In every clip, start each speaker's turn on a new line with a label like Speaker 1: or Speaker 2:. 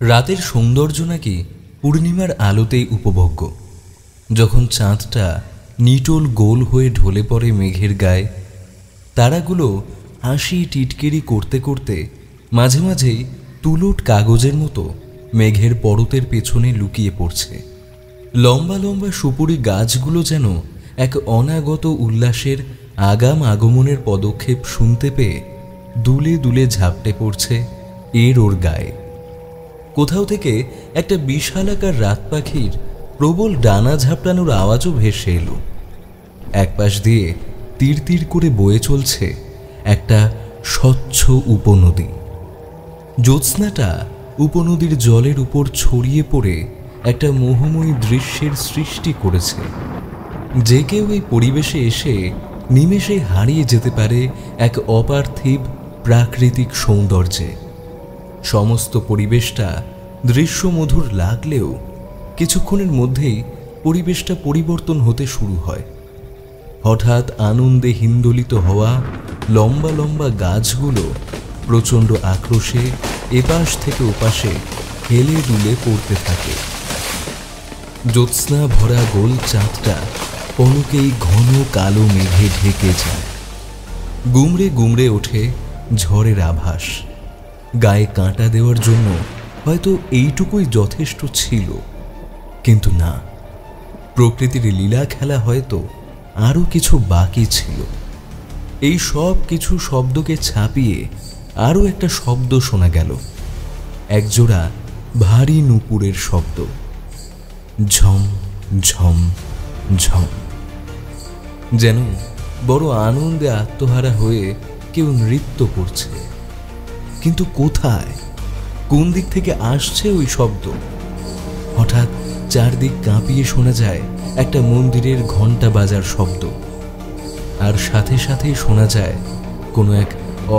Speaker 1: রাতের সৌন্দর্য নাকি পূর্ণিমার আলোতেই উপভোগ্য। যখন চাঁদটা নিটোল গোল হয়ে ঢলে পড়ে মেঘের গায়ে, তারাগুলো হাসি টিটকিরি করতে করতে মাঝে মাঝেই তুলোট কাগজের মতো মেঘের পরতের পেছনে লুকিয়ে পড়ছে। লম্বা লম্বা সুপুরি গাছগুলো যেন এক অনাগত উল্লাসের আগাম আগমনের পদক্ষেপ শুনতে পেয়ে দুলে দুলে ঝাপটে পড়ছে এর ওর গায়ে। কোথাও থেকে একটা বিশালাকার রাত পাখির প্রবল ডানা ঝাপটানোর আওয়াজও ভেসে এলো। একপাশ দিয়ে তীর তীর করে বয়ে চলছে একটা স্বচ্ছ উপনদী। জ্যোৎস্নাটা উপনদীর জলের উপর ছড়িয়ে পড়ে একটা মোহময়ী দৃশ্যের সৃষ্টি করেছে। যে কেউ এই পরিবেশে এসে নিমেষে হারিয়ে যেতে পারে এক অপার্থিব প্রাকৃতিক সৌন্দর্যে। সমস্ত পরিবেশটা দৃশ্যমধুর লাগলেও কিছুক্ষণের মধ্যেই পরিবেশটা পরিবর্তন হতে শুরু হয়। হঠাৎ আনন্দে হিন্দোলিত হওয়া লম্বা লম্বা গাছগুলো প্রচণ্ড আক্রোশে এপাশ থেকে ওপাশে হেলে দুলে পড়তে থাকে। জ্যোৎস্না ভরা গোল চাঁদটা পলকেই ঘন কালো মেঘে ঢেকে যায়। গুমড়ে গুমড়ে ওঠে ঝড়ের আভাস। গায়ে কাঁটা দেওয়ার জন্য হয়তো এইটুকুই যথেষ্ট ছিল, কিন্তু না, প্রকৃতির লীলা খেলা হয়তো আরও কিছু বাকি ছিল। এই সব কিছু শব্দকে ছাপিয়ে আরও একটা শব্দ শোনা গেল, একজোড়া ভারী নূপুরের শব্দ। ঝম ঝম ঝম, যেন বড় আনন্দে আত্মহারা হয়ে কেউ নৃত্য করছে। কিন্তু কোথায়, কোন দিক থেকে আসছে ওই শব্দ? হঠাৎ চারদিক কাঁপিয়ে শোনা যায় একটা মন্দিরের ঘণ্টা বাজার শব্দ, আর সাথে সাথেই শোনা যায় কোনো এক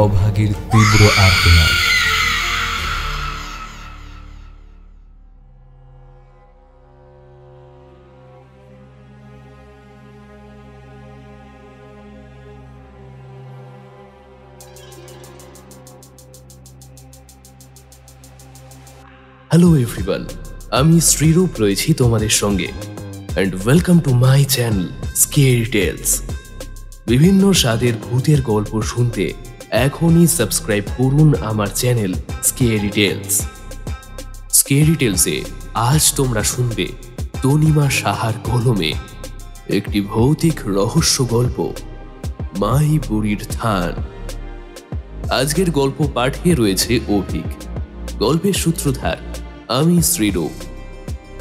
Speaker 1: অভাগীর তীব্র আর্তনাদ।
Speaker 2: হ্যালো এভরিওয়ান, আমি শ্রীরূপ রয়েছি তোমাদের সঙ্গে, and welcome to my channel scary tales. বিভিন্ন স্বাদের ভূতের গল্প শুনতে এখনই সাবস্ক্রাইব করুন আমার চ্যানেল স্কেরি টেলস। স্কেরি টেলসে আজ তোমরা শুনবে তনিমা সাহার কলমে একটি ভৌতিক রহস্য গল্প, মাই বুড়ির থান। আজকের গল্প পাঠে রয়েছে অভিক, গল্পের সূত্রধার আমি শ্রীরূপ।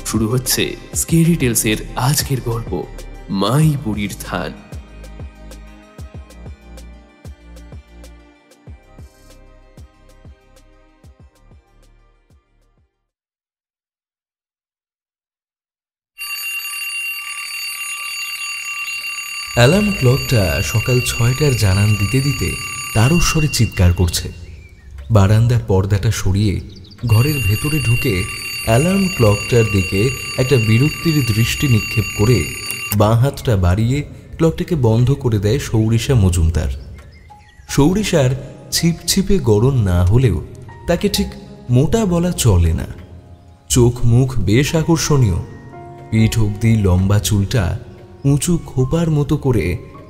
Speaker 2: শুরু হচ্ছে স্কেরি টেলসের আজকের গল্প, মাই বুড়ির থান।
Speaker 1: অ্যালার্ম ক্লকটা সকাল 6টার জানান দিতে দিতে তারস্বরে চিৎকার করছে। বারান্দার পর্দাটা সরিয়ে ঘরের ভেতরে ঢুকে অ্যালার্ম ক্লকটার দিকে একটা বিরক্তির দৃষ্টি নিক্ষেপ করে বাঁ হাতটা বাড়িয়ে ক্লকটাকে বন্ধ করে দেয় সৌরিশা মজুমদার। সৌরিশার ছিপছিপে গড়ন না হলেও তাকে ঠিক মোটা বলা চলে না। চোখ মুখ বেশ আকর্ষণীয়, পিঠ অবধি লম্বা চুলটা উঁচু খোপার মতো করে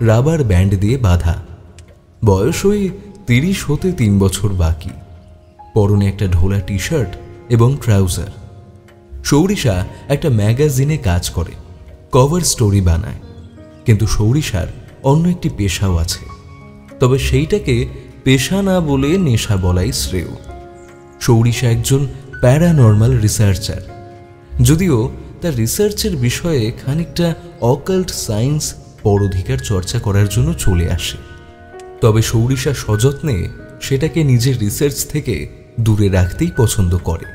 Speaker 1: রাবার ব্যান্ড দিয়ে বাঁধা। বয়স ওই 30 হতে 3 বছর বাকি। পরনে একটা ঢোলা টি শার্ট এবং ট্রাউজার। সৌরিশা একটা ম্যাগাজিনে কাজ করে, কভার স্টোরি বানায়। কিন্তু সৌরিশার অন্য একটি পেশাও আছে, তবে সেইটাকে পেশা না বলে নেশা বলাই শ্রেয়। সৌরিশা একজন প্যারানর্মাল রিসার্চার, যদিও তার রিসার্চের বিষয়ে খানিকটা অকাল্ট সায়েন্স পরঅধিকার চর্চা করার জন্য চলে আসে। তবে সৌরিশা সযত্নে সেটাকে নিজের রিসার্চ থেকে দূরে রাখতেই পছন্দ করে।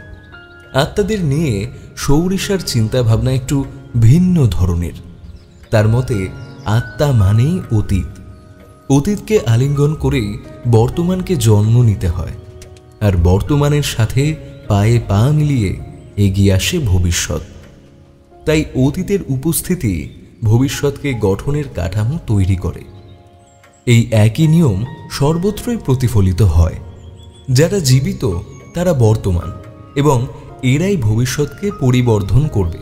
Speaker 1: আত্মাদের নিয়ে সৌরিশার চিন্তাভাবনা একটু ভিন্ন ধরনের। তার মতে আত্মা মানেই অতীত, অতীতকে আলিঙ্গন করেই বর্তমানকে জন্ম নিতে হয়, আর বর্তমানের সাথে পায়ে পা মিলিয়ে এগিয়ে আসে ভবিষ্যৎ। তাই অতীতের উপস্থিতি ভবিষ্যৎকে গঠনের কাঠামো তৈরি করে। এই একই নিয়ম সর্বত্রই প্রতিফলিত হয়। যারা জীবিত তারা বর্তমান, এবং এরাই ভবিষ্যৎকে পরিবর্ধন করবে।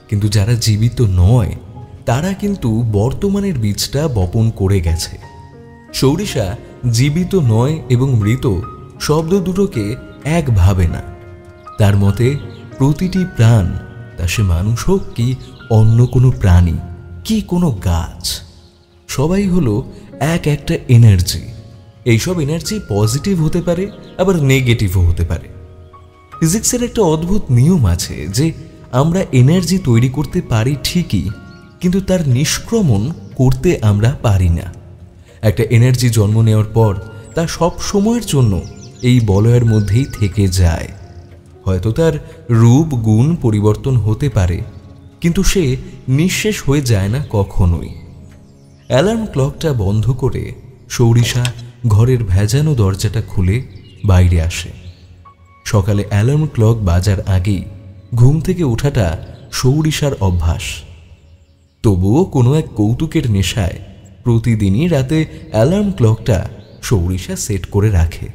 Speaker 1: কিন্তু যারা জীবিত নয় তারা কিন্তু বর্তমানের বীজটা বপন করে গেছে। সৌরিশা জীবিত নয় এবং মৃত শব্দ দুটোকে এক ভাবে না। তার মতে প্রতিটি প্রাণ, তা সে মানুষ হোক কি অন্য কোনো প্রাণী কি কোনো গাছ, সবাই হলো এক একটা এনার্জি। এইসব এনার্জি পজিটিভ হতে পারে, আবার নেগেটিভও হতে পারে। ফিজিক্সের একটা অদ্ভুত নিয়ম আছে যে আমরা এনার্জি তৈরি করতে পারি ঠিকই, কিন্তু তার নিষ্ক্রমণ করতে আমরা পারি না। একটা এনার্জি জন্ম নেওয়ার পর তা সব সময়ের জন্য এই বলয়ের মধ্যেই থেকে যায়। হয়তো তার রূপ গুণ পরিবর্তন হতে পারে, কিন্তু সে নিঃশেষ হয়ে যায় না কখনোই। অ্যালার্ম ক্লকটা বন্ধ করে সৌরিশা ঘরের ভেজানো দরজাটা খুলে বাইরে আসে। সকালে অ্যালার্ম ক্লক বাজার আগেই ঘুম থেকে ওঠাটা সৌরিশার অভ্যাস। তবুও কোনো এক কৌতুকের নেশায় প্রতিদিনই রাতে অ্যালার্ম ক্লকটা সৌরিশা সেট করে রাখে।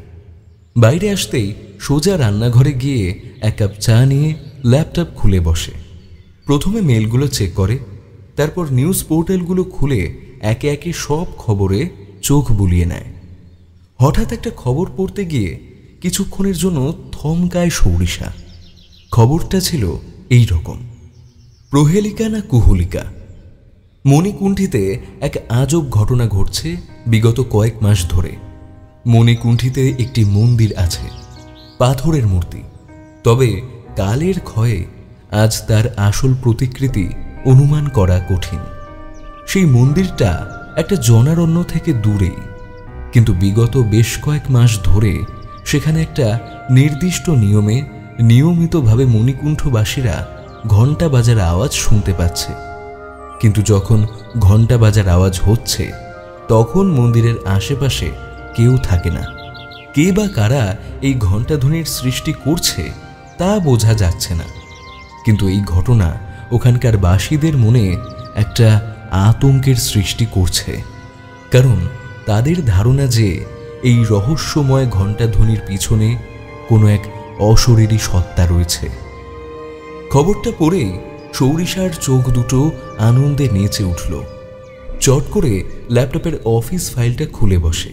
Speaker 1: বাইরে আসতেই সোজা রান্নাঘরে গিয়ে এক কাপ চা নিয়ে ল্যাপটপ খুলে বসে। প্রথমে মেলগুলো চেক করে, তারপর নিউজ পোর্টালগুলো খুলে একে একে সব খবরে চোখ বুলিয়ে নেয়। হঠাৎ একটা খবর পড়তে গিয়ে কিছুক্ষণের জন্য থমকায় সৌরিশা। খবরটা ছিল এই রকম: প্রহেলিকা না কুহলিকা, মণিকুণ্ঠিতে এক আজব ঘটনা ঘটছে বিগত কয়েক মাস ধরে। মণিকুণ্ঠিতে একটি মন্দির আছে, পাথরের মূর্তি, তবে কালের ক্ষয়ে আজ তার আসল প্রতিকৃতি অনুমান করা কঠিন। সেই মন্দিরটা একটা জনারণ্য থেকে দূরেই, কিন্তু বিগত বেশ কয়েক মাস ধরে সেখানে একটা নির্দিষ্ট নিয়মে নিয়মিতভাবে মণিকুণ্ঠবাসীরা ঘণ্টা বাজার আওয়াজ শুনতে পাচ্ছে। কিন্তু যখন ঘণ্টা বাজার আওয়াজ হচ্ছে তখন মন্দিরের আশেপাশে কেউ থাকে না। কে বা কারা এই ঘণ্টাধ্বনির সৃষ্টি করছে তা বোঝা যাচ্ছে না, কিন্তু এই ঘটনা ওখানকার বাসীদের মনে একটা আতঙ্কের সৃষ্টি করছে। কারণ তাদের ধারণা যে এই রহস্যময় ঘণ্টাধ্বনির পিছনে কোনো এক অশরীরী সত্তা রয়েছে। খবরটা পড়ে সৌরিশার চোখ দুটো আনন্দে নেচে উঠল। চট করে ল্যাপটপের অফিস ফাইলটা খুলে বসে।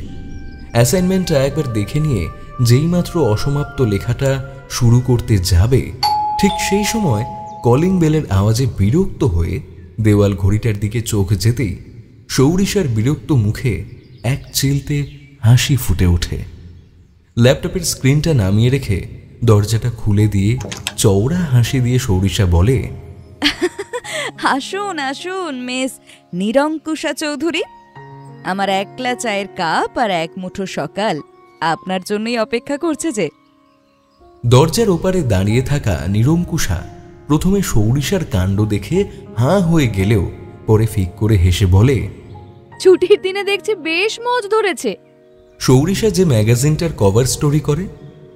Speaker 1: অ্যাসাইনমেন্টটা একবার দেখে নিয়ে যেইমাত্র অসমাপ্ত লেখাটা শুরু করতে যাবে, ঠিক সেই সময় কলিং বেলের আওয়াজে বিরক্ত হয়ে দেওয়াল ঘড়িটার দিকে চোখ যেতেই সৌরিশার বিরক্ত মুখে এক চিলতে হাসি ফুটে ওঠে। ল্যাপটপের স্ক্রিনটা নামিয়ে রেখে দরজাটা খুলে দিয়ে চওড়া হাসি দিয়ে সৌরিশা বলে,
Speaker 3: আসুন আসুন মিস নিরঙ্কুশা চৌধুরী, আমার একলা চায়ের কাপ আর এক মুঠো সকাল আপনার জন্যই অপেক্ষা করছে যে।
Speaker 1: দরজার ওপারে দাঁড়িয়ে থাকা নিরঙ্কুশা প্রথমে সৌরিশার কাণ্ড দেখে হাঁ হয়ে গেলেও পরে ফিক করে হেসে বলে,
Speaker 4: ছুটির দিনে দেখছি বেশ মজ ধরেছে।
Speaker 1: সৌরিশা যে ম্যাগাজিনটার কভার স্টোরি করে,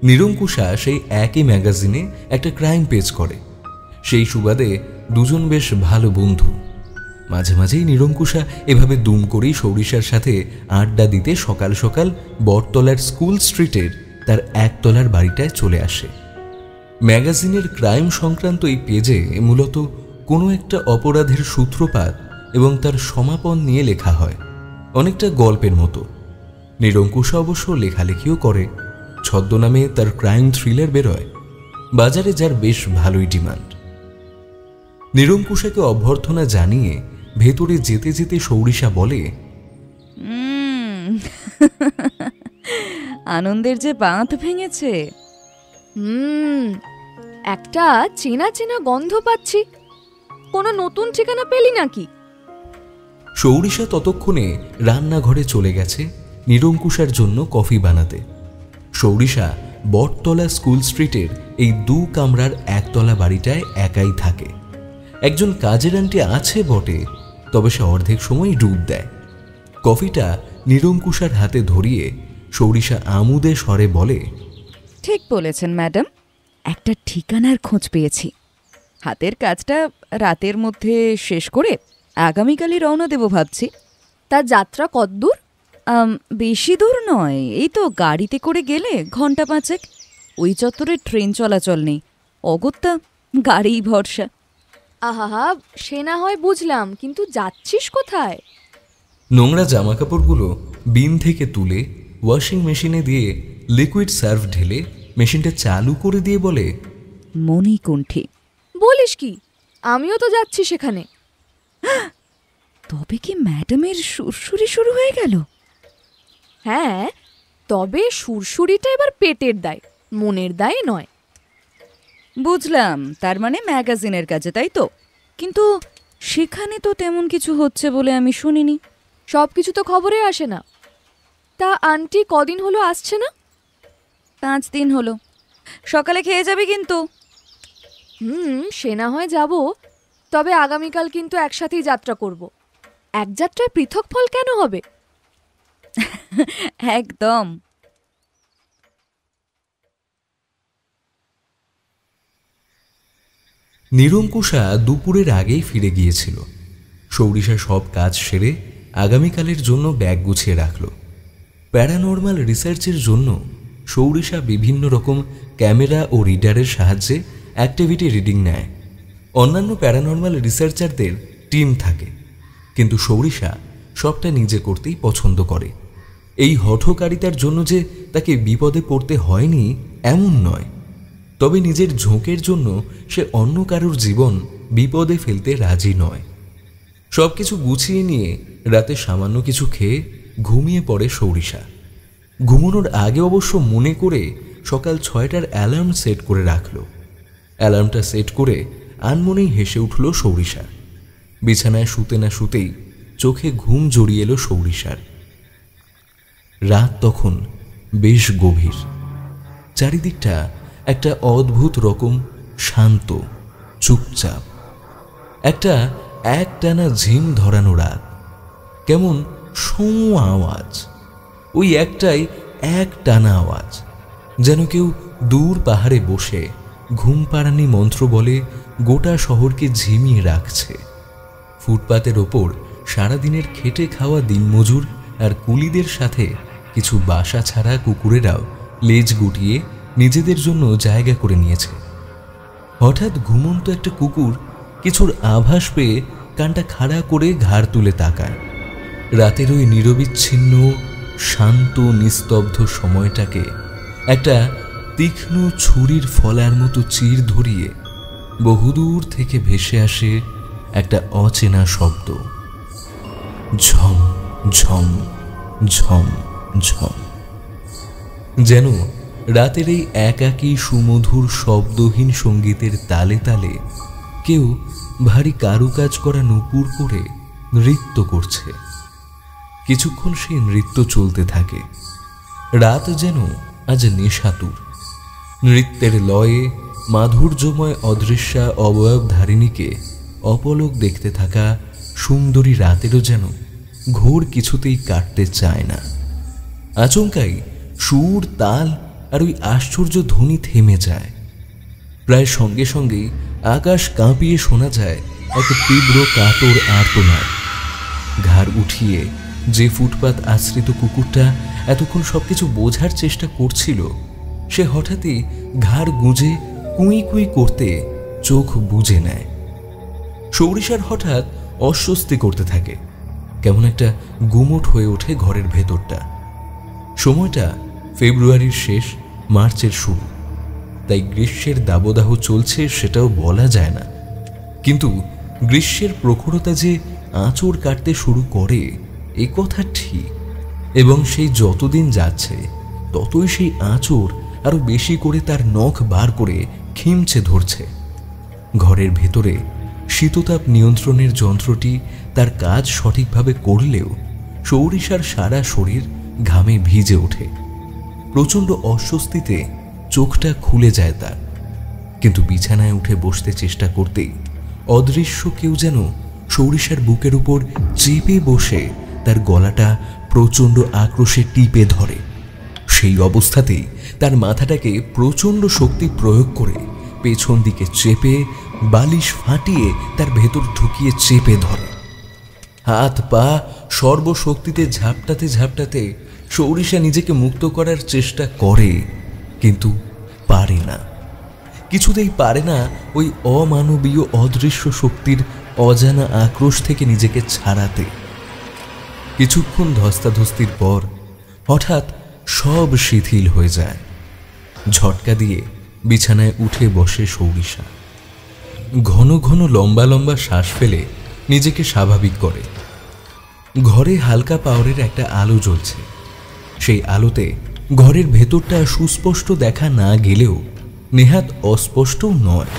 Speaker 1: নিরঙ্কুশা সেই একই ম্যাগাজিনে একটা ক্রাইম পেজ করে। সেই সুবাদে দুজন বেশ ভালো বন্ধু। মাঝে মাঝেই নিরঙ্কুশা এভাবে দুম করেই সৌরিশার সাথে আড্ডা দিতে সকাল সকাল বটতলার স্কুল স্ট্রিটের তার একতলার বাড়িটায় চলে আসে। ম্যাগাজিনের ক্রাইম সংক্রান্ত এই পেজে মূলত কোনো একটা অপরাধের সূত্রপাত এবং তার সমাপন নিয়ে লেখা হয়, অনেকটা গল্পের মতো। নিরঙ্কুশা অবশ্য লেখালেখিও করে, ছদ্মনামে তার ক্রাইম থ্রিলার বেরোয়, বাজারে যার বেশ ভালোই ডিমান্ড। নিরঙ্কুশাকে অভ্যর্থনা জানিয়ে ভেতরে যেতে যেতে সৌরিশা বলে,
Speaker 3: আনন্দের যে বাঁধ ভেঙেছে।
Speaker 4: একটা চেনা চেনা গন্ধ পাচ্ছি। কোনো নতুন ঠিকানা পেলি নাকি?
Speaker 1: সৌরিশা ততক্ষণে রান্নাঘরে চলে গেছে নিরঙ্কুশার জন্য কফি বানাতে। সৌরিশা বটতলা স্কুল স্ট্রিটের এই 2 কামরার একতলা বাড়িটায় একাই থাকে। একজন কাজের আন্টি আছে বটে, তবে সে অর্ধেক সময় ডুব দেয়। কফিটা নিরঙ্কুশার হাতে ধরিয়ে সৌরিশা আমোদে স্বরে বলে,
Speaker 3: ঠিক বলেছেন ম্যাডাম, একটা ঠিকানার খোঁজ পেয়েছি। হাতের কাজটা রাতের মধ্যে শেষ করে আগামীকালই রওনা দেব ভাবছি।
Speaker 4: তার যাত্রা কতদূর?
Speaker 3: বেশি দূর নয়, এই তো গাড়িতে করে গেলে ঘন্টা 5। ওই চত্বরে ট্রেন চলাচল নেই, অগত্যা গাড়িই ভরসা।
Speaker 4: আহা, সে না হয় বুঝলাম, কিন্তু যাচ্ছিস কোথায়?
Speaker 1: নোংরা জামাকাপড়গুলো বিন থেকে তুলে ওয়াশিং মেশিনে দিয়ে লিকুইড সার্ফ ঢেলে মেশিনটা চালু করে দিয়ে বলে,
Speaker 3: মণিকুণ্ঠী।
Speaker 4: বলিস কি? আমিও তো যাচ্ছি সেখানে।
Speaker 3: তবে কি ম্যাডামের সুরসুরি শুরু হয়ে গেল?
Speaker 4: হ্যাঁ, তবে সুরসুরিটা এবার পেটের দায়, মনের দায় নয়।
Speaker 3: বুঝলাম, তার মানে ম্যাগাজিনের কাজে, তাই তো? কিন্তু সেখানে তো তেমন কিছু হচ্ছে বলে আমি শুনিনি।
Speaker 4: সব কিছু তো খবরে আসে না। তা আন্টি কদিন হলো আসছে না?
Speaker 3: 5 দিন হলো। সকালে খেয়ে যাবে কিন্তু।
Speaker 4: সে না হয় যাব, তবে আগামীকাল কিন্তু একসাথেই যাত্রা করব। এক যাত্রায় পৃথক ফল কেন হবে?
Speaker 3: একদম।
Speaker 1: নিরঙ্কুশা দুপুরের আগেই ফিরে গিয়েছিল। সৌরিশা সব কাজ সেরে আগামীকালের জন্য ব্যাগ গুছিয়ে রাখল। প্যারানর্মাল রিসার্চের জন্য সৌরিশা বিভিন্ন রকম ক্যামেরা ও রিডারের সাহায্যে অ্যাক্টিভিটি রিডিং নেয়। অন্যান্য প্যারানর্মাল রিসার্চারদের টিম থাকে, কিন্তু সৌরিশা সবটা নিজে করতেই পছন্দ করে। এই হঠকারিতার জন্য যে তাকে বিপদে পড়তে হয়নি এমন নয়, তবে নিজের ঝোঁকের জন্য সে অন্য কারোর জীবন বিপদে ফেলতে রাজি নয়। সব কিছু গুছিয়ে নিয়ে রাতে সামান্য কিছু খেয়ে ঘুমিয়ে পড়ে সৌরিশা। ঘুমানোর আগে অবশ্য মনে করে সকাল 6টার অ্যালার্ম সেট করে রাখল। অ্যালার্মটা সেট করে আনমনেই হেসে উঠল সৌরিশা। বিছানায় শুতে না শুতেই চোখে ঘুম জড়িয়ে এলো সৌরিশার। রাত তখন বেশ গভীর। চারিদিকটা একটা অদ্ভুত রকম শান্ত, চুপচাপ। একটা একটানা ঝিম ধরানো রাত। কেমন শোঁ আওয়াজ, ওই একটাই এক টানা আওয়াজ, যেন কেউ দূর পাহাড়ে বসে ঘুম পাড়ানি মন্ত্র বলে গোটা শহরকে ঝিমিয়ে রাখছে। ফুটপাতের ওপর সারাদিনের খেটে খাওয়া দিনমজুর আর কুলিদের সাথে কিছু বাসা ছাড়া কুকুরেরাও লেজ গুটিয়ে নিজেদের জন্য জায়গা করে নিয়েছে। হঠাৎ ঘুমন্ত একটা কুকুর কিছুর আভাস পেয়ে কানটা খাড়া করে ঘাড় তুলে তাকায়। রাতের ওই নিরবিচ্ছিন্ন শান্ত নিস্তব্ধ সময়টাকে একটা তীক্ষ্ণ ছুরির ফলার মতো চির ধরিয়ে বহুদূর থেকে ভেসে আসে একটা অচেনা শব্দ, ঝম ঝম ঝম ঝম। যেন রাতের এই একাকী সুমধুর শব্দহীন সঙ্গীতের তালে তালে কেউ ভারী কারুকাজ করা নূপুর পরে নৃত্য করছে। কিছুক্ষণ সেই নৃত্য চলতে থাকে। রাত যেন আজ নেশাতুর। নৃত্যের লয়ে মাধুর্যময় অদৃশ্যা অবয়বধারিণীকে অপলক দেখতে থাকা সুন্দরী রাতেরও যেন ঘোর কিছুতেই কাটতে চায় না। আচমকাই সুর, তাল আর ওই আশ্চর্য ধ্বনি থেমে যায়। প্রায় সঙ্গে সঙ্গেই আকাশ কাঁপিয়ে শোনা যায় এক তীব্র কাতর আর্তনাদ। ঘাড় উঠিয়ে যে ফুটপাত আশ্রিত কুকুরটা এতক্ষণ সবকিছু বোঝার চেষ্টা করছিল, সে হঠাৎই ঘাড় গুঁজে কুই কুই করতে চোখ বুজে নেয়। সৌরিশার হঠাৎ অস্বস্তি করতে থাকে। কেমন একটা গুমোট হয়ে ওঠে ঘরের ভেতরটা। সময়টা ফেব্রুয়ারির শেষ, মার্চের শুরু, তাই গ্রীষ্মের দাবদাহ চলছে সেটাও বলা যায় না। কিন্তু গ্রীষ্মের প্রখরতা যে আঁচড় কাটতে শুরু করে এ কথা ঠিক, এবং সেই যতদিন যাচ্ছে ততই সেই আঁচড় আরো বেশি করে তার নখ বার করে খিমচে ধরছে। ঘরের ভেতরে শীততাপ নিয়ন্ত্রণের যন্ত্রটি তার কাজ সঠিকভাবে করলেও সৌরিশার সারা শরীর ঘামে ভিজে ওঠে। প্রচণ্ড অস্বস্তিতে চোখটা খুলে যায় তার। কিন্তু বিছানায় উঠে বসতে চেষ্টা করতেই অদৃশ্য কেউ যেন সৌরিশার বুকের উপর চেপে বসে তার গলাটা প্রচণ্ড আক্রোশে টিপে ধরে। সেই অবস্থাতেই তার মাথাটাকে প্রচণ্ড শক্তি প্রয়োগ করে পেছন দিকে চেপে বালিশ ফাটিয়ে তার ভেতর ঢুকিয়ে চেপে ধরে। হাত পা সর্বশক্তিতে ঝাপটাতে ঝাপটাতে সৌরিশা নিজেকে মুক্ত করার চেষ্টা করে, কিন্তু পারে না, কিছুতেই পারে না ওই অমানবীয় অদৃশ্য শক্তির অজানা আক্রোশ থেকে নিজেকে ছাড়াতে। কিছুক্ষণ ধস্তাধস্তির পর হঠাৎ সব শিথিল হয়ে যায়। ঝটকা দিয়ে বিছানায় উঠে বসে সৌরিশা। ঘন ঘন লম্বা লম্বা শ্বাস ফেলে নিজেকে স্বাভাবিক করে। ঘরে হালকা পাওয়ারের একটা আলো জ্বলছে। সেই আলোতে ঘরের ভেতরটা সুস্পষ্ট দেখা না গেলেও নেহাত অস্পষ্টও নয়।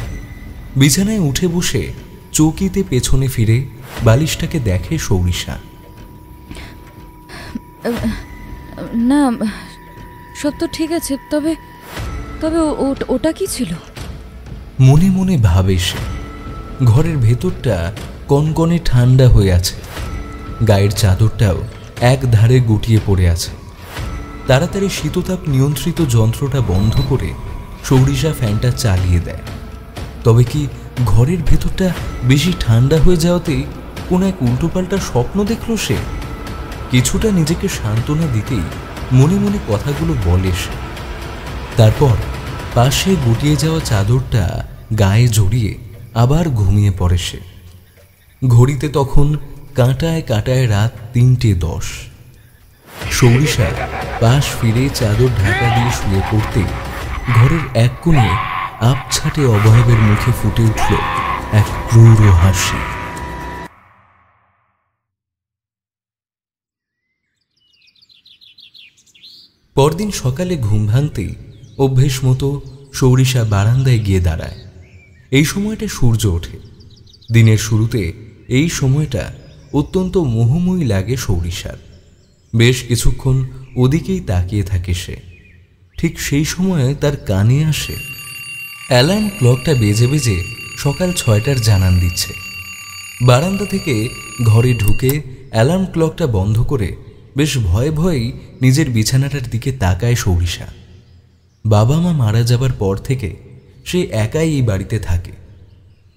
Speaker 1: বিছানায় উঠে বসে চৌকিতে পেছনে ফিরে বালিশটাকে দেখে সৌরিশা।
Speaker 3: না, সব তো ঠিক আছে, তবে তবে ওটা কি ছিল?
Speaker 1: মনে মনে ভাবে সে। ঘরের ভেতরটা কনকনে ঠান্ডা হয়ে আছে, গায়ের চাদরটাও এক ধারে গুটিয়ে পড়ে আছে। তাড়াতাড়ি শীততাপ নিয়ন্ত্রিত যন্ত্রটা বন্ধ করে সৌরিশা ফ্যানটা চালিয়ে দেয়। তবে কি ঘরের ভেতরটা বেশি ঠান্ডা হয়ে যাওয়াতেই কোনো এক উল্টোপাল্টা স্বপ্ন দেখল সে? কিছুটা নিজেকে সান্ত্বনা দিতেই মনে মনে কথাগুলো বলে সে। তারপর পাশে গুটিয়ে যাওয়া চাদরটা গায়ে জড়িয়ে আবার ঘুমিয়ে পড়ে সে। ঘড়িতে তখন কাঁটায় কাঁটায় রাত 3:10। সৌরিশা পাশ ফিরে চাদর ঢাকা দিয়ে শুয়ে পড়তে ঘরের এক কোণে আপছাটে অবয়বের মুখে ফুটে উঠল এক ক্রূর হাসি। পরদিন সকালে ঘুম ভাঙতেই অভ্যেস মতো সৌরিশা বারান্দায় গিয়ে দাঁড়ায়। এই সময়টা সূর্য ওঠে। দিনের শুরুতে এই সময়টা অত্যন্ত মোহময়ী লাগে সৌরিশার। বেশ কিছুক্ষণ ওদিকেই তাকিয়ে থাকে সে। ঠিক সেই সময়ে তার কানে আসে অ্যালার্ম ক্লকটা বেজে বেজে সকাল 6টার জানান দিচ্ছে। বারান্দা থেকে ঘরে ঢুকে অ্যালার্ম ক্লকটা বন্ধ করে বেশ ভয়ে ভয়েই নিজের বিছানাটার দিকে তাকায় সৌরিশা। বাবা মা মারা যাবার পর থেকে সে একাই এই বাড়িতে থাকে।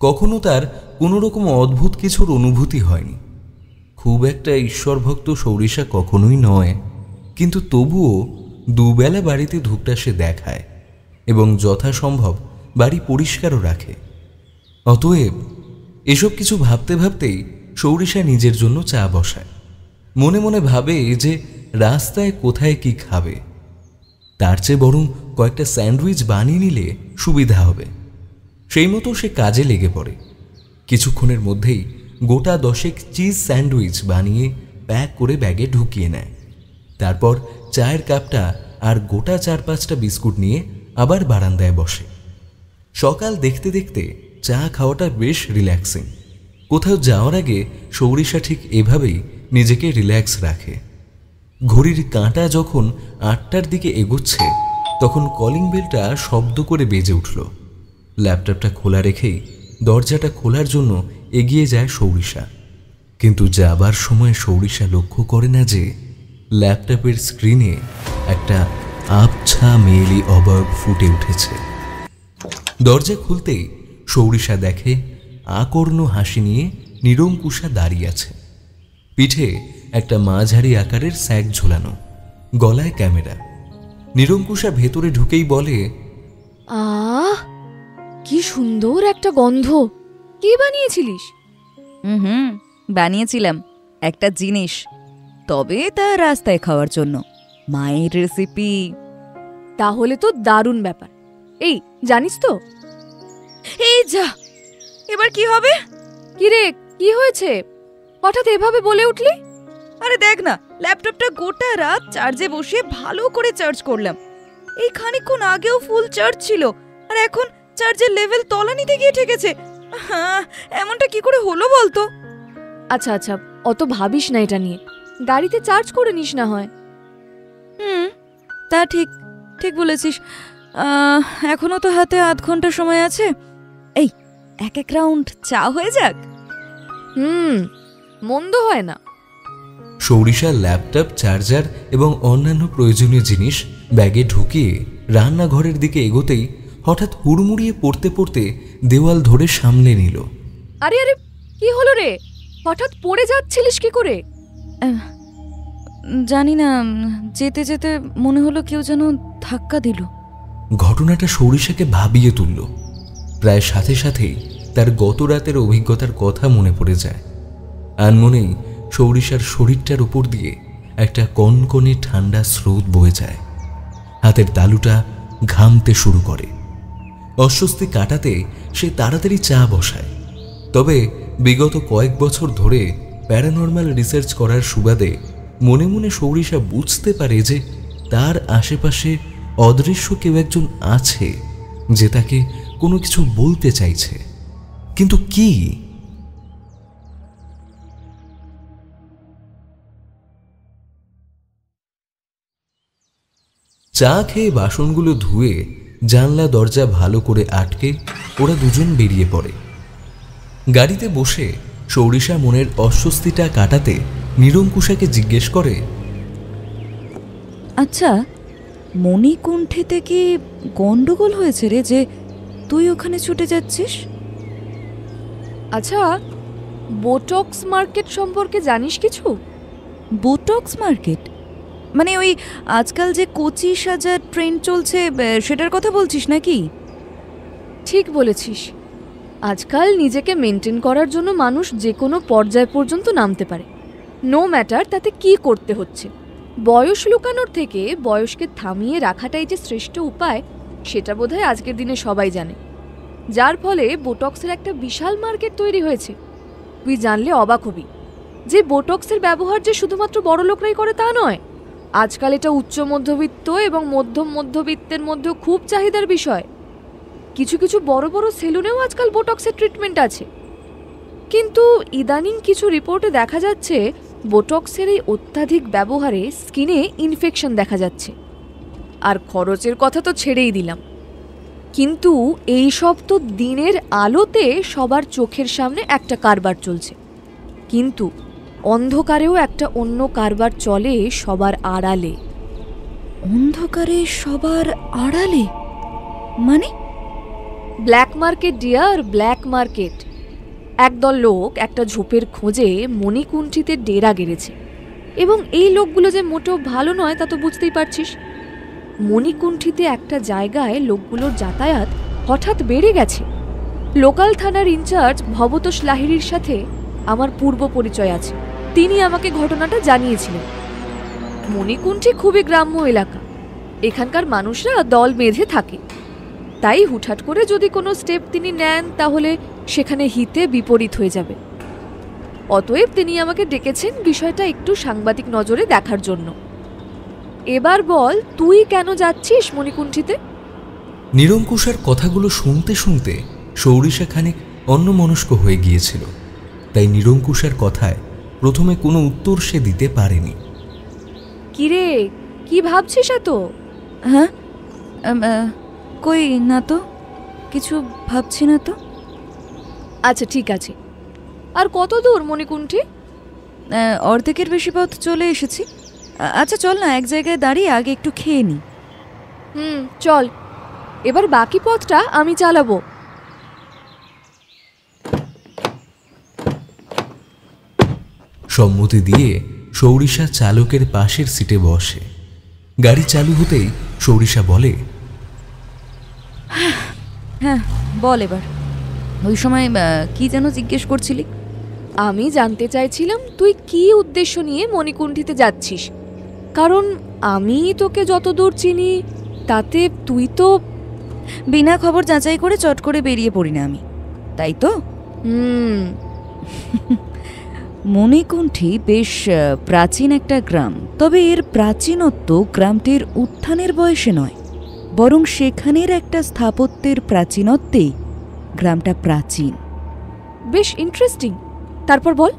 Speaker 1: কখনো তার কোনো রকম অদ্ভুত কিছুর অনুভূতি হয়নি। খুব একটা ঈশ্বরভক্ত সৌরিশা কখনোই নয়, কিন্তু তবুও দুবেলা বাড়িতে ধূপটা সে দেখায় এবং যথাসম্ভব বাড়ি পরিষ্কারও রাখে। অতএব এসব কিছু ভাবতে ভাবতেই সৌরিশা নিজের জন্য চা বসায়। মনে মনে ভাবে যে রাস্তায় কোথায় কি খাবে, তার চেয়ে বরং কয়েকটা স্যান্ডউইচ বানিয়ে নিলে সুবিধা হবে। সেই মতো সে কাজে লেগে পড়ে। কিছুক্ষণের মধ্যেই গোটা 10 চিজ স্যান্ডউইচ বানিয়ে প্যাক করে ব্যাগে ঢুকিয়ে নেয়। তারপর চায়ের কাপটা আর গোটা 4-5টা বিস্কুট নিয়ে আবার বারান্দায় বসে। সকাল দেখতে দেখতে চা খাওয়াটা বেশ রিল্যাক্সিং। কোথাও যাওয়ার আগে সৌরিশা ঠিক এভাবেই নিজেকে রিল্যাক্স রাখে। ঘড়ির কাঁটা যখন 8টার দিকে এগোচ্ছে তখন কলিং বেলটা শব্দ করে বেজে উঠল। ল্যাপটপটা খোলা রেখেই দরজাটা খোলার জন্য এগিয়ে যায় সৌরিশা। কিন্তু যাবার সময় সৌরিশা লক্ষ্য করে না যে ল্যাপটপের স্ক্রিনে একটা আবছা মেয়েলি অবয়ব ফুটে উঠেছে। দরজা খুলতেই সৌরিশা দেখে আকর্ণ হাসি নিয়ে নিরঙ্কুশা দাঁড়িয়ে আছে। পিঠে একটা মাঝারি আকারের স্যাক ঝোলানো, গলায় ক্যামেরা। নিরঙ্কুশা ভেতরে ঢুকেই বলে,
Speaker 4: কি সুন্দর একটা গন্ধ! কি বানিয়েছিলিস?
Speaker 3: বানিয়েছিলাম একটা জিনিস, তবে তা রাস্তায় খাওয়ার জন্য। মায়ের রেসিপি।
Speaker 4: তাহলে তো দারুণ ব্যাপার। এই জানিস তো,
Speaker 3: এই যা, এবার কি হবে?
Speaker 4: কি রে, কি হয়েছে? হঠাৎ এভাবে বলে উঠলি?
Speaker 3: আরে দেখ না, ল্যাপটপটা গোটা রাত চার্জে বসিয়ে ভালো করে চার্জ করলাম। এই খানিকক্ষণ আগেও ফুল চার্জ ছিল, আর এখন চার্জের লেভেল তলানিতে গিয়ে ঠেকেছে। এমনটা কি করে হলো বলতো?
Speaker 4: আচ্ছা আচ্ছা, অত ভাবিস না এটা নিয়ে। গাড়িতে চার্জ করে নিস না হয়।
Speaker 3: তা ঠিক ঠিক বলেছিস। এখনো তো হাতে আধ ঘন্টা সময় আছে। এই 1 রাউন্ড চা হয়ে যাক।
Speaker 4: মন্দ হয় না।
Speaker 1: সৌরিশা ল্যাপটপ, চার্জার এবং অন্যান্য প্রয়োজনীয় জিনিস ব্যাগে ঢুকিয়ে রান্নাঘরের দিকে এগোতেই হঠাৎ হুড়মুড়িয়ে পড়তে পড়তে দেওয়াল ধরে সামলে নিল।
Speaker 4: আরে আরে, কি হলো রে? হঠাৎ পড়ে যাচ্ছিলিস কি করে?
Speaker 3: জানি না, যেতে যেতে মনে হলো কেউ যেন ধাক্কা দিল।
Speaker 1: ঘটনাটা সৌরিশাকে ভাবিয়ে তুলল। প্রায় সাথে সাথেই তার গত রাতের অভিজ্ঞতার কথা মনে পড়ে যায়। আনমনেই সৌরিশার শরীরটার উপর দিয়ে একটা কনকনে ঠান্ডা স্রোত বয়ে যায়। হাতের তালুটা ঘামতে শুরু করে। অস্বস্তি কাটাতে সে তাড়াতাড়ি চা বসায়। তবে বিগত কয়েক বছর ধরে প্যারানর্মাল রিসার্চ করার সুবাদে মনে মনে সৌরিশা বুঝতে পারে যে তার আশেপাশে অদৃশ্য কেউ একজন আছে যে তাকে কোনো কিছু বলতে চাইছে। কিন্তু কি? চা খেয়ে বাসনগুলো ধুয়ে জানলা দরজা ভালো করে আটকে ওরা দুজন বেরিয়ে পড়ে। গাড়িতে বসে সৌরিশা মনের অস্বস্তিটা কাটাতে নিরঙ্কুশাকে জিজ্ঞেস করে,
Speaker 3: আচ্ছা, মণিকুণ্ঠিতে কি গন্ডগোল হয়েছে রে যে তুই ওখানে ছুটে যাচ্ছিস?
Speaker 4: আচ্ছা, বোটক্স মার্কেট সম্পর্কে জানিস কিছু?
Speaker 3: বোটক্স মার্কেট মানে ওই আজকাল যে কচি সাজার ট্রেন্ড চলছে সেটার কথা বলছিস নাকি?
Speaker 4: ঠিক বলেছিস। আজকাল নিজেকে মেনটেন করার জন্য মানুষ যে কোনো পর্যায় পর্যন্ত নামতে পারে, নো ম্যাটার তাতে কি করতে হচ্ছে। বয়স লুকানোর থেকে বয়সকে থামিয়ে রাখাটাই যে শ্রেষ্ঠ উপায়, সেটা বোধহয় আজকের দিনে সবাই জানে। যার ফলে বোটক্সের একটা বিশাল মার্কেট তৈরি হয়েছে। তুই জানলে অবাক হবি যে বোটক্সের ব্যবহার যে শুধুমাত্র বড় লোকরাই করে তা নয়। আজকাল এটা উচ্চ মধ্যবিত্ত এবং মধ্যম মধ্যবিত্তের মধ্যেও খুব চাহিদার বিষয়। কিছু কিছু বড় বড় সেলুনেও আজকাল বোটক্সের ট্রিটমেন্ট আছে। কিন্তু ইদানিং কিছু রিপোর্টে দেখা যাচ্ছে বোটক্সের এই অত্যাধিক ব্যবহারে স্কিনে ইনফেকশন দেখা যাচ্ছে। আর খরচের কথা তো ছেড়েই দিলাম, কিন্তু এই সব তো দিনের আলোতে সবার চোখের সামনে একটা কারবার চলছে, কিন্তু অন্ধকারেও একটা অন্য কারবার চলে সবার আড়ালে।
Speaker 3: অন্ধকারে সবার আড়ালে মানে?
Speaker 4: Black market dear, black market. একদল লোক একটা ঝোপের খোঁজে মণিকুণ্ঠিতে ডেরা গেড়েছে, এবং এই লোকগুলো যে মোটেও ভালো নয় তা তো বুঝতেই পারছিস। মণিকুণ্ঠিতে একটা জায়গায় লোকগুলোর যাতায়াত হঠাৎ বেড়ে গেছে। লোকাল থানার ইনচার্জ ভবতোষ লাহিড়ির সাথে আমার পূর্ব পরিচয় আছে। তিনি আমাকে ঘটনাটা জানিয়েছিলেন। মণিকুণ্ঠি খুবই গ্রাম্য এলাকা, এখানকার মানুষরা দল বেঁধে থাকে, তাই হুটহাট করে যদি কোনো স্টেপ তিনি নেন তাহলে সেখানে হিতে বিপরীত হয়ে যাবে। অতএব তিনি আমাকে ডেকেছেন বিষয়টা একটু সাংবাদিক নজরে দেখার জন্য। এবার বল, তুই কেন যাচ্ছিস মণিকুণ্ঠিতে?
Speaker 1: নিরঙ্কুশার কথাগুলো শুনতে শুনতে সৌরিশা খানিক অন্যমনস্ক হয়ে গিয়েছিল, তাই নিরঙ্কুশার কথায় প্রথমে কোনো উত্তর সে দিতে পারেনি।
Speaker 4: কিরে, কি ভাবছিস এত?
Speaker 3: হ্যাঁ, কই না তো, কিছু ভাবছি না তো।
Speaker 4: আচ্ছা ঠিক আছে, আর কত দূর মণিকুণ্ঠি?
Speaker 3: অর্ধেকের বেশি পথ চলে এসেছি। আচ্ছা চল না, এক জায়গায় দাঁড়িয়ে আগে একটু খেয়ে নি।
Speaker 4: চল, এবার বাকি পথটা আমি চালাবো।
Speaker 1: সম্মতি দিয়ে সৌরিশা চালকের পাশের সিটে বসে। গাড়ি চালু হতেই সৌরিশা বলে,
Speaker 3: হ্যাঁ বল এবার। ওই সময় কি যেন জিজ্ঞেস করছিলি?
Speaker 4: আমি জানতে চাইছিলাম তুই কি উদ্দেশ্য নিয়ে মণিকুণ্ঠিতে যাচ্ছিস, কারণ আমি তোকে যতদূর চিনি তাতে তুই তো
Speaker 3: বিনা খবর যাচাই করে চট করে বেরিয়ে পড়ি না আমি, তাই তো? মণিকুণ্ঠি বেশ প্রাচীন একটা গ্রাম, তবে এর প্রাচীনত্ব গ্রামটির উত্থানের বয়সে নয়, বরং সেখানের একটা স্থাপত্যের প্রাচীনত্বেই গ্রামটা প্রাচীন।
Speaker 4: বেশ ইন্টারেস্টিং, তারপর বল।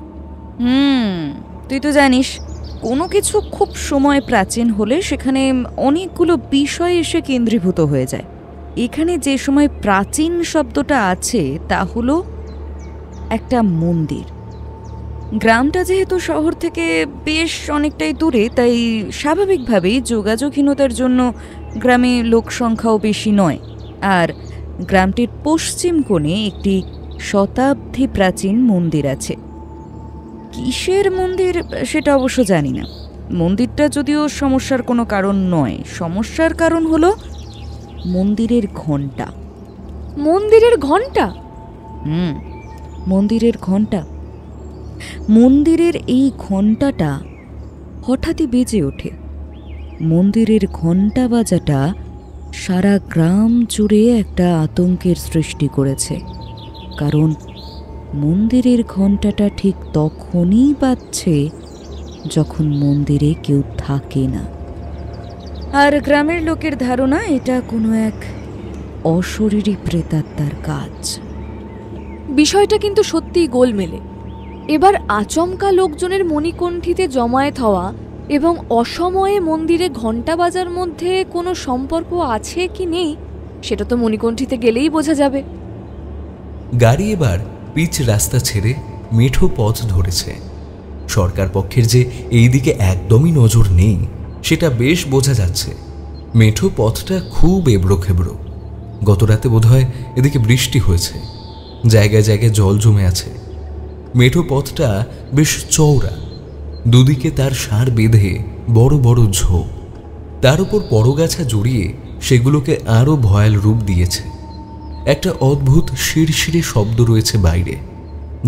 Speaker 3: তুই তো জানিস কোনো কিছু খুব সময় প্রাচীন হলে সেখানে অনেকগুলো বিষয় এসে কেন্দ্রীভূত হয়ে যায়। এখানে যে সময় প্রাচীন শব্দটা আছে তা হলো একটা মন্দির। গ্রামটা যেহেতু শহর থেকে বেশ অনেকটাই দূরে, তাই স্বাভাবিকভাবেই যোগাযোগহীনতার জন্য গ্রামে লোক সংখ্যাও বেশি নয়। আর গ্রামটির পশ্চিম কোণে একটি শতাব্দী প্রাচীন মন্দির আছে। কিসের মন্দির সেটা অবশ্য জানি না। মন্দিরটা যদিও সমস্যার কোনো কারণ নয়, সমস্যার কারণ হলো মন্দিরের ঘণ্টা।
Speaker 4: মন্দিরের ঘণ্টা?
Speaker 3: মন্দিরের ঘণ্টা। মন্দিরের এই ঘণ্টাটা হঠাৎই বেজে ওঠে। মন্দিরের ঘণ্টা বাজাটা সারা গ্রাম জুড়ে একটা আতঙ্কের সৃষ্টি করেছে, কারণ মন্দিরের ঘণ্টাটা ঠিক তখনই বাজছে যখন মন্দিরে কেউ থাকে না। আর গ্রামের লোকের ধারণা এটা কোনো এক অশরীরী প্রেতাত্মার কাজ।
Speaker 4: বিষয়টা কিন্তু সত্যিই গোলমেলে। এবার আচমকা লোকজনের মণিকণ্ঠিতে জমায়েত হওয়া এবং অসময়ে মন্দিরে ঘণ্টা বাজার মধ্যে কোনো সম্পর্ক আছে কি নেই সেটা তো মণিকণ্ঠিতে গেলেই বোঝা যাবে।
Speaker 1: গাড়ি এবার পিচ রাস্তা ছেড়ে মেঠো পথ ধরেছে। সরকার পক্ষের যে এই দিকে একদমই নজর নেই সেটা বেশ বোঝা যাচ্ছে। মেঠো পথটা খুব এবড়ো খেবড়ো। গতরাতে বোধহয় এদিকে বৃষ্টি হয়েছে, জায়গায় জায়গায় জল জমে আছে। মেঠো পথটা বেশ চওড়া, দুদিকে তার সার বেঁধে বড় বড় ঝোপ, তার উপর পরগাছা জড়িয়ে সেগুলোকে আরও ভয়াল রূপ দিয়েছে। একটা অদ্ভুত শিরশিরে শব্দ রয়েছে বাইরে,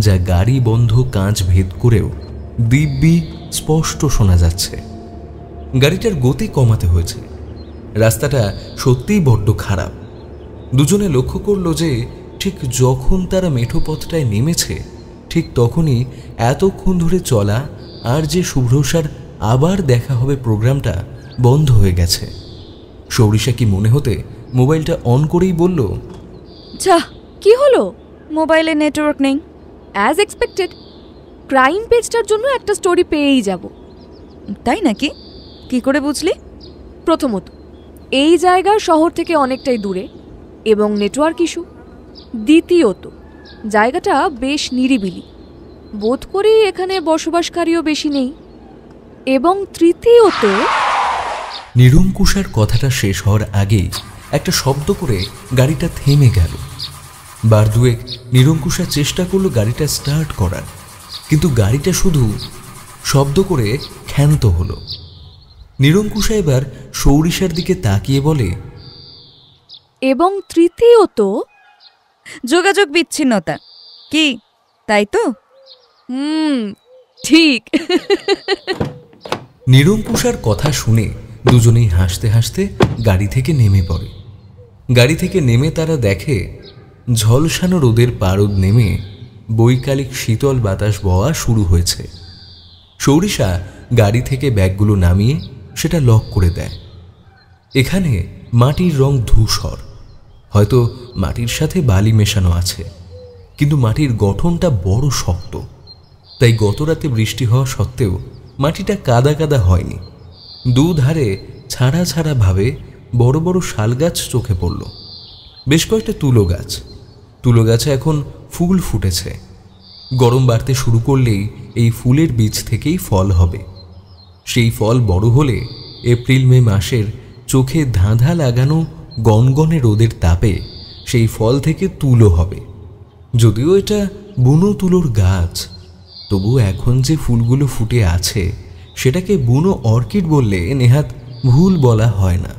Speaker 1: যা গাড়ি বন্ধ কাঁচ ভেদ করেও দিব্যি স্পষ্ট শোনা যাচ্ছে। গাড়িটার গতি কমাতে হয়েছে। রাস্তাটা সত্যিই বড্ড খারাপ। দুজনে লক্ষ্য করল যে ঠিক যখন তারা মেঠো পথটায় নেমেছে ঠিক তখনই এতক্ষণ ধরে চলা আর যে শুভ্রসার আবার দেখা হবে প্রোগ্রামটা বন্ধ হয়ে গেছে। সৌরিশা কি মনে হতে মোবাইলটা অন করেই বলল,
Speaker 4: যা, কি হলো?
Speaker 3: মোবাইলে নেটওয়ার্ক নেই।
Speaker 4: As expected. ক্রাইম পেজটার জন্য একটা স্টোরি পেয়েই যাব।
Speaker 3: তাই নাকি? কি করে বুঝলি?
Speaker 4: প্রথমত, এই জায়গা শহর থেকে অনেকটাই দূরে এবং নেটওয়ার্ক ইস্যু। দ্বিতীয়ত, জায়গাটা বেশ নিরিবিলি, বোধ করি এখানে বসবাসকারীও বেশি নেই। এবং তৃতীয়ত,
Speaker 1: নিরঙ্কুশার কথাটা শেষ হওয়ার আগেই একটা শব্দ করে গাড়িটা থেমে গেল। বার দুয়েক নিরঙ্কুশা চেষ্টা করলো গাড়িটা স্টার্ট করার, কিন্তু গাড়িটা শুধু শব্দ করে ক্ষান্ত হলো। নিরঙ্কুশা এবার সৌরিশার দিকে তাকিয়ে বলে,
Speaker 4: এবং তৃতীয়ত,
Speaker 3: যোগাযোগ বিচ্ছিন্নতা। কি তাই তো?
Speaker 4: ঠিক।
Speaker 1: নিরঙ্কুশার কথা শুনে দুজনেই হাসতে হাসতে গাড়ি থেকে নেমে পড়ে। গাড়ি থেকে নেমে তারা দেখে ঝলসানো রোদের পারদ নেমে বৈকালিক শীতল বাতাস বওয়া শুরু হয়েছে। সৌরিশা গাড়ি থেকে ব্যাগগুলো নামিয়ে সেটা লক করে দেয়। এখানে মাটির রং ধূসর, হয়তো মাটির সাথে বালি মেশানো আছে, কিন্তু মাটির গঠনটা বড় শক্ত। তাই গতরাতে বৃষ্টি হওয়া সত্ত্বেও মাটিটা কাদা কাদা হয়নি। দুধারে ছাড়া ছাড়া ভাবে বড় বড় শাল গাছ চোখে পড়ল। বেশ কয়েকটা তুলো গাছ। তুলো গাছে এখন ফুল ফুটেছে। গরম বাড়তে শুরু করলেই এই ফুলের বীজ থেকেই ফল হবে। সেই ফল বড় হলে এপ্রিল মে মাসের চোখে ধাঁধা লাগানো গনগনে রোদের তাপে সেই ফল থেকে তুলো হবে। যদিও এটা বুনো তুলোর গাছ, তবু এখন যে ফুলগুলো ফুটে আছে সেটাকে বুনো অর্কিড বললে নেহাত ভুল বলা হয় না।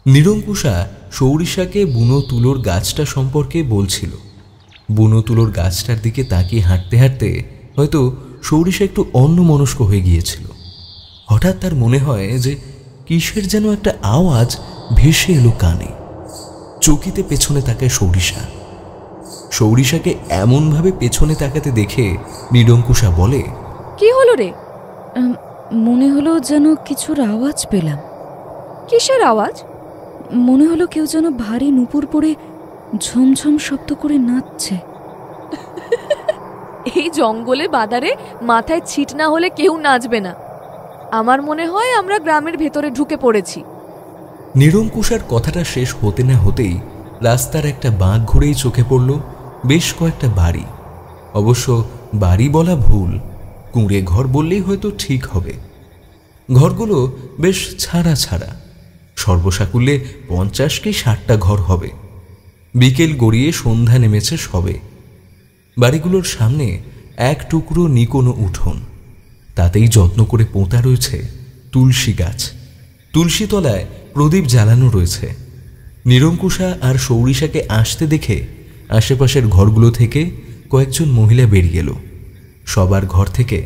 Speaker 1: নিরঙ্কুশা সৌরিশাকে বুনো তুলোর গাছটা সম্পর্কে বলছিল। বুনো তুলোর গাছটার দিকে তাকিয়ে হাঁটতে হাঁটতে হয়তো সৌরিশা একটু অন্যমনস্ক হয়ে গিয়েছিল। হঠাৎ তার মনে হয় যে কিসের যেন একটা আওয়াজ ভেসে এলো কানে। চকিতে পেছনে তাকায় সৌরিশা। সৌরিশাকে এমনভাবে পেছনে তাকাতে দেখে নিরঙ্কুশা বলে,
Speaker 4: কি হলো রে?
Speaker 3: মনে হলো যেন কিছুর আওয়াজ পেলাম।
Speaker 4: কিসের আওয়াজ?
Speaker 3: মনে হলো কেউ যেন ভারী নুপুর পরে ঝমঝম শব্দ করে নাচছে।
Speaker 4: এই জঙ্গলে বাদারে মাথায় ছিট না হলে কেউ নাচবে না। আমার মনে হয় আমরা গ্রামের ভেতরে ঢুকে পড়েছি।
Speaker 1: নিরঙ্কুশার কথাটা শেষ হতে না হতেই রাস্তার একটা বাঁক ঘুরেই চোখে পড়ল বেশ কয়েকটা বাড়ি। অবশ্য বাড়ি বলা ভুল, কুঁড়ে ঘর বললেই হয়তো ঠিক হবে। ঘরগুলো বেশ ছাড়া ছাড়া, সর্বসাকুল্যে 50 কি 60টা ঘর হবে। বিকেল গড়িয়ে সন্ধ্যা নেমেছে সবে। বাড়িগুলোর সামনে এক টুকরো নিকোনো উঠোন, তাতেই যত্ন করে পোঁতা রয়েছে তুলসী গাছ। তুলসী তলায় প্রদীপ জ্বালানো রয়েছে। নিরঙ্কুশা আর সৌরিশাকে আসতে দেখে আশেপাশের ঘরগুলো থেকে কয়েকজন মহিলা বেরিয়ে এলো। সবার ঘর থেকে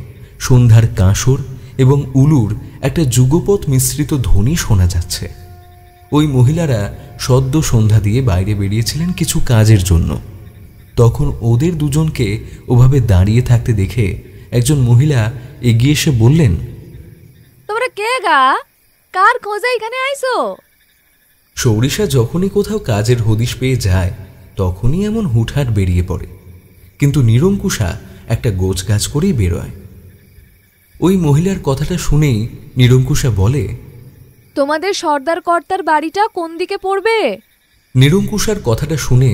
Speaker 1: সন্ধ্যার কাঁসর এবং উলুর একটা যুগপৎ মিশ্রিত ধ্বনি শোনা যাচ্ছে। ওই মহিলারা সদ্য সন্ধ্যা দিয়ে বাইরে বেরিয়েছিলেন কিছু কাজের জন্য। তখন ওদের দুজনকে ওভাবে দাঁড়িয়ে থাকতে দেখে একজন মহিলা এগিয়ে এসে বললেন,
Speaker 4: তোমরা কে গা? কার খোঁজে এখানে আইছো?
Speaker 1: সৌরিশা যখনই কোথাও কাজের হদিশ পেয়ে যায় তখনই এমন হুটহাট বেরিয়ে পড়ে, কিন্তু নিরঙ্কুশা একটা গোছগাছ করেই বেরোয়। ওই মহিলার কথাটা শুনেই নিরঙ্কুশা বলে,
Speaker 4: তোমাদের সর্দার কর্তার বাড়িটা কোন দিকে পড়বে?
Speaker 1: নিরঙ্কুশার কথাটা শুনে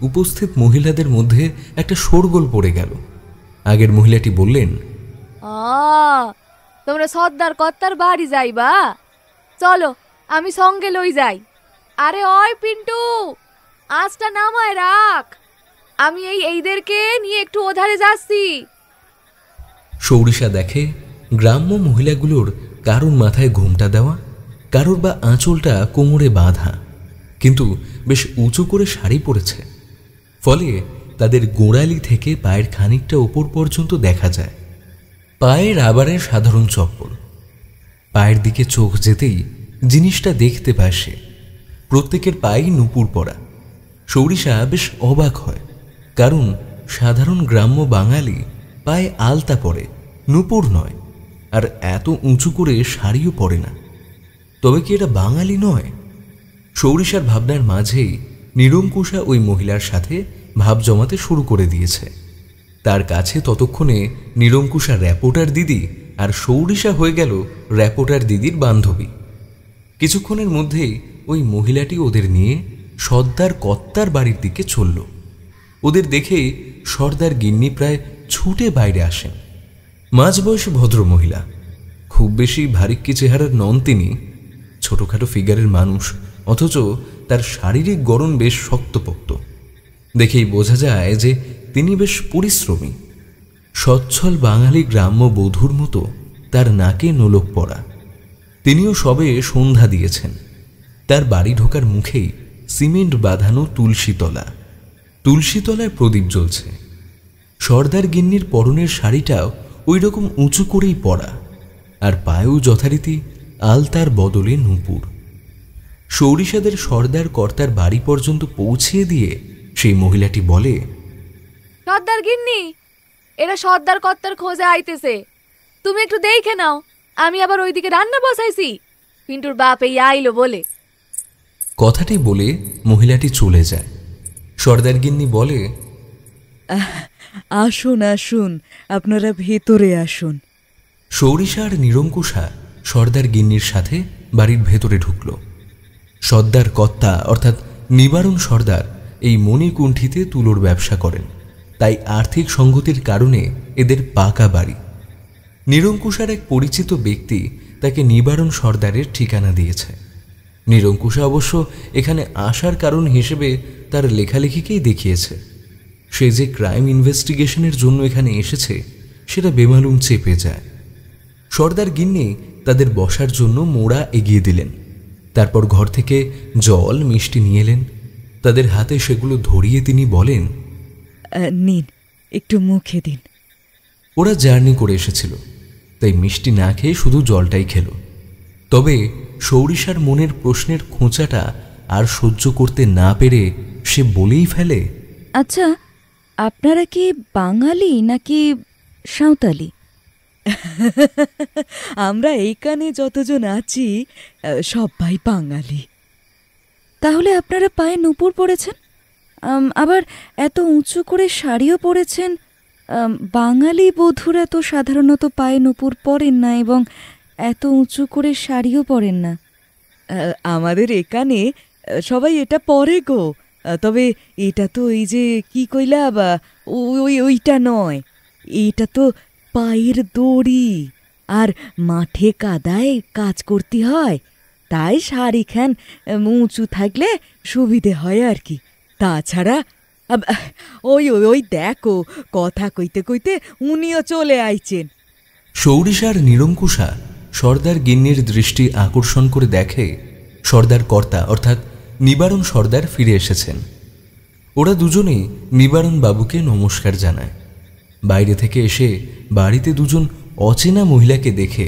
Speaker 1: উপস্থিত মহিলাদের মধ্যে একটা শোরগোল পড়ে গেল। আগের মহিলাটি বললেন,
Speaker 4: তোমরা সর্দার কর্তার বাড়ি যাইবা? চলো আমি সঙ্গে লই যাই। আরে ওই পিন্টু, আজটা নামায় রাখ, আমি এইদেরকে নিয়ে একটু ওধারে যাচ্ছি।
Speaker 1: সৌরিশা দেখে গ্রাম্য মহিলাগুলোর কারোর মাথায় ঘোমটা দেওয়া, কারোর বা আঁচলটা কোমরে বাঁধা, কিন্তু বেশ উঁচু করে শাড়ি পরেছে, ফলে তাদের গোড়ালি থেকে পায়ের খানিকটা ওপর পর্যন্ত দেখা যায়। পায়ে রাবারের সাধারণ চপ্পল। পায়ের দিকে চোখ যেতেই জিনিসটা দেখতে পায় সে, প্রত্যেকের পায়েই নুপুর পরা। সৌরিশা বেশ অবাক হয়, কারণ সাধারণ গ্রাম্য বাঙালি পায়ে আলতা পরে, নুপুর নয়, আর এত উঁচু করে শাড়িও পরে না। তবে কি এটা বাঙালি নয়? সৌরিশার ভাবনার মাঝেই নিরঙ্কুশা ওই মহিলার সাথে ভাব জমাতে শুরু করে দিয়েছে। তার কাছে ততক্ষণে নিরঙ্কুশা র্যাপোর্টার দিদি আর সৌরিশা হয়ে গেল র্যাপোর্টার দিদির বান্ধবী। কিছুক্ষণের মধ্যেই ওই মহিলাটি ওদের নিয়ে সর্দার কর্তার বাড়ির দিকে চলল। ওদের দেখে সর্দার গিন্নি প্রায় ছুটে বাইরে আসেন। মাঝবয়সী ভদ্রমহিলা, খুব বেশি ভারিক্কি চেহারার নন তিনি। ছোটোখাটো ফিগারের মানুষ, অথচ তার শারীরিক গড়ন বেশ শক্তপোক্ত। দেখেই বোঝা যায় যে তিনি বেশ পরিশ্রমী। সচ্ছল বাঙালি গ্রাম্য বধূর মতো তার নাকে নোলক পড়া। তিনিও সবে সন্ধ্যা দিয়েছেন। তার বাড়ি ঢোকার মুখেই সিমেন্ট বাঁধানো তুলসীতলা, তুলসীতলায় প্রদীপ জ্বলছে। সর্দার গিন্নির পরনের শাড়িটাও ওই রকম উঁচু করেই পরা, আর পায়েও যথারীতি আলতার বদলে নুপুর। সৌরিশাদের সর্দার কর্তার বাড়ি পর্যন্ত পৌঁছিয়ে দিয়ে সেই মহিলাটি বলে,
Speaker 4: সর্দার গিন্নি, এরা সর্দার কর্তার খোঁজে আইতেছে, তুমি একটু দেখে নাও, আমি আবার ওইদিকে রান্না বসাইছি, পিন্টুর বাপ এই আইলো বলে।
Speaker 1: কথাটি বলে মহিলাটি চলে যায়। সর্দার গিন্নি বলে,
Speaker 3: আসুন আসুন, আপনারা ভেতরে আসুন।
Speaker 1: সৌরিশা আর নিরঙ্কুশা সর্দার গিন্নির সাথে বাড়ির ভেতরে ঢুকল। সর্দার কর্তা অর্থাৎ নিবারণ সর্দার এই মণিকুণ্ঠিতে তুলোর ব্যবসা করেন, তাই আর্থিক সঙ্গতির কারণে এদের পাকা বাড়ি। নিরঙ্কুশার এক পরিচিত ব্যক্তি তাকে নিবারণ সর্দারের ঠিকানা দিয়েছে। নিরঙ্কুশা অবশ্য এখানে আসার কারণ হিসেবে তার লেখালেখিকেই দেখিয়েছে। সে যে ক্রাইম ইনভেস্টিগেশনের জন্য এখানে এসেছে সেটা বেমালুম চেপে যায়। সর্দার গিন্নি তাদের বসার জন্য মোড়া এগিয়ে দিলেন। তারপর ঘর থেকে জল মিষ্টি নিয়ে এলেন। তাদের হাতে সেগুলো ধরিয়ে তিনি বলেন,
Speaker 3: নিন, একটু মুখে দিন।
Speaker 1: ওরা জার্নি করে এসেছিল, তাই মিষ্টি না খেয়ে শুধু জলটাই খেল। তবে সৌরিশার মনের প্রশ্নের খোঁচাটা আর সহ্য করতে না পেরে সে বলেই ফেলে,
Speaker 3: আচ্ছা, আপনারা কি বাঙালি নাকি সাঁওতালি? আমরা এইখানে যতজন আছি সবাই বাঙালি। তাহলে আপনারা পায়ে নুপুর পরেছেন, আবার এত উঁচু করে শাড়িও পরেছেন। বাঙালি বধূরা তো সাধারণত পায়ে নুপুর পরেন না এবং এত উঁচু করে শাড়িও পরেন না। আমাদের এখানে সবাই এটা পরে গো, তবে এটা তো এই যে কি কইলা বা ওইটা নয়, এটা তো পায়ের দড়ি, আর মাঠে কাদায় কাজ করতে হয়, তাই শাড়িখান উঁচু থাকলে সুবিধে হয় আর কি। তাছাড়া ওই ওই ওই দেখো, কথা কইতে কইতে উনিও চলে আইছেন।
Speaker 1: সৌরিশার নিরঙ্কুশা সর্দার গিন্নির দৃষ্টি আকর্ষণ করে দেখে সর্দার কর্তা অর্থাৎ নিবারণ সর্দার ফিরে এসেছেন। ওরা দুজনেই নিবারণ বাবুকে নমস্কার জানায়। বাইরে থেকে এসে বাড়িতে দুজন অচেনা মহিলাকে দেখে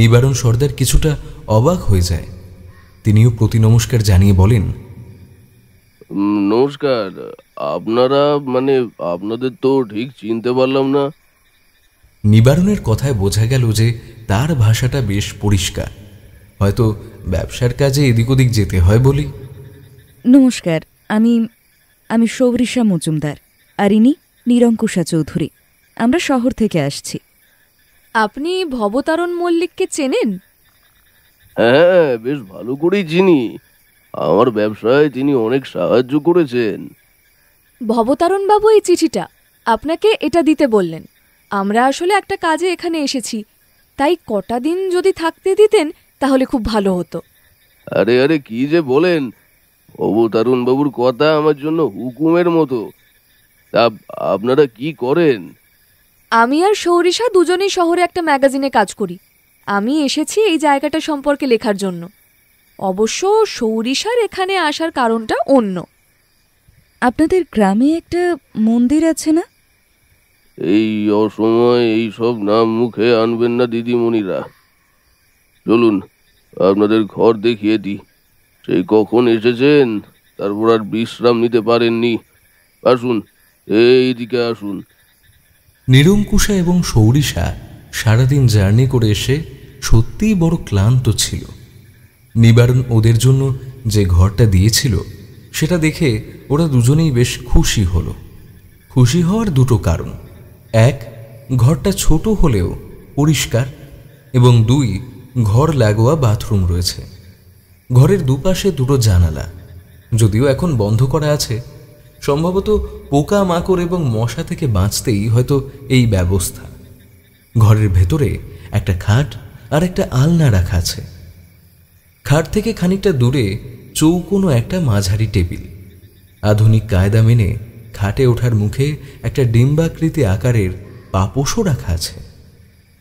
Speaker 1: নিবারণ সর্দার কিছুটা অবাক হয়ে যায়। তিনিও প্রতি নমস্কার জানিয়ে বলেন,
Speaker 2: নমস্কার, আপনারা আপনাদের তো ঠিক চিনতে পারলাম না।
Speaker 1: নিবারণের কথায় বোঝা গেল যে তার ভাষাটা বেশ পরিষ্কার, হয়তো ব্যবসার কাজে এদিক ওদিক যেতে হয় বলি।
Speaker 3: নমস্কার, আমি আমি সৌরিশা মজুমদার, আর ইনি নিরঙ্কুশা চৌধুরী। আমরা শহর থেকে আসছি।
Speaker 4: আপনি ভবতারণ মল্লিককে চেনেন?
Speaker 2: হ্যাঁ, বেশ ভালো করেই চিনি। আমার ব্যবসায় তিনি অনেক সাহায্য করেছেন।
Speaker 4: ভবতারণ বাবু এই চিঠিটা আপনাকে এটা দিতে বললেন। আমরা আসলে একটা কাজে এখানে এসেছি, তাই কটা দিন যদি থাকতে দিতেন তাহলে খুব ভালো হতো।
Speaker 2: আরে আরে, কি যে বলেন! অবতারণ বাবুর কথা আমার জন্য হুকুমের মতো। তা আপনারা কি করেন?
Speaker 4: আমি আর সৌরিশা দুজনেই শহরে একটা ম্যাগাজিনে কাজ করি। আমি এসেছি এই জায়গাটা সম্পর্কে লেখার জন্য। অবশ্য সৌরিশার এখানে আসার কারণটা অন্য।
Speaker 3: আপনাদের গ্রামে একটা মন্দির আছে না?
Speaker 2: এই অসময়ে এই সব নাম মুখে আনবেন না দিদিমণিরা। চলুন, আপনাদের ঘর দেখিয়ে দিই। সেই কখন এসেছেন, তারপর আর বিশ্রাম নিতে পারেননি। আসুন, এইদিকে আসুন।
Speaker 1: নিরঙ্কুশা এবং সৌরিশা সারাদিন জার্নি করে এসে সত্যিই বড় ক্লান্ত ছিল। নিবারণ ওদের জন্য যে ঘরটা দিয়েছিল সেটা দেখে ওরা দুজনেই বেশ খুশি হলো। খুশি হওয়ার দুটো কারণ: এক, ঘরটা ছোট হলেও পরিষ্কার, এবং দুই, ঘর লাগোয়া বাথরুম রয়েছে। ঘরের দুপাশে দুটো জানালা, যদিও এখন বন্ধ করা আছে। সম্ভবত পোকা মাকড় এবং মশা থেকে বাঁচতেই হয়তো এই ব্যবস্থা। ঘরের ভেতরে একটা খাট আর একটা আলনা রাখা আছে। খাট থেকে খানিকটা দূরে চৌকোনো একটা মাঝারি টেবিল। আধুনিক কায়দা মেনে খাটে ওঠার মুখে একটা ডিম্বাকৃতি আকারের পাপোশও রাখা আছে।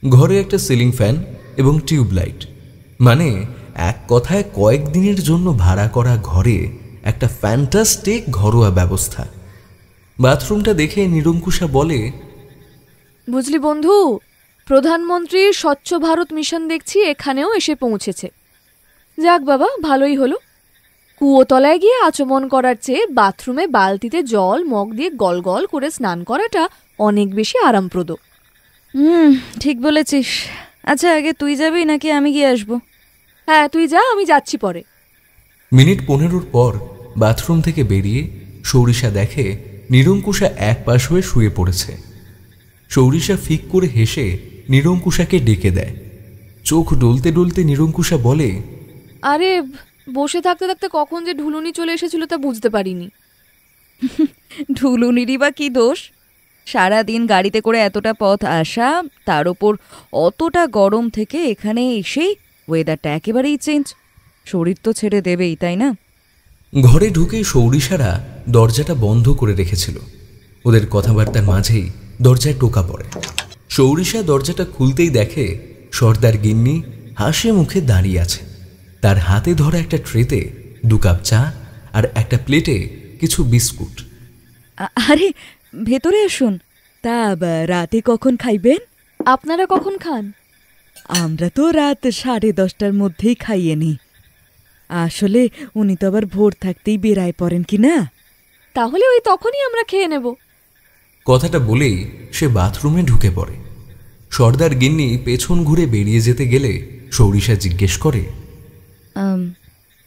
Speaker 1: ঘরে একটা সিলিং ফ্যান এবং টিউবলাইট, মানে এক কথায় কয়েকদিনের জন্য ভাড়া করা ঘরে একটা ফ্যান্টাস্টিক ঘরোয়া ব্যবস্থা। বাথরুমটা দেখে নিরঙ্কুশা বলে,
Speaker 4: বুঝলি বন্ধু, প্রধানমন্ত্রীর স্বচ্ছ ভারত মিশন দেখছি এখানেও এসে পৌঁছেছে। যাক বাবা, ভালোই হলো। কুয়োতলায় গিয়ে আচমন করার চেয়ে বাথরুমে বালতিতে জল মগ দিয়ে গল গল করে স্নান করাটা অনেক বেশি আরামপ্রদ।
Speaker 3: ঠিক বলেছিস। আচ্ছা, আগে তুই যাবি নাকি আমি গিয়ে আসবো?
Speaker 4: হ্যাঁ, তুই যা, আমি যাচ্ছি পরে।
Speaker 1: মিনিট 15 পর বাথরুম থেকে বেরিয়ে সৌরিশা দেখে নিরঙ্কুশা এক পাশ হয়ে শুয়ে পড়েছে। সৌরিশা ফিক করে হেসে নিরঙ্কুশাকে ডেকে দেয়। চোখ ডলতে ডলতে নিরঙ্কুশা বলে,
Speaker 4: আরে, বসে থাকতে থাকতে কখন যে ঢুলুনি চলে এসেছিল তা বুঝতে পারিনি।
Speaker 3: ঢুলুনিরই বা কি দোষ? সারাদিন গাড়িতে করে এতটা পথ আসা, তার ওপর অতটা গরম থেকে এখানে এসেই ওয়েদারটা একেবারেই চেঞ্জ। শরীর তো ছেড়ে দেবেই, তাই না?
Speaker 1: ঘরে ঢুকে সৌরিশারা দরজাটা বন্ধ করে রেখেছিল। ওদের কথাবার্তার মাঝেই দরজায় টোকা পড়ে। সৌরিশা দরজাটা খুলতেই দেখে সর্দার গিন্নি হাসি মুখে দাঁড়িয়ে আছে। তার হাতে ধরা একটা ট্রেতে 2 কাপ চা আর একটা প্লেটে কিছু বিস্কুট।
Speaker 3: আরে, ভেতরে আসুন। তা রাতে কখন খাইবেন?
Speaker 4: আপনারা কখন খান?
Speaker 3: আমরা তো রাত 10:30টার মধ্যেই খাইয়ে নি। আসলে উনি তো আবার ভোর থাকতেই বেরায় পড়েন কি না।
Speaker 4: তাহলে ওই তখনই আমরা খেয়ে নেব।
Speaker 1: কথাটা বলেই সে বাথরুমে ঢুকে পড়ে। সর্দার গিন্নি পেছন ঘুরে বেরিয়ে যেতে গেলে সৌরিশা জিজ্ঞেস করে,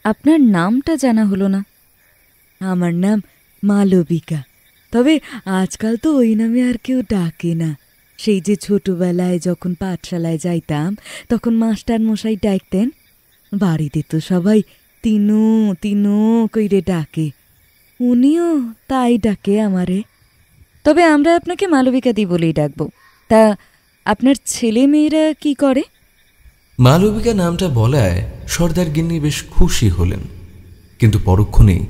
Speaker 3: আপনার নামটা জানা হলো না। আমার নাম মালবিকা, তবে আজকাল তো ওই নামে আর কেউ ডাকে না। সেই যে ছোটবেলায় যখন পাঠশালায় যাইতাম তখন মাস্টার মশাই ডাকতেন। বাড়িতে তো সবাই তিনু তিনু কইরে ডাকে, উনিও তাই ডাকে আমারে। তবে আমরা আপনাকে মালবিকা দি বলেই ডাকবো। তা আপনার ছেলে মেয়েরা কি করে?
Speaker 1: মালবিকা নামটা বলায় সর্দার গিন্নি বেশ খুশি হলেন, কিন্তু পরক্ষণেই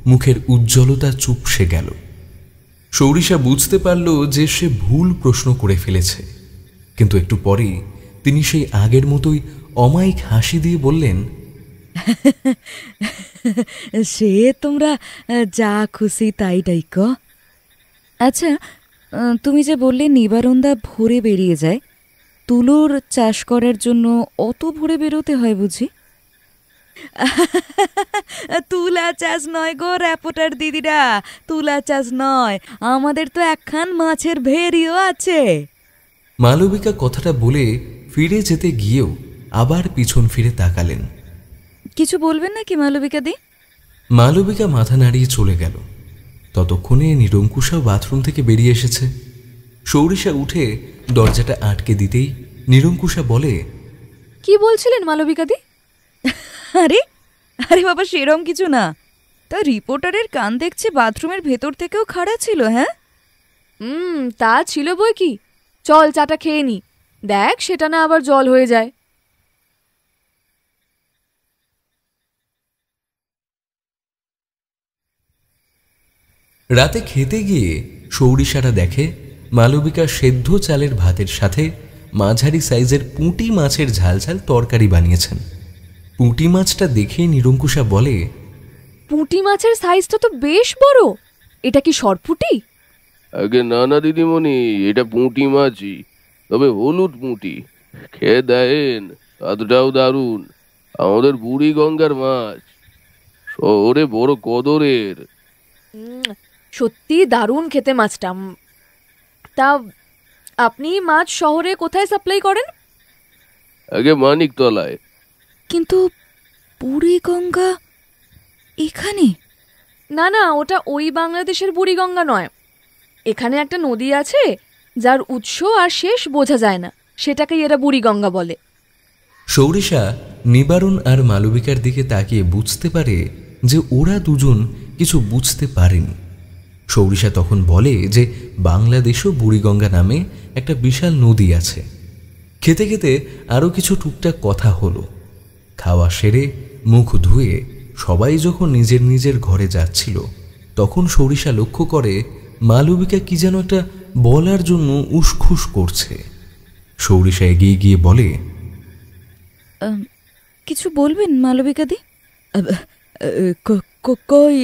Speaker 1: মুখের উজ্জ্বলতা চুপসে গেল। সৌরিশা বুঝতে পারল যে সে ভুল প্রশ্ন করে ফেলেছে, কিন্তু একটু পরেই তিনি সেই আগের মতোই অমায়িক হাসি দিয়ে বললেন,
Speaker 3: সে তোমরা যা খুশি তাই ডাইকো। আচ্ছা, তুমি যে বললে নিবারণদা ভোরে বেরিয়ে যায়, তুলোর চাষ করার জন্য অত ভোরে বেরোতে হয় বুঝি? তুলা চাষ নয় গো র্যাপোটার দিদিরা, তুলা চাষ নয়, আমাদের তো একখান মাছের ভেরিও আছে।
Speaker 1: মালবিকা কথাটা বলে ফিরে যেতে গিয়েও আবার পিছন ফিরে তাকালেন।
Speaker 3: কিছু বলবেন নাকি মালবিকা দি?
Speaker 1: মালবিকা মাথা নাড়িয়ে চলে গেল। ততক্ষণে নিরঙ্কুশাও বাথরুম থেকে বেরিয়ে এসেছে। সৌরিশা উঠে দরজাটা আটকে দিতেই নিরঙ্কুশা বলে,
Speaker 4: কি বলছিলেন মালবিকাদি?
Speaker 3: আরে আরে বাবা, সেরম কিছু না। তা রিপোর্টারের কান দেখছি বাথরুমের ভেতর থেকেও খাড়া ছিল। হ্যাঁ,
Speaker 4: তা ছিল বই কি। চল চাটা খেয়ে নি, দেখ সেটা না আবার জল হয়ে যায়।
Speaker 1: রাতে খেতে গিয়ে সৌরিশারা দেখে মালবিকা সেদ্ধ চালের ভাতের সাথে মাঝারি সাইজের পুঁটি মাছের ঝালঝাল তরকারি বানিয়েছেন। পুঁটি মাছটা দেখে নিরঙ্কুশা বলে,
Speaker 4: পুঁটি মাছের সাইজটা তো বেশ বড়, এটা কি সরপুঁটি?
Speaker 2: আগে না না দিদিমণি, এটা পুঁটি মাছই, তবে হলুদ পুঁটি। খেয়ে দেন, স্বাদটাও দারুণ। আমাদের বুড়ি গঙ্গার মাছ, শহরে বড় কদরের।
Speaker 4: সত্যি দারুণ খেতে মাছটা। তা আপনি মাছ শহরে কোথায় সাপ্লাই করেন?
Speaker 2: আগে মানিকতলায়।
Speaker 3: কিন্তু বুড়িগঙ্গা এখানে?
Speaker 4: না না, ওটা ওই বাংলাদেশের বুড়িগঙ্গা নয়। এখানে একটা নদী আছে যার উৎস আর শেষ বোঝা যায় না, সেটাকেই এরা বুড়িগঙ্গা বলে।
Speaker 1: সৌরিশা নিবারণ আর মালবিকার দিকে তাকিয়ে বুঝতে পারে যে ওরা দুজন কিছু বুঝতে পারেনি। সৌরিশা তখন বলে যে বাংলাদেশও বুড়িগঙ্গা নামে একটা বিশাল নদী আছে। খেতে খেতে আরও কিছু টুকটাক কথা হলো। খাওয়া সেরে মুখ ধুয়ে সবাই যখন নিজের নিজের ঘরে যাচ্ছিল, তখন সৌরিশা লক্ষ্য করে মালবিকা কি যেন একটা বলার জন্য উসখুস করছে। সৌরিশা এগিয়ে গিয়ে বলে,
Speaker 3: কিছু বলবেন মালবিকা দি? কই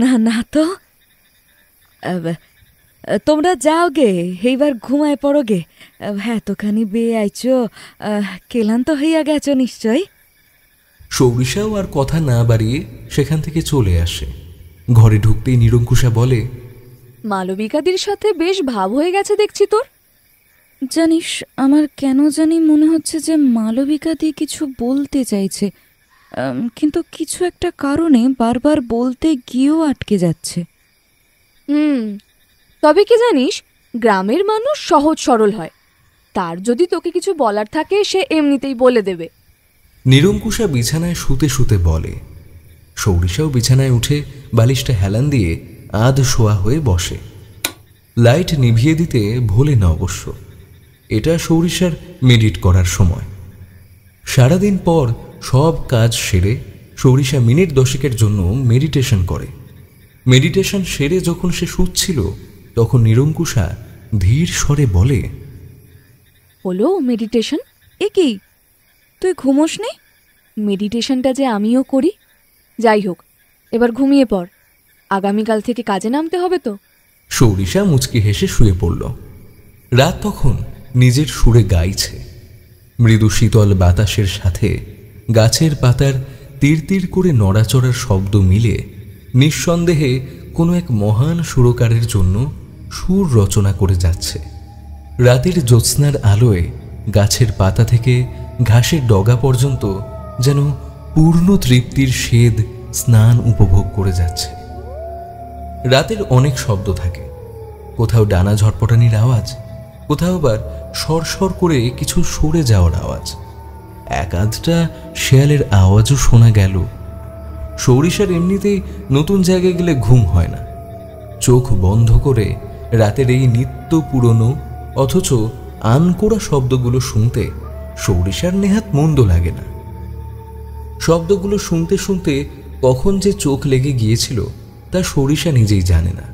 Speaker 3: না না তো। তোমরা যাও গে, এইবার ঘুমায় পড়ো গে। এতখানি বেয়ে আইছো, ক্লান্ত হইয়া গেছো নিশ্চয়।
Speaker 1: সৌরিশাও আর কথা না বাড়িয়ে সেখান থেকে চলে আসে। ঘরে ঢুকতেই নিরঙ্কুশা বলে,
Speaker 4: মালবিকাদির সাথে বেশ ভাব হয়ে গেছে দেখছি তোর।
Speaker 3: জানিস, আমার কেন জানি মনে হচ্ছে যে মালবিকা দি কিছু বলতে চাইছে, কিন্তু কিছু একটা কারণে বারবার বলতে গিয়েও আটকে যাচ্ছে।
Speaker 4: তবে কি জানিস, গ্রামের মানুষ সহজ সরল হয়, তার যদি তোকে কিছু বলার থাকে সে এমনিতেই বলে দেবে।
Speaker 1: নিরঙ্কুশা বিছানায় শুতে শুতে বলে। সৌরিশাও বিছানায় উঠে বালিশটা হেলান দিয়ে আধ শোয়া হয়ে বসে। লাইট নিভিয়ে দিতে ভোলে না অবশ্য। এটা সৌরিশার মেডিট করার সময়। সারাদিন পর সব কাজ সেরে সৌরিশা মিনিট 10 জন্য মেডিটেশন করে। মেডিটেশন সেরে যখন সে শুচ্ছিল, তখন নিরঙ্কুশা ধীর স্বরে বলে,
Speaker 4: হলো মেডিটেশন?
Speaker 3: এ কি, তুই ঘুমোস নি?
Speaker 4: মেডিটেশনটা যে আমিও করি। যাই হোক, এবার ঘুমিয়ে পড়, আগামীকাল থেকে কাজে নামতে হবে তো।
Speaker 1: সৌরিশা মুচকি হেসে শুয়ে পড়ল। রাত তখন নিজের সুরে গাইছে। মৃদু শীতল বাতাসের সাথে গাছের পাতার তীর তীর করে নড়াচড়ার শব্দ মিলে নিঃসন্দেহে কোনো এক মহান সুরকারের জন্য সুর রচনা করে যাচ্ছে। রাতের জ্যোৎস্নার আলোয় গাছের পাতা থেকে ঘাসের ডগা পর্যন্ত যেন পূর্ণ তৃপ্তির স্বেদ স্নান উপভোগ করে যাচ্ছে। রাতের অনেক শব্দ থাকে, কোথাও ডানা ঝটপটানির আওয়াজ, কোথাও আবার সরসর করে কিছু সরে যাওয়ার আওয়াজ, এক আধটা শেয়ালের আওয়াজও শোনা গেল। সৌরিশার এমনিতেই নতুন জায়গায় গেলে ঘুম হয় না। চোখ বন্ধ করে রাতের এই নিত্য পুরনো অথচ আনকোড়া শব্দগুলো শুনতে সৌরিশার নেহাত মন্দ লাগে না। শব্দগুলো শুনতে শুনতে কখন যে চোখ লেগে গিয়েছিল তা সৌরিশা নিজেই জানে না।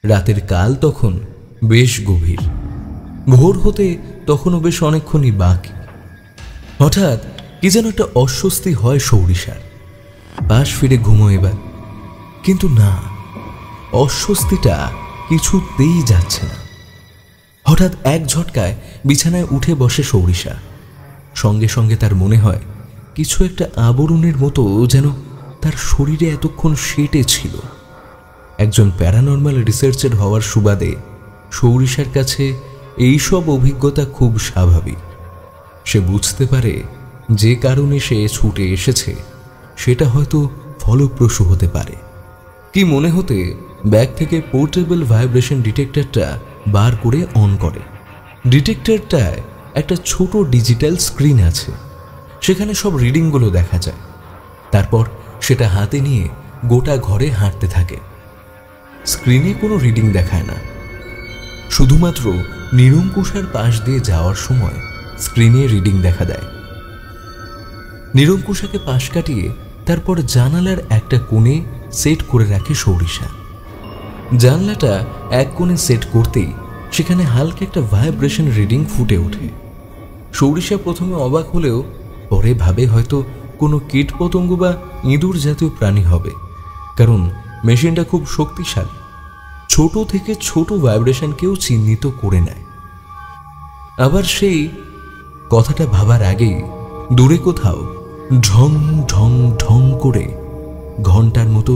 Speaker 1: রাতের কাল তখন বেশ গভীর। ভোর হতে তখনও বেশ অনেকক্ষণই বাকি। হঠাৎ কি যেন একটা অস্বস্তি হয় সৌরিশার। পাশ ফিরে ঘুমো এবার, কিন্তু না, অস্বস্তিটা কিছুতেই যাচ্ছে না। হঠাৎ এক ঝটকায় বিছানায় উঠে বসে সৌরিশা। সঙ্গে সঙ্গে তার মনে হয় কিছু একটা আবরণের মতো যেন তার শরীরে এতক্ষণ সেটে ছিল। একজন প্যারানর্মাল রিসার্চার হওয়ার সুবাদে সৌরিশার কাছে এইসব অভিজ্ঞতা খুব স্বাভাবিক। সে বুঝতে পারে যে কারণে সে ছুটে এসেছে সেটা হয়তো ফলপ্রসূ হতে পারে। কি মনে হতে ব্যাগ থেকে পোর্টেবল ভাইব্রেশন ডিটেক্টরটা বার করে অন করে। ডিটেক্টরটায় একটা ছোট ডিজিটাল স্ক্রিন আছে, সেখানে সব রিডিংগুলো দেখা যায়। তারপর সেটা হাতে নিয়ে গোটা ঘরে হাঁটতে থাকে। স্ক্রিনে কোনো রিডিং দেখায় না, শুধুমাত্র নিরঙ্কুশার পাশ দিয়ে যাওয়ার সময় স্ক্রিনে রিডিং দেখা দেয়। নিরঙ্কুশাকে পাশ কাটিয়ে তারপর জানালার একটা কোণে সেট করে রাখে সৌরিশা। জানলাটা এক কোণে সেট করতেই সেখানে হালকা একটা ভাইব্রেশন রিডিং ফুটে ওঠে। সৌরিশা প্রথমে অবাক হলেও পরে ভাবে হয়তো কোনো কীটপতঙ্গ বা ইঁদুর জাতীয় প্রাণী হবে, কারণ মেশিনটা খুব শক্তিশালী। ছোট থেকে ছোট ভাইব্রেশনকেও চিহ্নিত করে নেয়। আবার সেই কথাটা ভাবার আগেই দূরে কোথাও ঢং ঢং ঢং করে ঘন্টার মতো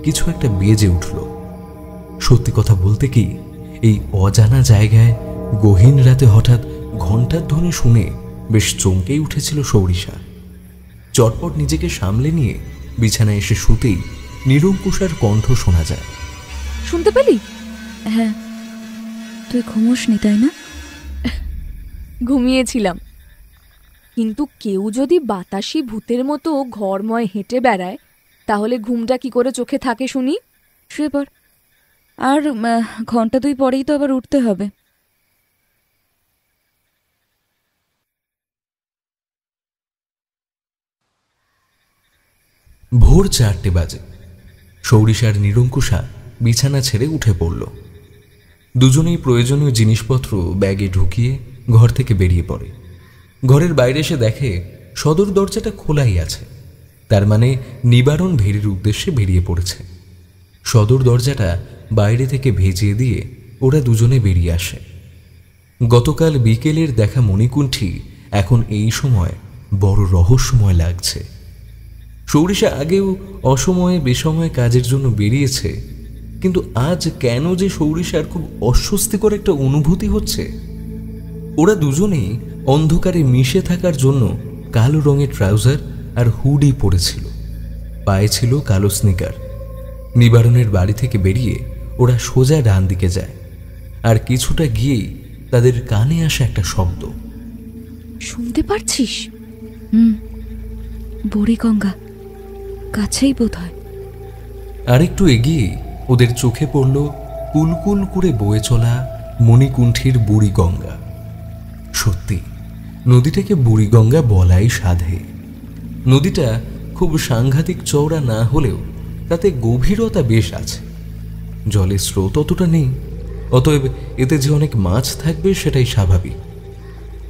Speaker 1: কিছু একটা বেজে উঠল। সত্যি কথা বলতে কি, এই অজানা জায়গায় গহীন রাতে হঠাৎ ঘন্টার ধ্বনি শুনে বেশ চমকেই উঠেছিল সৌরিশা। চটপট নিজেকে সামলে নিয়ে বিছানায় এসে শুতেই নিরঙ্কুশার কণ্ঠ শোনা যায়।
Speaker 4: শুনতে পেলি?
Speaker 3: হ্যাঁ, তুই ঘুমোসনি তাই না?
Speaker 4: ঘুমিয়েছিলাম, কিন্তু কেউ যদি বাতাসি ভূতের মতো ঘরময় হেঁটে বেড়ায় তাহলে ঘুমটা কি করে চোখে থাকে শুনি?
Speaker 3: শুয়ে পড়, আর ঘন্টা 2 পরেই তো আবার উঠতে হবে।
Speaker 1: ভোর 4টে বাজে। সৌরিশার নিরঙ্কুশা বিছানা ছেড়ে উঠে পড়ল। দুজনেই প্রয়োজনীয় জিনিসপত্র ব্যাগে ঢুকিয়ে ঘর থেকে বেরিয়ে পড়ে। ঘরের বাইরে এসে দেখে সদর দরজাটা খোলাই আছে, তার মানে নিবারণ ভেরির উদ্দেশ্যে বেরিয়ে পড়েছে। সদর দরজাটা বাইরে থেকে ভেজিয়ে দিয়ে ওরা দুজনে বেরিয়ে আসে। গতকাল বিকেলের দেখা মণিকুণ্ঠি এখন এই সময় বড় রহস্যময় লাগছে। সৌরিশা আগেও অসময়ে বেসময়ে কাজের জন্য বেরিয়েছে, কিন্তু আজ কেন যে সৌরিশার খুব অস্বস্তিকর একটা অনুভূতি হচ্ছে। ওরা দুজনেই অন্ধকারে মিশে থাকার জন্য কালো রঙের ট্রাউজার আর হুডি পরেছিল, পায়ে ছিল কালো স্নিকার। নিবারণের বাড়ি থেকে বেরিয়ে ওরা সোজা ডান দিকে যায়, আর কিছুটা গিয়েই তাদের কানে আসে একটা শব্দ।
Speaker 4: শুনতে পারছিস?
Speaker 3: বুড়িগঙ্গা কাছেই বোধ হয়।
Speaker 1: আরেকটু এগিয়ে ওদের চোখে পড়ল কুলকুল করে বয়ে চলা মণিকুণ্ঠির বুড়িগঙ্গা। সত্যি নদীটাকে বুড়িগঙ্গা বলাই সাধে। নদীটা খুব সাংঘাতিক চওড়া না হলেও তাতে গভীরতা বেশ আছে। জলের স্রোত অতটা নেই, অতএব এতে যে অনেক মাছ থাকবে সেটাই স্বাভাবিক।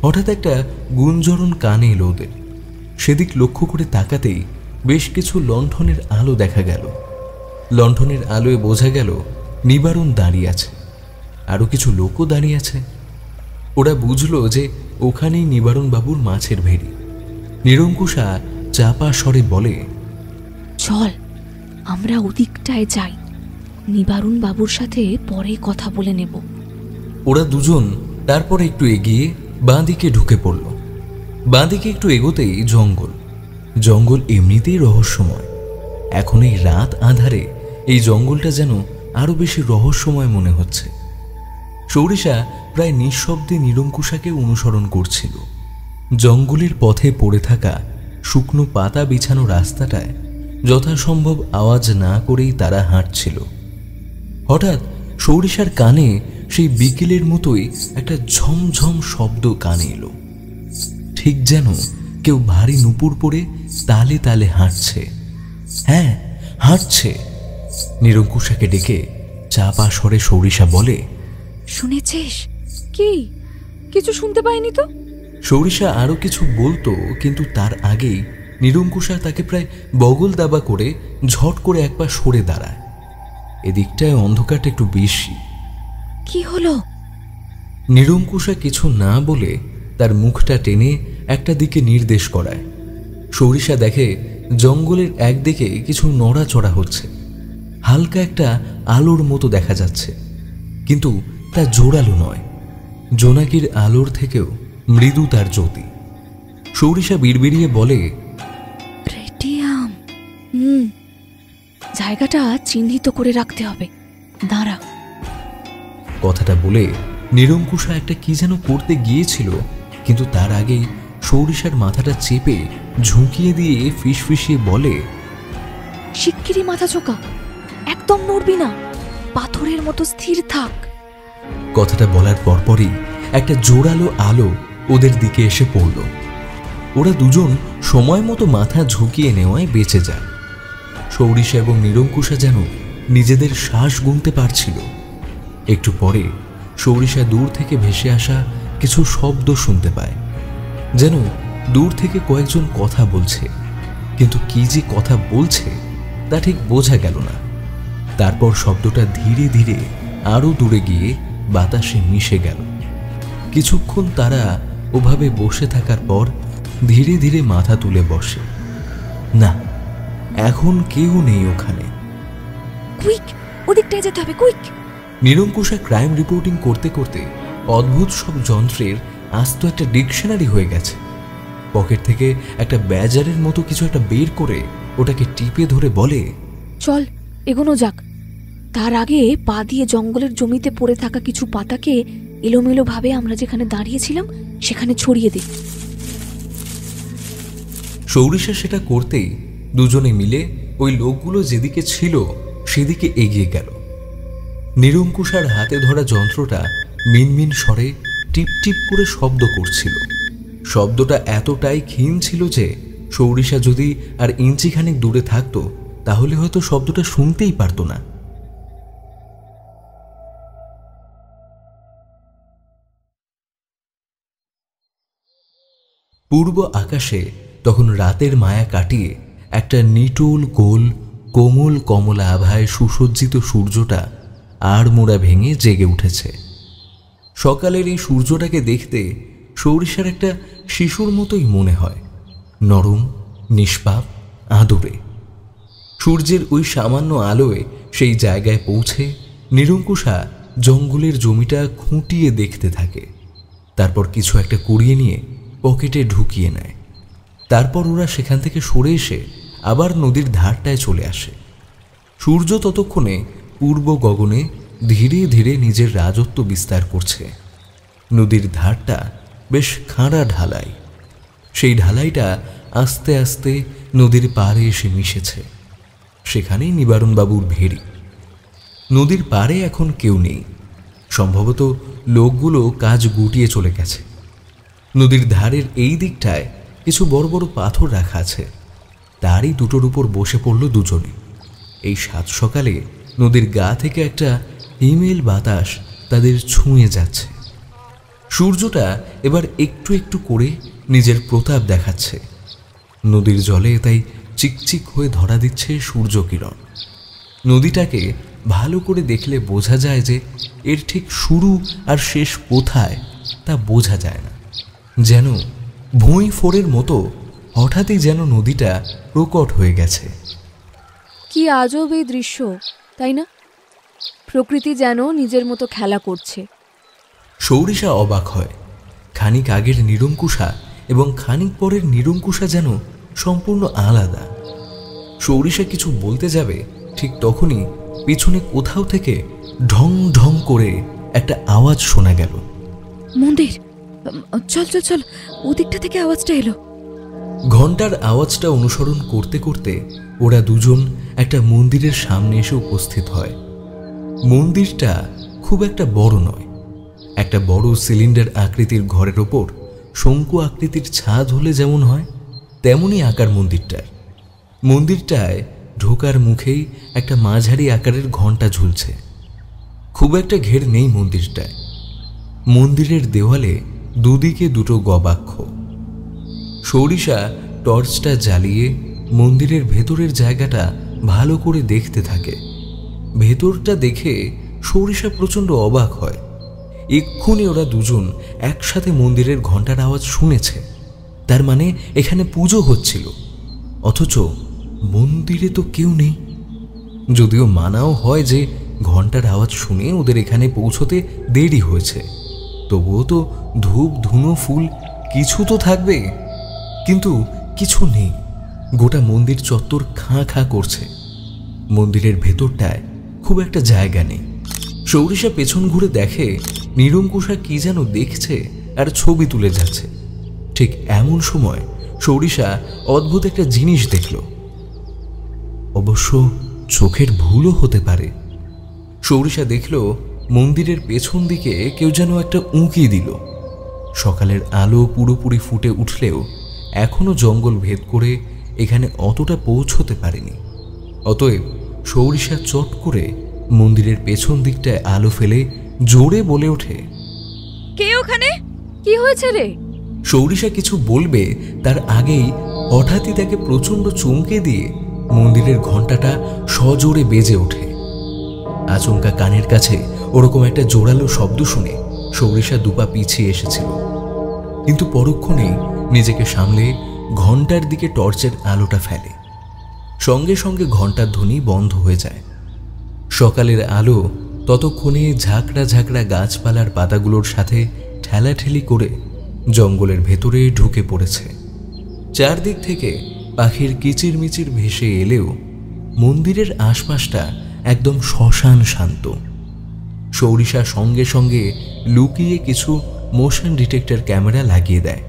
Speaker 1: হঠাৎ একটা গুঞ্জরণ কানে এলো ওদের। সেদিক লক্ষ্য করে তাকাতেই বেশ কিছু লণ্ঠনের আলো দেখা গেল। লণ্ঠনের আলোয় বোঝা গেল নিবারণ দাঁড়িয়ে আছে, আরও কিছু লোকও দাঁড়িয়ে আছে। ওরা বুঝল যে ওখানেই নিবারণ বাবুর মাছের ভেড়ি। নিরঙ্কুশা চাপা স্বরে বলে,
Speaker 4: চল আমরা ওদিকটায় যাই, নিবারণ বাবুর সাথে পরে কথা বলে নেব।
Speaker 1: ওরা দুজন তারপর একটু এগিয়ে বাঁ দিকে ঢুকে পড়ল। বাঁ দিকে একটু এগোতেই জঙ্গল। জঙ্গল এমনিতেই রহস্যময়, এখন এই রাত আঁধারে এই জঙ্গলটা যেন আরো বেশি রহস্যময় মনে হচ্ছে। সৌরিশা প্রায় নিঃশব্দে নিরঙ্কুশাকে অনুসরণ করছিল। জঙ্গলের পথে পড়ে থাকা শুকনো পাতা বিছানো রাস্তাটায় যথাসম্ভব আওয়াজ না করেই তারা হাঁটছিল। হঠাৎ সৌরিশার কানে সেই বিকেলের মতোই একটা ঝমঝম শব্দ কানে এলো, ঠিক যেন কেউ ভারী নুপুর পরে তালে তালে হাঁটছে। হ্যাঁ, হাঁটছে। নিরঙ্কুশাকে ডেকে চাপা স্বরে সৌরিশা বলে,
Speaker 3: শুনেছিস?
Speaker 4: কি? কিছু শুনতে পাইনি তো।
Speaker 1: সরিষা আরো কিছু বলতো, কিন্তু তার আগেই নিরঙ্কুশা তাকে প্রায় বগল দাবা করে ঝট করে এক পা সরে দাঁড়ায়। এদিকটায় অন্ধকারটা একটু বেশি।
Speaker 4: কি হলো?
Speaker 1: নিরঙ্কুশা কিছু না বলে তার মুখটা টেনে একটা দিকে নির্দেশ করায়। সরিষা দেখে জঙ্গলের একদিকে কিছু নড়াচড়া হচ্ছে। হালকা একটা আলোর মতো দেখা যাচ্ছে, কিন্তু তা জোরালো নয়। জোনাকির আলোর থেকেও মৃদু তার জ্যোতি। সরিষা বিড়বিড়িয়ে বলে,
Speaker 4: রেডিয়াম। জায়গাটা চিহ্নিত করে রাখতে হবে, দাঁড়া।
Speaker 1: কথাটা বলে নিরঙ্কুশা একটা কি যেন করতে গিয়েছিল, কিন্তু তার আগেই সরিষার মাথাটা চেপে ঝুঁকিয়ে দিয়ে ফিসফিসিয়ে বলে,
Speaker 4: শিগগিরই মাথা ঝোঁকা, একদম নড়বি না, পাথরের মতো স্থির থাক।
Speaker 1: কথাটা বলার পরপরই একটা জোরালো আলো ওদের দিকে এসে পড়ল। ওরা দুজন সময় মতো মাথা ঝুঁকিয়ে নেওয়ায় বেঁচে যায়। সরিষা এবং নিরঙ্কুশা যেন নিজেদের শ্বাস গুনতে পারছিল। একটু পরে সরিষা দূর থেকে ভেসে আসা কিছু শব্দ শুনতে পায়, যেন দূর থেকে কয়েকজন কথা বলছে, কিন্তু কি যে কথা বলছে তা ঠিক বোঝা গেল না। তারপর শব্দটা ধীরে ধীরে আরো দূরে গিয়ে বাতাসে মিশে গেল। কিছুক্ষণ তারা ওভাবে বসে থাকার পর ধীরে ধীরে মাথা তুলে বসে। না, এখন কেউ নেই ওখানে।
Speaker 4: কুইক, ওদিকটায় যেতে হবে, কুইক।
Speaker 1: নিরঙ্কুশা ক্রাইম রিপোর্টিং করতে করতে অদ্ভুত সব যন্ত্রের আস্ত একটা ডিকশনারি হয়ে গেছে। পকেট থেকে একটা ব্যাজারের মতো কিছু একটা বের করে ওটাকে টিপে ধরে বলে,
Speaker 4: চল এগোনো যাক। তার আগে পা দিয়ে জঙ্গলের জমিতে পড়ে থাকা কিছু পাতাকে এলোমেলো ভাবে আমরা যেখানে দাঁড়িয়েছিলাম সেখানে ছড়িয়ে দিই।
Speaker 1: সরিষা সেটা করতেই দুজনে মিলে ওই লোকগুলো যেদিকে ছিল সেদিকে এগিয়ে গেল। নিরঙ্কুশার হাতে ধরা যন্ত্রটা মিনমিন স্বরে টিপ টিপ করে শব্দ করছিল। শব্দটা এতটাই ক্ষীণ ছিল যে সরিষা যদি আর ইঞ্চিখানেক দূরে থাকতো তাহলে হয়তো শব্দটা শুনতেই পারত না। পূর্ব আকাশে তখন রাতের মায়া কাটিয়ে একটা নিটোল গোল কোমল কমলা আভায় সুসজ্জিত সূর্যটা আর মোড়া ভেঙে জেগে উঠেছে। সকালের এই সূর্যটাকে দেখতে সরিষার একটা শিশুর মতোই মনে হয়, নরম, নিষ্পাপ, আদুরে। সূর্যের ওই সামান্য আলোয় সেই জায়গায় পৌঁছে নিরঙ্কুশা জঙ্গলের জমিটা খুঁটিয়ে দেখতে থাকে। তারপর কিছু একটা কুড়িয়ে নিয়ে পকেটে ঢুকিয়ে নেয়। তারপর ওরা সেখান থেকে সরে এসে আবার নদীর ধারটায় চলে আসে। সূর্য ততক্ষণে পূর্ব গগনে ধীরে ধীরে নিজের রাজত্ব বিস্তার করছে। নদীর ধারটা বেশ খাঁড়া ঢালাই। সেই ঢালাইটা আস্তে আস্তে নদীর পাড়ে এসে মিশেছে। সেখানেই নিবারণবাবুর ভেড়ি। নদীর পাড়ে এখন কেউ নেই, সম্ভবত লোকগুলো কাজ গুটিয়ে চলে গেছে। নদীর ধারের এই দিকটায় কিছু বড় বড় পাথর রাখা আছে, তারই দুটোর উপর বসে পড়ল দুজনে। এই সাত সকালে নদীর গা থেকে একটা হিমেল বাতাস তাদের ছুঁয়ে যাচ্ছে। সূর্যটা এবার একটু একটু করে নিজের প্রতাপ দেখাচ্ছে। নদীর জলে তাই চিকচিক হয়ে ধরা দিচ্ছে সূর্য কিরণ। নদীটাকে ভালো করে দেখলে বোঝা যায় যে এর ঠিক শুরু আর শেষ কোথায় তা বোঝা যায় না। যেন ভুঁই ফোড়ের মতো হঠাৎই যেন নদীটা প্রকট হয়ে গেছে।
Speaker 4: কি আজব এই দৃশ্য, তাই না? প্রকৃতি যেন নিজের মতো খেলা করছে।
Speaker 1: সরিষা অবাক হয়। খানিক আগের নিরঙ্কুশা এবং খানিক পরের নিরঙ্কুশা যেন সম্পূর্ণ আলাদা। সরিষা কিছু বলতে যাবে, ঠিক তখনই পিছনে কোথাও থেকে ঢং ঢং করে একটা আওয়াজ শোনা গেল।
Speaker 3: মন্দির, চল চল চল, ওদিকটা থেকে আওয়াজটা এলো।
Speaker 1: ঘন্টার আওয়াজটা অনুসরণ করতে করতে ওরা দুজন একটা মন্দিরের সামনে এসে উপস্থিত হয়। মন্দিরটা খুব একটা বড় নয়। একটা বড় সিলিন্ডার আকৃতির ঘরের ওপর শঙ্কু আকৃতির ছাদ হলে যেমন হয় তেমনই আকার মন্দিরটার। মন্দিরটায় ঢোকার মুখেই একটা মাঝারি আকারের ঘণ্টা ঝুলছে। খুব একটা ঘের নেই মন্দিরটায়। মন্দিরের দেওয়ালে দুদিকে দুটো গবাক্ষ। সৌরিশা টর্চটা জ্বালিয়ে মন্দিরের ভেতরের জায়গাটা ভালো করে দেখতে থাকে। ভেতরটা দেখে সৌরিশা প্রচণ্ড অবাক হয়। এক্ষুনি ওরা দুজন একসাথে মন্দিরের ঘণ্টার আওয়াজ শুনেছে, তার মানে এখানে পুজো হচ্ছিল, অথচ মন্দিরে তো কেউ নেই। যদিও মানাও হয় যে ঘণ্টার আওয়াজ শুনে ওদের এখানে পৌঁছতে দেরি হয়েছে, তবুও তো ধূপ ধুনো ফুল কিছু তো থাকবে, কিন্তু কিছু নেই। গোটা মন্দির চত্বর খাঁ খাঁ করছে। মন্দিরের ভেতরটায় খুব একটা জায়গা নেই। সৌরিশা পেছন ঘুরে দেখে নিরঙ্কুশা কি যেন দেখছে আর ছবি তুলে যাচ্ছে। ঠিক এমন সময় সৌরিশা অদ্ভুত একটা জিনিস দেখল। অবশ্য চোখের ভুলও হতে পারে। সৌরিশা দেখল মন্দিরের পেছন দিকে কেউ যেন একটা উঁকি দিল। সকালের আলো পুরোপুরি ফুটে উঠলেও এখনো জঙ্গল ভেদ করে এখানে অতটা পৌঁছতে পারেনি। অতএব সৌরিশা চট করে মন্দিরের পেছন দিকটায় আলো ফেলে জোরে বলে ওঠে,
Speaker 3: কে ওখানে?
Speaker 4: কি হয়েছে রে?
Speaker 1: সৌরিশা কিছু বলবে তার আগেই হঠাৎই তাকে প্রচণ্ড চমকে দিয়ে মন্দিরের ঘণ্টাটা সজোরে বেজে ওঠে। আচমকা কানের কাছে ওরকম একটা জোরালো শব্দ শুনে সৌরিশা দুপা পিছিয়ে এসেছিল, কিন্তু পরক্ষণেই নিজেকে সামলে ঘণ্টার দিকে টর্চের আলোটা ফেলে। সঙ্গে সঙ্গে ঘণ্টার ধ্বনি বন্ধ হয়ে যায়। সকালের আলো ততক্ষণে ঝাঁকড়া ঝাঁকড়া গাছপালার পাতাগুলোর সাথে ঠেলাঠেলি করে জঙ্গলের ভেতরে ঢুকে পড়েছে। চারদিক থেকে পাখির কিচিরমিচির ভেসে এলেও মন্দিরের আশপাশটা একদম শ্মশান শান্ত। সৌরিশা সঙ্গে সঙ্গে লুকিয়ে কিছু মোশন ডিটেক্টর ক্যামেরা লাগিয়ে দেয়।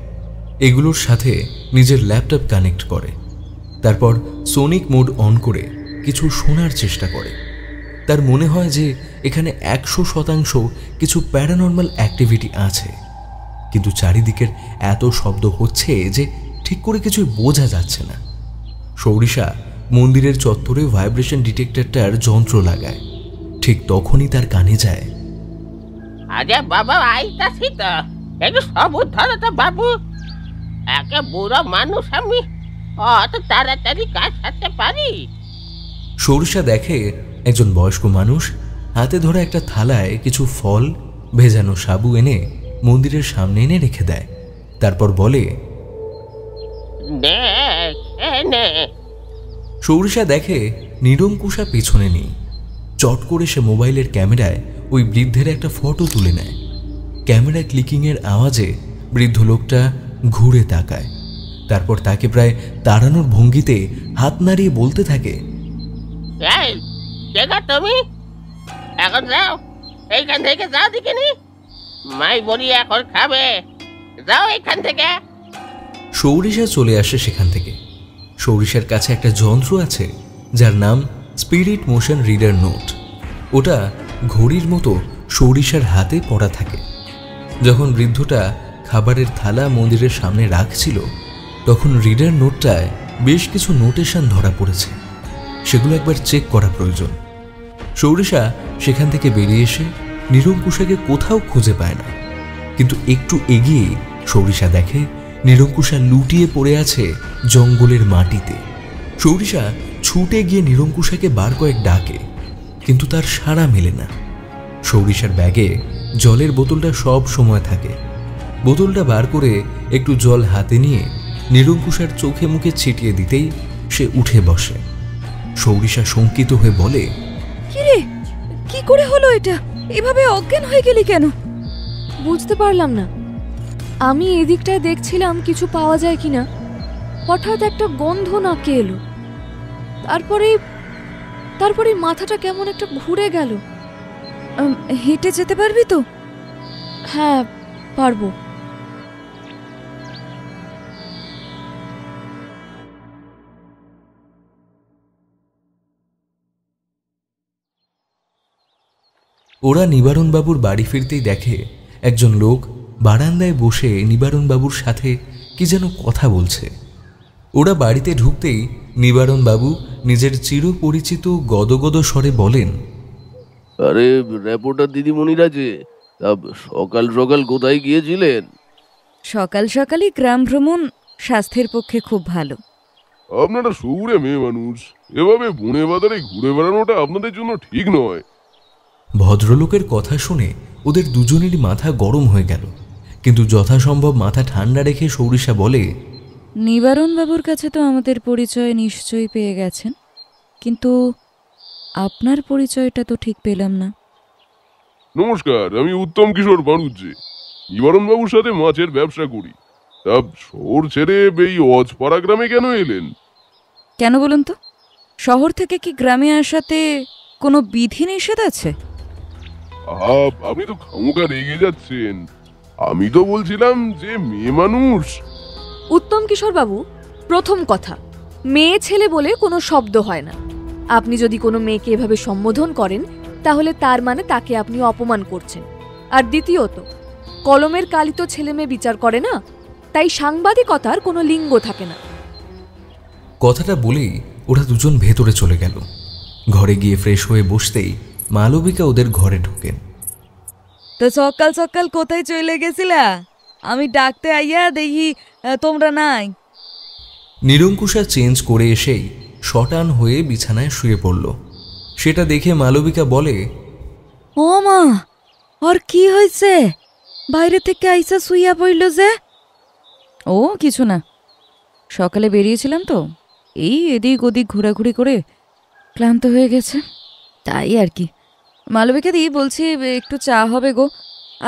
Speaker 1: এগুলোর সাথে নিজের ল্যাপটপ কানেক্ট করে। তারপর সোনিক মোড অন করে কিছু শোনার চেষ্টা করে। তার মনে হয় যে এখানে 100% কিছু প্যারানর্মাল অ্যাক্টিভিটি আছে, কিন্তু চারিদিকের এত শব্দ হচ্ছে যে ঠিক করে কিছুই বোঝা যাচ্ছে না। সৌরিশা মন্দিরের চত্বরে ভাইব্রেশন ডিটেক্টরটার যন্ত্র লাগায়। ঠিক তখনই তার কানে যায়,
Speaker 5: আরে বাবা আইতাছি তো, একটু সাবধান তো বাবু, একে বুড়ো মানুষ আমি, অত তাড়াতাড়ি কাজ সারতে পারি?
Speaker 1: সৌরিশা দেখে একজন বয়স্ক মানুষ হাতে ধরে একটা থালায় কিছু ফল, ভেজানো সাবু এনে মন্দিরের সামনে এনে রেখে দেয়। তারপর বলে, সৌরিশা দেখে নিরঙ্কুশা পেছনে নেই। চট করে সে মোবাইলের ক্যামেরায় ওই বৃদ্ধের একটা ফটো তুলে নেয়। ক্যামেরা ক্লিকিংয়ের আওয়াজে বৃদ্ধ লোকটা ঘুরে তাকায়। তারপর তাকে প্রায় তাড়ানোর ভঙ্গিতে হাত নাড়িয়ে বলতে থাকে,
Speaker 5: তুমি এখন যাও, এইখান থেকে যাও, দেখিনি মাই বড়ি এখন খাবে, যাও এইখান থেকে।
Speaker 1: সৌরিশা চলে আসে সেখান থেকে। সৌরিশার কাছে একটা যন্ত্র আছে যার নাম স্পিরিট মোশন রিডার নোট। ওটা ঘড়ির মতো সৌরিশার হাতে পড়া থাকে। যখন বৃদ্ধটা খাবারের থালা মন্দিরের সামনে রাখছিল, তখন রিডার নোটটায় বেশ কিছু নোটেশন ধরা পড়েছে। সেগুলো একবার চেক করা প্রয়োজন। সৌরিশা সেখান থেকে বেরিয়ে এসে নিরঙ্কুশাকে কোথাও খুঁজে পায় না, কিন্তু একটু এগিয়ে সৌরিশা দেখে নিরঙ্কুশা লুটিয়ে পড়ে আছে জঙ্গলের মাটিতে। সৌরিশা ছুটে গিয়ে নিরঙ্কুশাকে বার কয়েক ডাকে, কিন্তু তার সাড়া মেলে না। সৌরিশার ব্যাগে জলের বোতলটা সব সময় থাকে। বোতলটা বার করে একটু জল হাতে নিয়ে নিরঙ্কুশার চোখে মুখে ছিটিয়ে দিতেই সে উঠে বসে। সৌরিশা শঙ্কিত হয়ে বলে,
Speaker 3: কিরে, কি করে হলো এটা? এভাবে অজ্ঞান হয়ে গেলি কেন?
Speaker 4: বুঝতে পারলাম না। আমি এদিকটায় দেখছিলাম কিছু পাওয়া যায় কিনা, হঠাৎ একটা গন্ধ নাকে এলো। তারপরে মাথাটা কেমন একটা ঘুরে গেল।
Speaker 3: হেঁটে যেতে পারবি তো?
Speaker 4: হ্যাঁ, পারবো।
Speaker 1: ওরা নিবারণবাবুর বাড়ি ফিরতেই দেখে একজন লোক বারান্দায় বসে নিবারণবাবুর সাথে কি যেন কথা বলছে। ওরা বাড়িতে ঢুকতেই নিবারণবাবু নিজের চিরপরিচিত গদগদ স্বরে বলেন,
Speaker 2: আরে রিপোর্টার দিদিমণিরা যে, সকাল সকাল কোথায় গিয়েছিলেন?
Speaker 3: সকাল সকালই গ্রাম ভ্রমণ স্বাস্থ্যের পক্ষে খুব ভালো।
Speaker 6: আপনারা শহুরে মেয়ে মানুষ, এভাবে বনে বাজারে ঘুরে বেড়ানোটা আপনাদের জন্য ঠিক নয়।
Speaker 1: ভদ্রলোকের কথা শুনে ওদের দুজনেরই মাথা গরম হয়ে গেল, কিন্তু যথাসম্ভব মাথা ঠান্ডা রেখে সৌরিশা বলে,
Speaker 3: নিবারণ বাবুর কাছে তো আমাদের পরিচয় নিশ্চয়ই পেয়ে গেছেন, কিন্তু আপনার পরিচয়টা তো ঠিক পেলাম না।
Speaker 6: নমস্কার, আমি উত্তম কিশোর বাড়ুজ্জে, নিবারণ বাবুর সাথে মাছের ব্যবসা করি। তা শহর ছেড়ে এই অজপাড়া গ্রামে কেন এলেন?
Speaker 3: কেন বলুন তো, শহর থেকে কি গ্রামে আসাতে কোনো বিধি নিষেধ আছে?
Speaker 6: আপনি তো খামোকা রেগে যাচ্ছেন। আমি তো বলছিলাম যে মেয়ে মানুষ।
Speaker 4: উত্তম কিশোর বাবু, প্রথম কথা, মেয়ে ছেলে বলে কোনো শব্দ হয় না। আপনি যদি কোনো মেয়েকে এভাবে সম্বোধন করেন তাহলে তার মানে তাকে আপনি অপমান করছেন। আর দ্বিতীয়ত, কলমের কালি তো ছেলে মেয়ে বিচার করে না, তাই সাংবাদিকতার কোনো লিঙ্গ থাকে না।
Speaker 1: কথাটা বলেই ওরা দুজন ভেতরে চলে গেল। ঘরে গিয়ে ফ্রেশ হয়ে বসতেই মালবিকা ওদের ঘরে ঢোকেন।
Speaker 3: তো সকাল সকাল কোথায় চলে গেছিলা? আমি ডাকতে আইয়া দেখি তোমরা নাই।
Speaker 1: নিরঙ্কুশা চেঞ্জ করে এসেই শটান হয়ে বিছানায় শুয়ে পড়ল। সেটা দেখে মালবিকা বলে,
Speaker 3: ও মা, আর কি হয়েছে? বাইরে থেকে আইসা শুইয়া পড়ল যে? ও কিছু না, সকালে বেরিয়েছিলাম তো, এই এদিক ওদিক ঘোরাঘুরি করে ক্লান্ত হয়ে গেছে, তাই আর কি। মালবিকা দি, বলছি একটু চা হবে গো,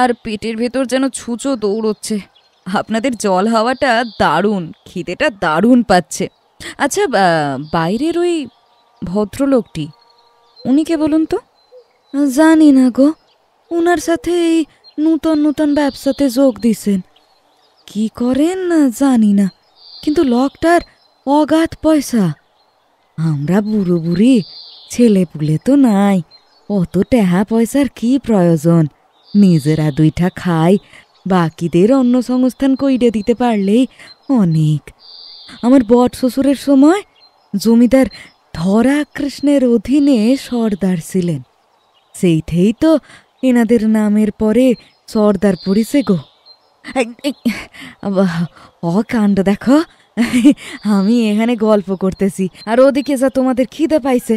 Speaker 3: আর পেটের ভেতর যেন ছুঁচো দৌড়চ্ছে। আপনাদের জল হাওয়াটা দারুণ, খিদেটা দারুণ পাচ্ছে। আচ্ছা, বাইরের ওই ভদ্রলোকটি, উনি কে বলুন তো? জানি না গো, উনার সাথে এই নূতন নূতন ব্যবসাতে যোগ দিছেন। কি করেন না জানি না, কিন্তু লোকটার অগাধ পয়সা। আমরা বুড়ো বুড়ি ছেলে পুলে তো নাই, অত টাকা পয়সার কি প্রয়োজন? নিজেরা দুইটা খাই, বাকিদের অন্য সংস্থান কইরে দিতে পারলেই অনেক। আমার বট শ্বশুরের সময় জমিদার ধরা কৃষ্ণের অধীনে সর্দার ছিলেন, সেইটাই তো এনাদের নামের পরে সর্দার পড়িছে গো। ও কাণ্ড দেখো, আমি এখানে গল্প করতেছি আর ওদিকে যা তোমাদের খিদে পাইছে।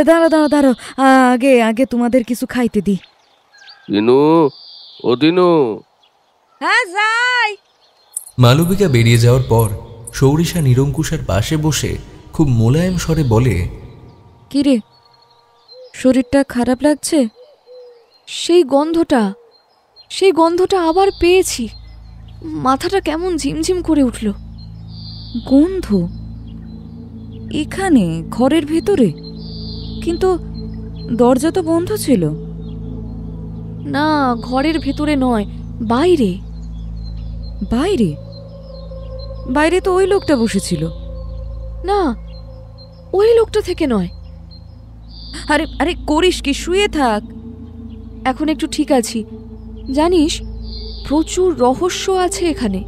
Speaker 3: দাঁড়ো দাঁড়ো দাঁড়ো, আগে আগে তোমাদের কিছু খাইতে দি।
Speaker 2: দিনু, ও দিনু।
Speaker 3: হ্যাঁ যাই।
Speaker 1: মালবিকা বেরিয়ে যাওয়ার পর সৌরিশা নিরঙ্কুশার পাশে বসে খুব মোলায়েম স্বরে বলে,
Speaker 3: কিরে, শরীরটা খারাপ লাগছে?
Speaker 4: সেই গন্ধটা আবার পেয়েছি। মাথাটা কেমন ঝিমঝিম করে উঠল।
Speaker 3: গন্ধ? এখানে ঘরের ভেতরে? কিন্তু দরজা তো বন্ধ ছিল।
Speaker 4: না, ঘরের ভেতরে নয়, বাইরে।
Speaker 3: বাইরে? বাইরে তো ওই লোকটা বসেছিল।
Speaker 4: না, ওই লোকটা থেকে নয়।
Speaker 3: আরে আরে করিস কি, শুয়ে থাক।
Speaker 4: এখন একটু ঠিক আছি। জানিস, প্রচুর রহস্য আছে এখানে।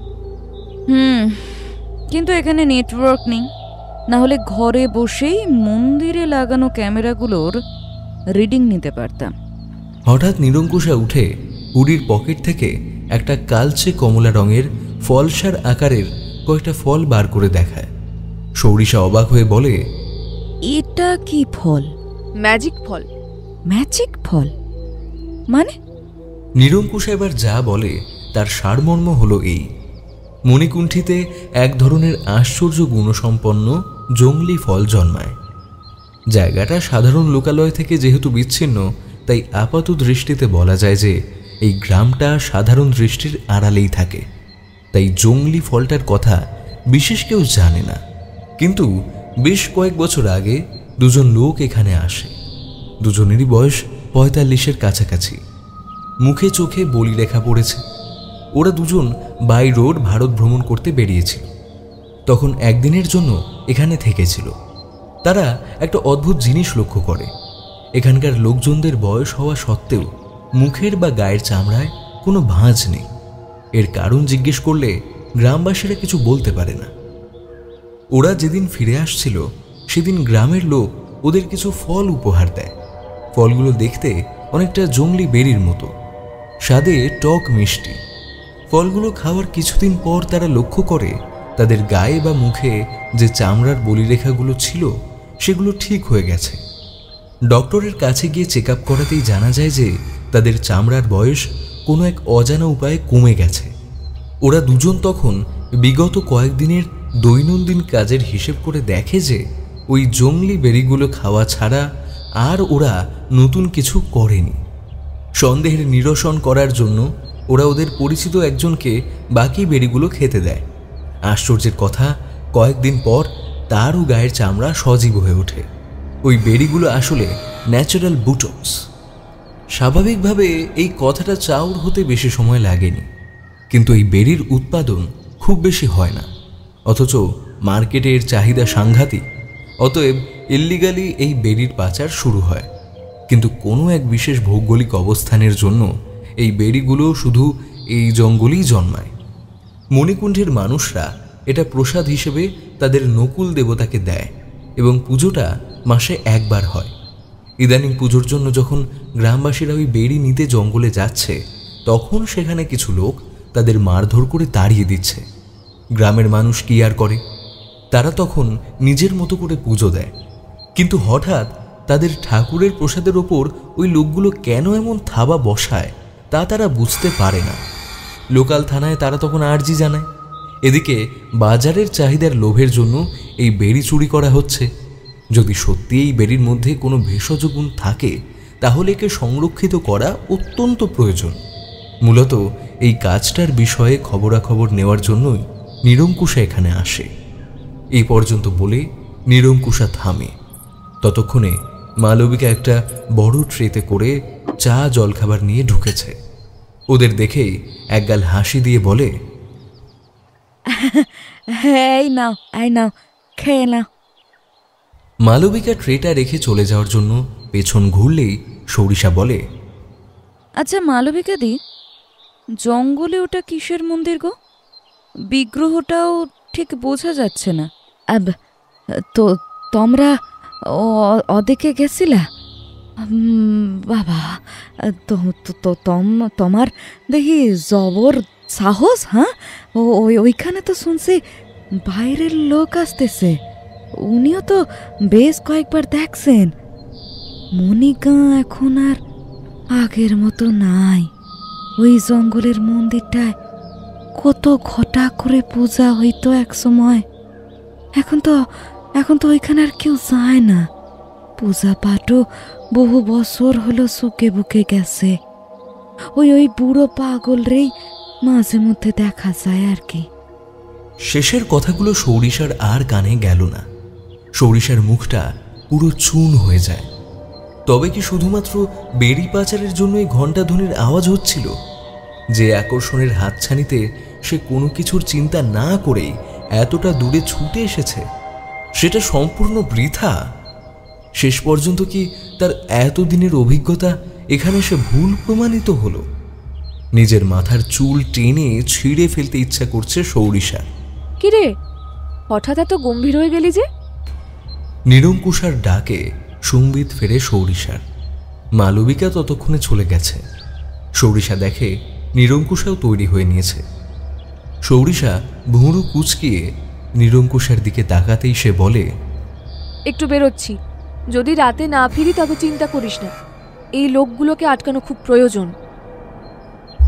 Speaker 3: কিন্তু এখানে নেটওয়ার্ক নেই, না হলে ঘরে বসেই মন্দিরে লাগানো ক্যামেরাগুলোর রিডিং নিতে পারতাম।
Speaker 1: হঠাৎ নিরঙ্কুশা উঠে হুডির পকেট থেকে একটা কালচে কমলা রঙের ফলসার আকারের কয়েকটা ফল বার করে দেখায়। সৌরিশা অবাক হয়ে বলে,
Speaker 3: এটা কি ফল?
Speaker 4: ম্যাজিক ফল।
Speaker 3: ম্যাজিক ফল মানে?
Speaker 1: নিরঙ্কুশা এবার যা বলে তার সারমর্ম হলো এই: মণিকুণ্ঠিতে এক ধরনের আশ্চর্য গুণসম্পন্ন জংলি ফল জন্মায়। জায়গাটা সাধারণ লোকালয় থেকে যেহেতু বিচ্ছিন্ন, তাই আপাত দৃষ্টিতে বলা যায় যে এই গ্রামটা সাধারণ দৃষ্টির আড়ালেই থাকে। তাই জংলি ফলটার কথা বিশেষ কেউ জানে না। কিন্তু বেশ কয়েক বছর আগে দুজন লোক এখানে আসে। দুজনেরই বয়স 45-এর কাছাকাছি। মুখে চোখে বলি রেখা পড়েছে। ওরা দুজন বাই রোড ভারত ভ্রমণ করতে বেরিয়েছিল। তখন একদিনের জন্য এখানে থেকেছিল। তারা একটা অদ্ভুত জিনিস লক্ষ্য করে। এখানকার লোকজনদের বয়স হওয়া সত্ত্বেও মুখের বা গায়ের চামড়ায় কোনো ভাঁজ নেই। এর কারণ জিজ্ঞেস করলে গ্রামবাসীরা কিছু বলতে পারে না। ওরা যেদিন ফিরে আসছিল সেদিন গ্রামের লোক ওদের কিছু ফল উপহার দেয়। ফলগুলো দেখতে অনেকটা জংলি বেরির মতো, স্বাদে টক মিষ্টি। ফলগুলো খাওয়ার কিছুদিন পর তারা লক্ষ্য করে তাদের গায়ে বা মুখে যে চামড়ার বলিরেখাগুলো ছিল সেগুলো ঠিক হয়ে গেছে। ডক্টরের কাছে গিয়ে চেক আপ করাতেই জানা যায় যে তাদের চামড়ার বয়স কোনো এক অজানা উপায়ে কমে গেছে। ওরা দুজন তখন বিগত কয়েকদিনের দৈনন্দিন কাজের হিসেব করে দেখে যে ওই জংলি বেরিগুলো খাওয়া ছাড়া আর ওরা নতুন কিছু করেনি। সন্দেহের নিরসন করার জন্য ওরা ওদের পরিচিত একজনকে বাকি বেরিগুলো খেতে দেয়। আশ্চর্যের কথা, কয়েকদিন পর তারও গায়ের চামড়া সজীব হয়ে ওঠে। ওই বেরিগুলো আসলে ন্যাচারাল বুটক্স। স্বাভাবিকভাবে এই কথাটা চাউর হতে বেশি সময় লাগেনি, কিন্তু এই বেরির উৎপাদন খুব বেশি হয় না, অথচ মার্কেটের চাহিদা সাংঘাতিক। অতএব ইল্লিগালি এই বেরির পাচার শুরু হয়। কিন্তু কোনো এক বিশেষ ভৌগোলিক অবস্থানের জন্য এই বেরিগুলো শুধু এই জঙ্গলেই জন্মায়। মণিকুণ্ঠের মানুষরা এটা প্রসাদ হিসেবে তাদের নকুল দেবতাকে দেয় এবং পুজোটা মাসে একবার হয়। ইদানিং পুজোর জন্য যখন গ্রামবাসীরা ওই বেরি নিতে জঙ্গলে যাচ্ছে, তখন সেখানে কিছু লোক তাদের মারধর করে তাড়িয়ে দিচ্ছে। গ্রামের মানুষ কি আর করে, তারা তখন নিজের মতো করে পুজো দেয়। কিন্তু হঠাৎ তাদের ঠাকুরের প্রসাদের ওপর ওই লোকগুলো কেন এমন থাবা বসায় তা তারা বুঝতে পারে না। লোকাল থানায় তারা তখন আর্জি জানায়। এদিকে বাজারের চাহিদার লোভের জন্য এই বেরি চুরি করা হচ্ছে। যদি সত্যি এই বেরির মধ্যে কোনো ভেষজ গুণ থাকে তাহলে একে সংরক্ষিত করা অত্যন্ত প্রয়োজন। মূলত এই কাজটার বিষয়ে খবরাখবর নেওয়ার জন্যই নিরঙ্কুশা এখানে আসে। এই পর্যন্ত বলে নিরঙ্কুশা থামে। ততক্ষণে মালবিকা একটা বড় ট্রেতে করে চা জলখাবার নিয়ে ঢুকেছে। ওদের দেখেই একগাল হাসি দিয়ে বলে,
Speaker 3: এই নাও খেয়ে নাও।
Speaker 1: মালবিকা ট্রেটা রেখে চলে যাওয়ার জন্য পেছন ঘুরলেই সরিষা বলে,
Speaker 3: আচ্ছা মালবিকা দি, জঙ্গলে ওটা কিসের মন্দির গো? বিগ্রহটাও ঠিক বোঝা যাচ্ছে না। তো তোমরা ওদিকে গেছিলা? বাবা, তোমার দেখি জবর সাহস। হ্যাঁ, ওইখানে তো শুনছি বাইরের লোক আসতেছে, উনিও তো বেশ কয়েকবার দেখছেন। মণিগাঁ এখন আর আগের মতো নাই। ওই জঙ্গলের মন্দিরটায় কত ঘটা করে পূজা হইতো এক সময়। এখন তো ওইখানে আর কেউ যায় না। পূজা পাঠও বহু বছর হলো শুকে বুকে গেছে। ওই বুড়ো পাগলরেই মাঝে মধ্যে দেখা যায় আর কি।
Speaker 1: শেষের কথাগুলো সরিষার আর কানে গেল না। সরিষার মুখটা পুরো চুন হয়ে যায়। তবে কি শুধুমাত্র বেরি পাচারের জন্যই ঘণ্টা ধ্বনির আওয়াজ হচ্ছিল? যে আকর্ষণের হাতছানিতে সে কোনো কিছুর চিন্তা না করেই এতটা দূরে ছুটে এসেছে, সেটা সম্পূর্ণ বৃথা? শেষ পর্যন্ত কি তার এতদিনের অভিজ্ঞতা এখানে সে ভুল প্রমাণিত হলো? নিজের মাথার চুল টেনে ছিঁড়ে ফেলতে ইচ্ছা করছে সরিষা।
Speaker 4: কিরে, হঠাৎ এত গম্ভীর হয়ে গেলি যে?
Speaker 1: নিরঙ্কুশার ডাকে সংবিত ফেরে সরিষার। মালবিকা ততক্ষণে চলে গেছে। সরিষা দেখে নিরঙ্কুশাও তৈরি হয়ে নিয়েছে। সরিষা ভুঁড়ো কুচকিয়ে নিরঙ্কুশার দিকে তাকাতেই সে বলে,
Speaker 4: একটু বেরোচ্ছি, যদি রাতে না ফিরি তবে চিন্তা করিস না, এই লোকগুলোকে আটকানো খুব প্রয়োজন।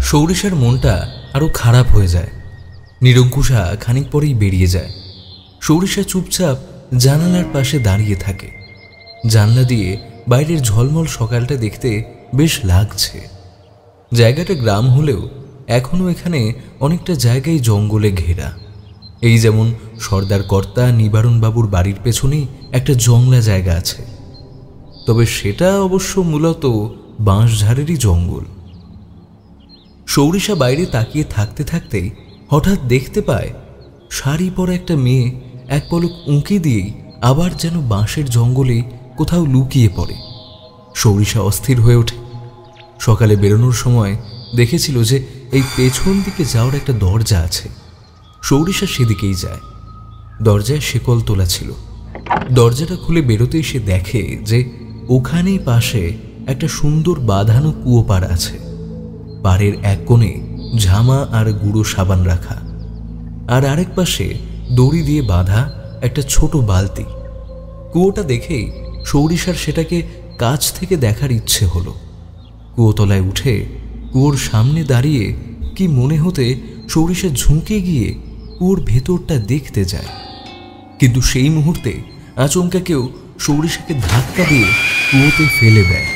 Speaker 1: সরিষার মনটা আরো খারাপ হয়ে যায়। নিরঙ্কুশা খানিক পরেই বেরিয়ে যায়। সরিষা চুপচাপ জানালার পাশে দাঁড়িয়ে থাকে। জানলা দিয়ে বাইরের ঝলমল সকালটা দেখতে বেশ লাগছে। জায়গাটা গ্রাম হলেও এখনো এখানে অনেকটা জায়গায় জঙ্গলে ঘেরা। এই যেমন সর্দার কর্তা নিবারণবাবুর বাড়ির পেছনেই একটা জংলা জায়গা আছে, তবে সেটা অবশ্য মূলত বাঁশঝাড়েরই জঙ্গল। সরিষা বাইরে তাকিয়ে থাকতে থাকতেই হঠাৎ দেখতে পায় শাড়ি পরা একটা মেয়ে এক পলক উঁকি দিয়েই আবার যেন বাঁশের জঙ্গলে কোথাও লুকিয়ে পড়ে। সরিষা অস্থির হয়ে ওঠে। সকালে বেরোনোর সময় দেখেছিল যে এই পেছন দিকে যাওয়ার একটা দরজা আছে। সরিষা সেদিকেই যায়। দরজায় শেকল তোলা ছিল। দরজাটা খুলে বেরোতেই সে দেখে যে ওখানেই পাশে একটা সুন্দর বাঁধানো কুয়ো পাড় আছে। পাড়ের এক কোণে ঝামা আর গুঁড়ো সাবান রাখা, আর আরেক পাশে দড়ি দিয়ে বাঁধা একটা ছোট বালতি। কুয়োটা দেখেই সৌরিশার সেটাকে কাছ থেকে দেখার ইচ্ছে হলো। কুয়োতলায় উঠে কুয়োর সামনে দাঁড়িয়ে কি মনে হতে সৌরিশা ঝুঁকে গিয়ে কুয়োর ভেতরটা দেখতে যায়। কিন্তু সেই মুহূর্তে আচমকা কেউ সৌরিশাকে ধাক্কা দিয়ে কুয়োতে ফেলে দেয়।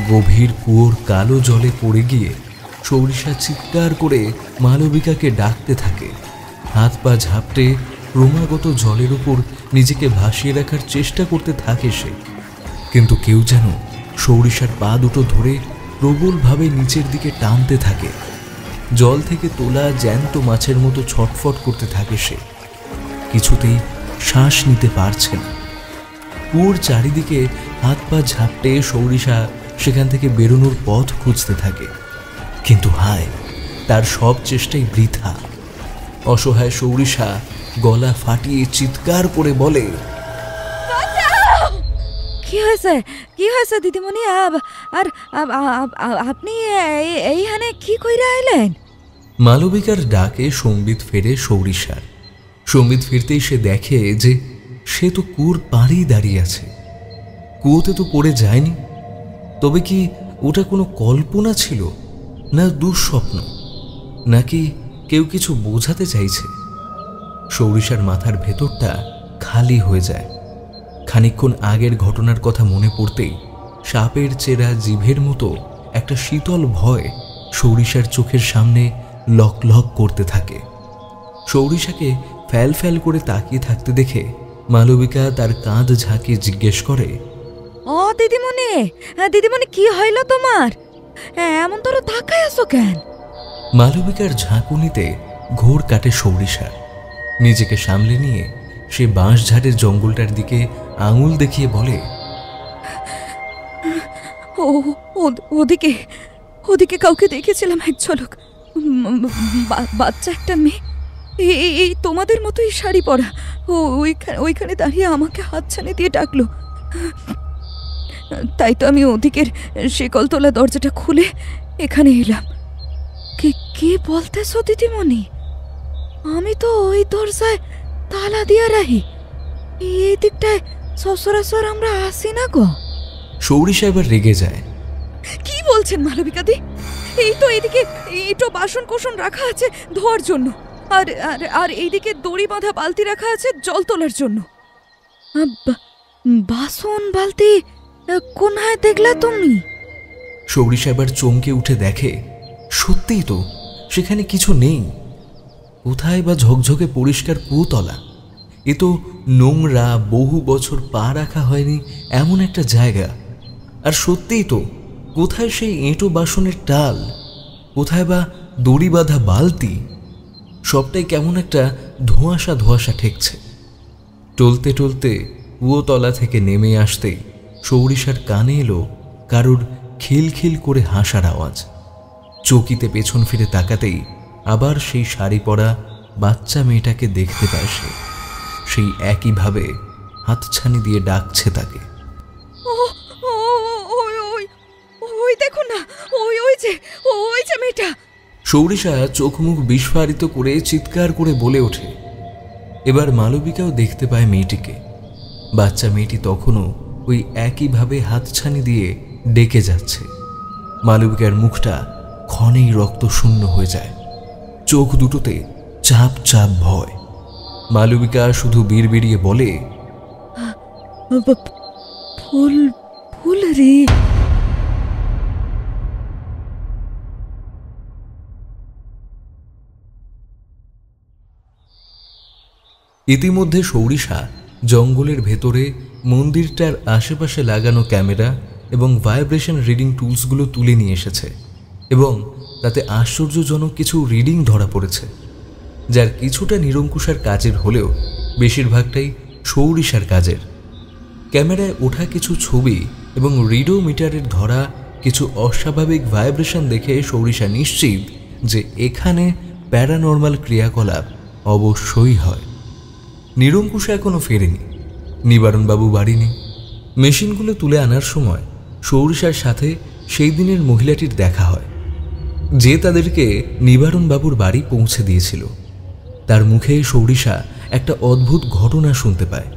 Speaker 1: গভীর কুয়োর কালো জলে পড়ে গিয়ে সৌরিশা চিৎকার করে মালবিকাকে ডাকতে থাকে। হাত পা ঝাপটে ক্রমাগত জলের উপর নিজেকে ভাসিয়ে রাখার চেষ্টা করতে থাকে সে, কিন্তু কেউ যেন সৌরিশার পা দুটো ধরে প্রবলভাবে নিচের দিকে টানতে থাকে। জল থেকে তোলা জ্যান্ত মাছের মতো ছটফট করতে থাকে সে, কিছুতেই শ্বাস নিতে পারছে না। কুয়োর চারিদিকে হাত পা ঝাপটে সৌরিশা সেখান থেকে বেরোনোর পথ খুঁজতে থাকে, কিন্তু হায়, তার সব চেষ্টাই বৃথা। অসহায় সৌরিশা গলা ফাটিয়ে চিৎকার করে বলে,
Speaker 3: কি হয়েছে, কি হয়েছে দিদিমণি? আর আপনি এইখানে কি কইরা আইলেন?
Speaker 1: মালবিকার ডাকে সম্বিত ফেরে সৌরিশার। সম্বিত ফিরতেই সে দেখে যে সে তো কুয়োর পাড়েই দাঁড়িয়ে আছে। কুয়োতে তো পড়ে যায়নি। তবে কি ওটা কোনো কল্পনা ছিল, না দুঃস্বপ্ন, নাকি কেউ কিছু বোঝাতে চাইছে? সৌরিশার মাথার ভেতরটা খালি হয়ে যায়। খানিকক্ষণ আগের ঘটনার কথা মনে পড়তেই সাপের চেরা জিভের মতো একটা শীতল ভয় সৌরিশার চোখের সামনে লক লক করতে থাকে। সৌরিশাকে ফ্যাল ফ্যাল করে তাকিয়ে থাকতে দেখে মালবিকা তার কাঁধ ঝাঁকিয়ে জিজ্ঞেস করে,
Speaker 3: ও দিদিমণি, দিদিমণি কি হইল তোমার? এমন তোর তাকায় আছো কেন?
Speaker 1: মালবিকার ঝাঁকুনিতে ঘোর কাটে সৌরিশার। নিজেকে সামলে নিয়ে সে বাঁশঝাড়ের জঙ্গলটার দিকে আঙুল দেখিয়ে বলে,
Speaker 3: ওদিকে ওদিকে কাউকে দেখেছিলাম, এক ঝলক। বাচ্চা একটা মেয়ে, এই তোমাদের মতোই শাড়ি পরা, ওইখানে দাঁড়িয়ে আমাকে হাতছানি দিয়ে ডাকলো। তাই তো আমি ওদিকের শিকল তোলা দরজাটা খুলে এখানে এলাম। কে বলতেছ দিদিমণি? আমি তো ওই দরজায় তালা দিয়া রাখি, এই দিকটায় সচরাচর আমরা আসি না গো।
Speaker 1: সৌরিশা এবার রেগে যায়।
Speaker 3: কি বলছেন মালবিকা দি? এই তো এইদিকে এইটো বাসন কোসন রাখা আছে ধোয়ার জন্য, আর আর এইদিকে দড়ি বাঁধা বালতি রাখা আছে জল তোলার জন্য। বাসন বালতি কোনায় দেখলা তুমি?
Speaker 1: সৌরিশা এবার চমকে উঠে দেখে সত্যিই তো সেখানে কিছু নেই। কোথায় বা ঝকঝকে পরিষ্কার কুয়োতলা? এ তো নোংরা, বহু বছর পা রাখা হয়নি এমন একটা জায়গা। আর সত্যিই তো কোথায় সেই এঁটো বাসনের টাল, কোথায় বা দড়ি বাঁধা বালতি? সবটাই কেমন একটা ধোঁয়াশা ধোঁয়াশা ঠেকছে। টলতে টলতে কুয়োতলা থেকে নেমে আসতেই সৌরিশার কানে এলো কারুর খিলখিল করে হাসার আওয়াজ। চকিতে পেছন ফিরে তাকাতেই আবার সেই শাড়ি পরা বাচ্চা মেয়েটাকে দেখতে পায় সে। সেই একইভাবে হাতছানি দিয়ে ডাকছে তাকে।
Speaker 3: ওই দেখুন না, ওই যে মেয়েটা।
Speaker 1: সৌরিশা চোখ মুখ বিস্ফারিত করে চিৎকার করে বলে ওঠে। এবার মালবিকাও দেখতে পায় মেয়েটিকে। বাচ্চা মেয়েটি তখনও ওই একইভাবে হাতছানি দিয়ে ডেকে যাচ্ছে। মালবিকার মুখটা ক্ষণেই রক্ত শূন্য হয়ে যায়, চোখ দুটোতে চাপ চাপ ভয়। মালবিকা শুধু বিড়বিড়িয়ে বলে,
Speaker 3: ফুল রে।
Speaker 1: ইতিমধ্যে সৌরিশা জঙ্গলের ভেতরে মন্দিরটার আশেপাশে লাগানো ক্যামেরা এবং ভাইব্রেশন রিডিং টুলসগুলো তুলে নিয়ে এসেছে, এবং তাতে আশ্চর্যজনক কিছু রিডিং ধরা পড়েছে, যার কিছুটা নিরঙ্কুশার কাজের হলেও বেশিরভাগটাই সৌরিশার কাজের। ক্যামেরায় ওঠা কিছু ছবি এবং রিডোমিটারের ধরা কিছু অস্বাভাবিক ভাইব্রেশন দেখে সৌরিশা নিশ্চিত যে এখানে প্যারানর্মাল ক্রিয়াকলাপ অবশ্যই হয়। নিরঙ্কুশা এখনও ফেরেনি, নিবারণবাবু বাড়ি নেই। মেশিনগুলো তুলে আনার সময় সৌরিশার সাথে সেই দিনের মহিলাটির দেখা হয়। যে তাদেরকে নিবারণ বাবুর বাড়ি পৌঁছে দিয়েছিল। তার মুখে সৌরিশা একটা অদ্ভুত ঘটনা শুনতে পায়।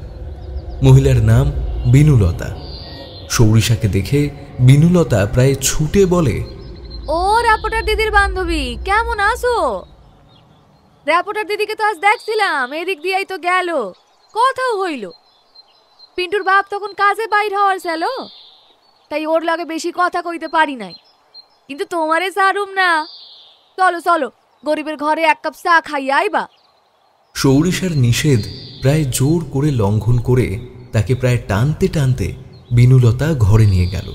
Speaker 1: মহিলার নাম বিনুলতা। সৌরিশাকে দেখে বিনুলতা প্রায় ছুটে বলে,
Speaker 4: ও রিপোর্টার দিদির বান্ধবী, কেমন আছো? রিপোর্টার দিদিকে তো আজ দেখছিলাম, এদিক দিয়েই তো গেল, কথাও হইল। পিন্টুর বাপ তখন কাজে বাইর হওয়ার ছিল, তাই ওর লাগে বেশি কথা কইতে পারি নাই। কিন্তু তোমারে সারুম না, চলো চলো গরিবের ঘরে এক কাপ চা খাইয়া আইবা।
Speaker 1: সৌরিশার নিষেধ প্রায় জোর করে লঙ্ঘন করে তাকে প্রায় টানতে টানতে বিনুলতা ঘরে নিয়ে গেল।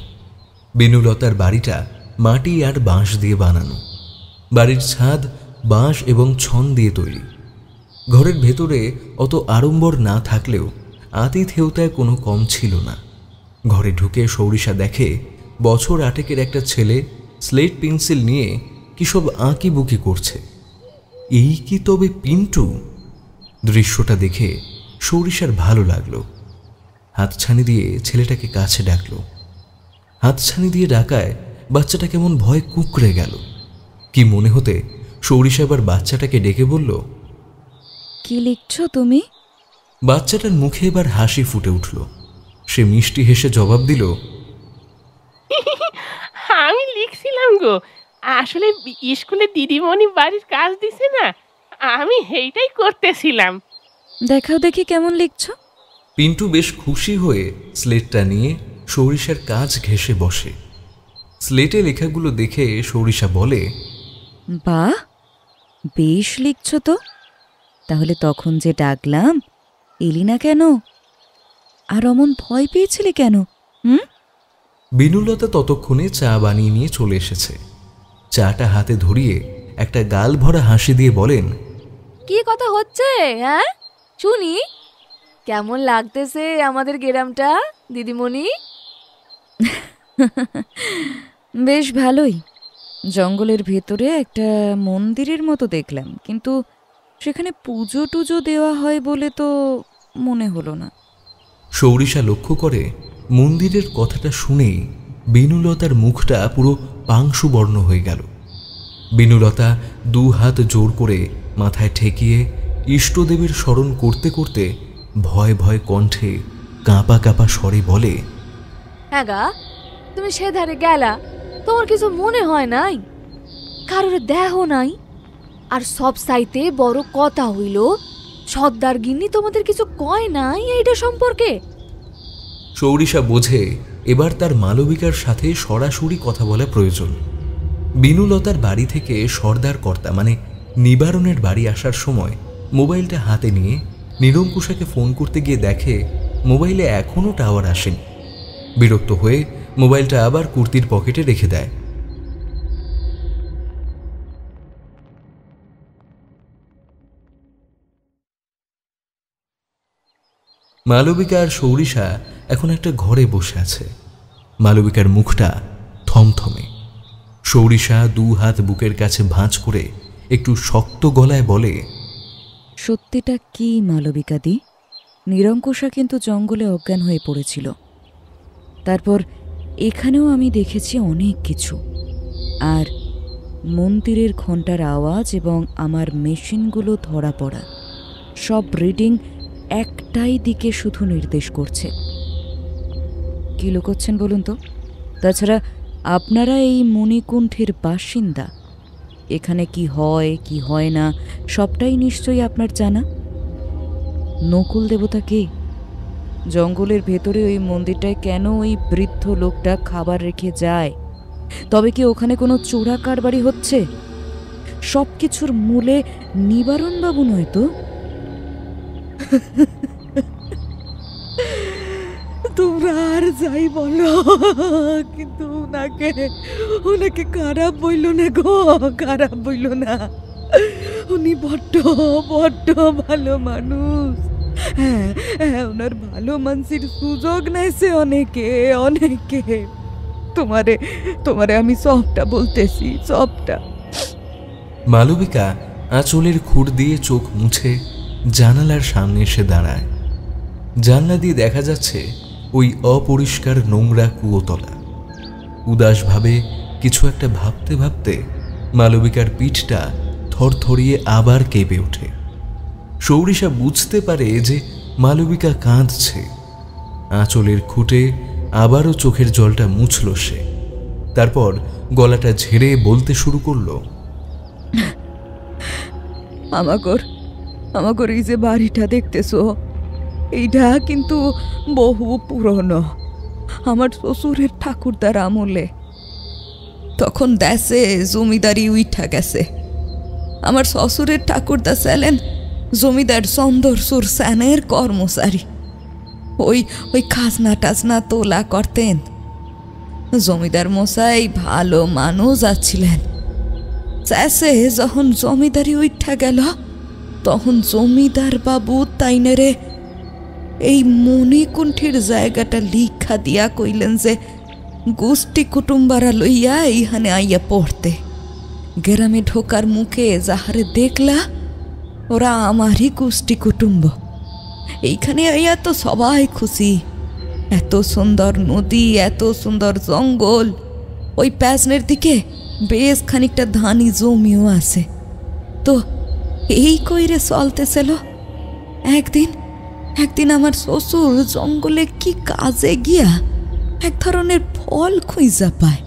Speaker 1: বিনুলতার বাড়িটা মাটি আর বাঁশ দিয়ে বানানো। বাড়ির ছাদ বাঁশ এবং ছন দিয়ে তৈরি। ঘরের ভেতরে অত আড়ম্বর না থাকলেও আতিথেয়তায় কোনো কম ছিল না। ঘরে ঢুকে সৌরিশা দেখে বছর 8 একটা ছেলে স্লেট পেন্সিল নিয়ে কি সব আঁকিবুকি করছে। এই কি তবে পিন্টু? দৃশ্যটা দেখে সৌরিশার ভালো লাগলো। হাতছানি দিয়ে ছেলেটাকে কাছে ডাকলো। হাতছানি দিয়ে ডাকায় বাচ্চাটা কেমন ভয় কুঁকড়ে গেল। কি মনে হতে সৌরিশা এবার বাচ্চাটাকে ডেকে বলল,
Speaker 3: কি লিখছো তুমি?
Speaker 1: বাচ্চাটার মুখে এবার হাসি ফুটে উঠল। সে মিষ্টি হেসে জবাব দিল,
Speaker 5: আমি লিখছিলাম গো, আসলে স্কুলে দিদিমণি বাড়ির কাজ দিছে না, আমি সেইটাই করতেছিলাম।
Speaker 3: দেখাও দেখি কেমন লিখছো।
Speaker 1: পিন্টু বেশ খুশি হয়ে স্লেটটা নিয়ে সৌরিশার কাজ ঘেঁষে বসে। স্লেটে লেখাগুলো দেখে সৌরিশা বলে,
Speaker 3: বাহ, বেশ লিখছো তো। তাহলে তখন যে ডাকলাম এলি না কেন? আর অমন ভয় পেয়েছিলে কেন?
Speaker 1: বিনুলতা ততক্ষণে চা বানিয়ে নিয়ে চলে এসেছে। চাটা হাতে ধরিয়ে একটা গাল ভরা হাসি দিয়ে বলেন,
Speaker 4: কি কথা হচ্ছে? হ্যাঁ শুনি, কেমন লাগতেছে আমাদের গ্রামটা দিদিমণি?
Speaker 3: বেশ ভালোই। জঙ্গলের ভেতরে একটা মন্দিরের মতো দেখলাম, কিন্তু সেখানে পুজো টুজো দেওয়া হয় বলে তো মনে হলো না।
Speaker 1: সৌরিশা লক্ষ্য করে মন্দিরের কথাটা শুনেই বিনুলতার মুখটা পুরো পাংশুবর্ণ হয়ে গেল। বিনুলতা 2 হাত জোর করে মাথায় ঠেকিয়ে ইষ্টদেবের স্মরণ করতে করতে ভয় ভয় কণ্ঠে কাঁপা কাঁপা স্বরে বলে,
Speaker 4: হ্যাঁ গা, তুমি সে ধারে গেলা, তোমার কিছু মনে হয় নাই? কারোর দেহ নাই? আর সব সাইতে বড় কথা হইল, সর্দার গিন্নি তোমাদের কিছু কয় নাই এইটা সম্পর্কে?
Speaker 1: সৌরিশা বোঝে এবার তার মালবিকার সাথে সরাসরি কথা বলা প্রয়োজন। বিনুলতার বাড়ি থেকে সর্দার কর্তা মানে নিবারণের বাড়ি আসার সময় মোবাইলটা হাতে নিয়ে নিরঙ্কুশাকে ফোন করতে গিয়ে দেখে মোবাইলে এখনও টাওয়ার আসেনি। বিরক্ত হয়ে মোবাইলটা আবার কুর্তির পকেটে রেখে দেয়। মালবিকা আর সৌরিশা এখন একটা ঘরে বসে আছে। মালবিকার মুখটা থমথমে। সৌরিশা 2 হাত বুকের কাছে ভাঁজ করে একটু শক্ত গলায় বলে,
Speaker 3: সত্যিটা কি মালবিকা দি? নিরঙ্কুশা কিন্তু জঙ্গলে অজ্ঞান হয়ে পড়েছিল। তারপর এখানেও আমি দেখেছি অনেক কিছু। আর মন্দিরের ঘণ্টার আওয়াজ এবং আমার মেশিনগুলো ধরা পড়া, সব রিডিং একটাই দিকে শুধু নির্দেশ করছে। কি লুকোচ্ছেন বলুন তো? তাছাড়া আপনারা এই মণিকুণ্ঠের বাসিন্দা। এখানে কি হয় কি হয় না সবটাই নিশ্চয়ই আপনার জানা। নকুল দেবতা কে? জঙ্গলের ভেতরে ওই মন্দিরটায় কেন ওই বৃদ্ধ লোকটা খাবার রেখে যায়? তবে কি ওখানে কোনো চোরা কারবারি হচ্ছে? সব কিছুর মূলে নিবারণবাবু নয় তো? তোমরা আর যাই বলো, কিন্তু ওনাকে খারাপ বইল না গো, খারাপ বইল না। উনি বড্ড বড্ড ভালো মানুষ। হ্যাঁ, ওনার ভালো মানসির সুযোগ নেছে অনেকে অনেকে। তোমারে আমি সবটা বলতেছি, সবটা।
Speaker 1: মালবিকা আঁচলের খুঁড় দিয়ে চোখ মুছে জানালার সামনে এসে দাঁড়ায়। জানলা দিয়ে দেখা যাচ্ছে ওই অপরিষ্কার নোংরা কুয়োতলা। উদাসভাবে কিছু একটা ভাবতে ভাবতে মালবিকার পিঠটা থরথরিয়ে আবার কেঁপে ওঠে। সৌরিশা বুঝতে পারে যে মালবিকা কাঁদছে। আঁচলের খুঁটে আবারও চোখের জলটা মুছল সে। তারপর গলাটা ঝেড়ে বলতে শুরু করলো,
Speaker 3: আমাগর এই যে বাড়িটা দেখতেছো, এইটা কিন্তু বহু পুরনো। আমার শ্বশুরের ঠাকুরদার আমলে। তখন দেশে জমিদারি উইঠা গেছে। আমার শ্বশুরের ঠাকুরদা ছিলেন জমিদার চন্দরসুর সেনের কর্মচারী। ওই খাজনা টাজনা তোলা করতেন। জমিদার মশাই ভালো মানুষ আছিলেন। শেষে যখন জমিদারি উঠা গেল, তখন জমিদার বাবু তাইনেরে এই মণিকুণ্ঠির জায়গাটা লিখা দিয়া কইলেন যে গোষ্ঠী কুটুম্বারা লইয়া এইখানে আইয়া পড়তে। গ্রামে ঢোকার মুখে যাহারে দেখলা ওরা আমারই গোষ্ঠী কুটুম্ব। এইখানে আইয়া তো সবাই খুশি। এত সুন্দর নদী, এত সুন্দর জঙ্গল, ওই প্যাসনের দিকে বেশ খানিকটা ধানি জমিও আছে। তো এই কইরে চলতেছিল। একদিন আমার শ্বশুর জঙ্গলে কি কাজে গিয়া এক ধরনের ফল খুঁজা পায়।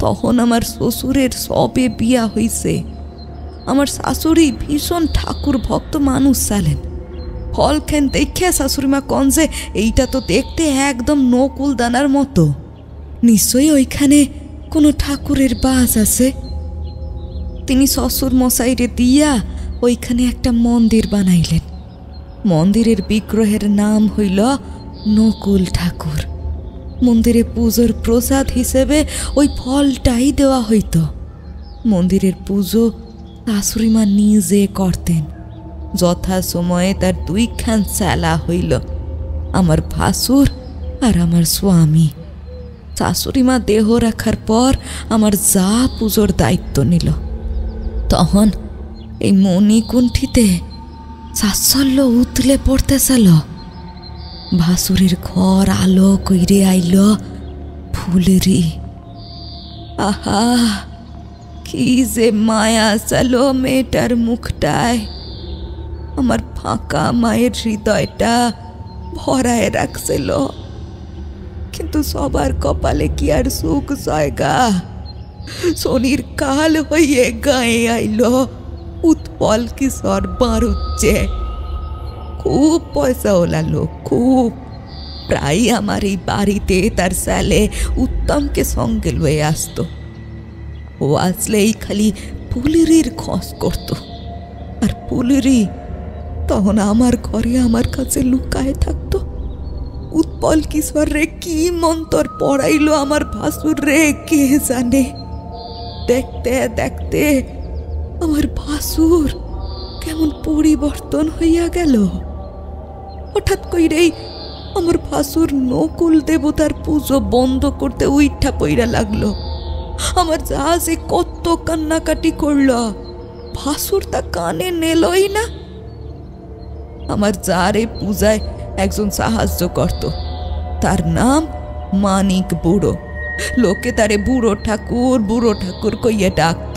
Speaker 3: তখন আমার শ্বশুরের সবে বিয়া হইছে। আমার শাশুড়ি ভীষণ ঠাকুর ভক্ত মানুষ ছিলেন। ফল খেন দেখে শাশুড়িমা কন যে এইটা তো দেখতে একদম নকুল দানার মতো, নিশ্চয়ই ওইখানে কোনো ঠাকুরের বাস আছে। তিনি শ্বশুর মশাইরে দিয়া ওইখানে একটা মন্দির বানাইলেন। মন্দিরের বিগ্রহের নাম হইল নকুল ঠাকুর। মন্দিরে পুজোর প্রসাদ হিসেবে ওই ফলটাই দেওয়া হইত। মন্দিরের পুজো শাশুড়িমা নিজে করতেন। যথা সময়ে তার দুইখান চেলা হইল, আমার ভাসুর আর আমার স্বামী। শাশুড়িমা দেহ রাখার পর আমার যা পুজোর দায়িত্ব নিল। তখন এই মণিকুণ্ঠিতে সাচ্ছল্য উতলে পড়তেছিল। ভাসুরের ঘর আলো কইরে আইল ফুলেরি। আহা, কি যে মায়া চালো মেয়েটার মুখটায়। আমার ফাঁকা মায়ের হৃদয়টা ভরায় রাখছিল। কিন্তু সবার কপালে কি আর সুখ জায়গা। শনির কাল হইয়ে গায়ে আইল উৎপল কিশোর বাড়ুচ্ছে। খুব পয়সাওয়ালা লোক, খুব। প্রায় আমার এই বাড়িতে তার ছেলে উত্তমকে সঙ্গে লয়ে আসতো। ও আসলেই খালি পুলিরির খোঁজ করত। আর পুলিরি তখন আমার ঘরে আমার কাছে লুকায় থাকতো। উৎপল কিশোর রে কি মন্তর পড়াইলো আমার ভাসুর রে কে জানে। দেখতে দেখতে আমার ভাসুর কেমন পরিবর্তন হইয়া গেল। হঠাৎ কইরেই আমার ভাসুর নকুল দেবতার পুজো বন্ধ করতে উইঠা পইরা লাগলো। আমার যা যে কত কান্নাকাটি করল, ভাসুর তা কানে নেলই না। আমার যারে পূজায় একজন সাহায্য করত, তার নাম মানিক বুড়ো। লোকে তারে বুড়ো ঠাকুর কইয়া ডাকত।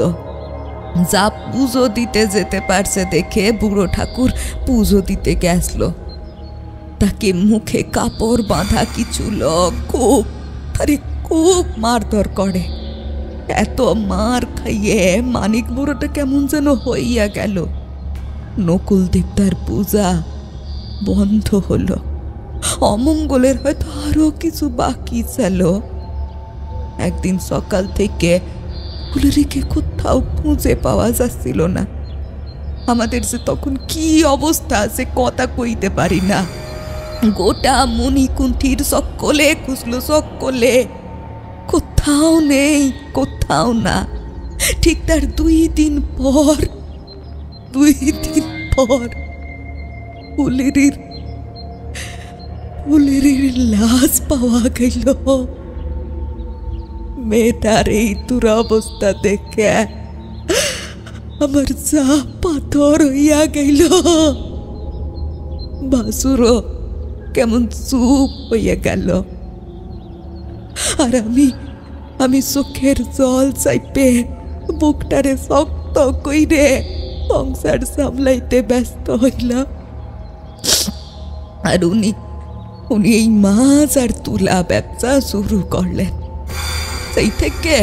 Speaker 3: যা পুজো দিতে যেতে পারছে দেখে বুড়ো ঠাকুর পুজো দিতে গেছিল। তাকে মুখে কাপড় বাঁধা কিছু লোক খুব মারধর করে। এত মার খাইয়ে মানিক বুড়োটা কেমন যেন হইয়া গেল। নকুল দেবতার পূজা বন্ধ হলো। অমঙ্গলের হয়তো আরো কিছু বাকি ছিল। একদিন সকাল থেকে ফুলরিকে কোথাও খুঁজে পাওয়া যাচ্ছিল না। আমাদের যে তখন কি অবস্থা সে কথা কইতে পারি না। গোটা মণিকুণ্ঠির সকলে খুঁজলো, সকলে কোথাও নেই, কোথাও না। ঠিক তার 2 দিন পর ফুলেরির লাশ পাওয়া গেল। মেয়েটার এই দুরবস্থা দেখে আমার যা পাথর হইয়া গেল। বাসুরও কেমন চুপ হইয়া গেল। আর আমি চোখের জল চাইপে বুকটারে শক্ত কইরে সংসার সামলাইতে ব্যস্ত হইলাম। আর উনি এই মাছ আর তুলা ব্যবসা শুরু করলেন। সেই থেকে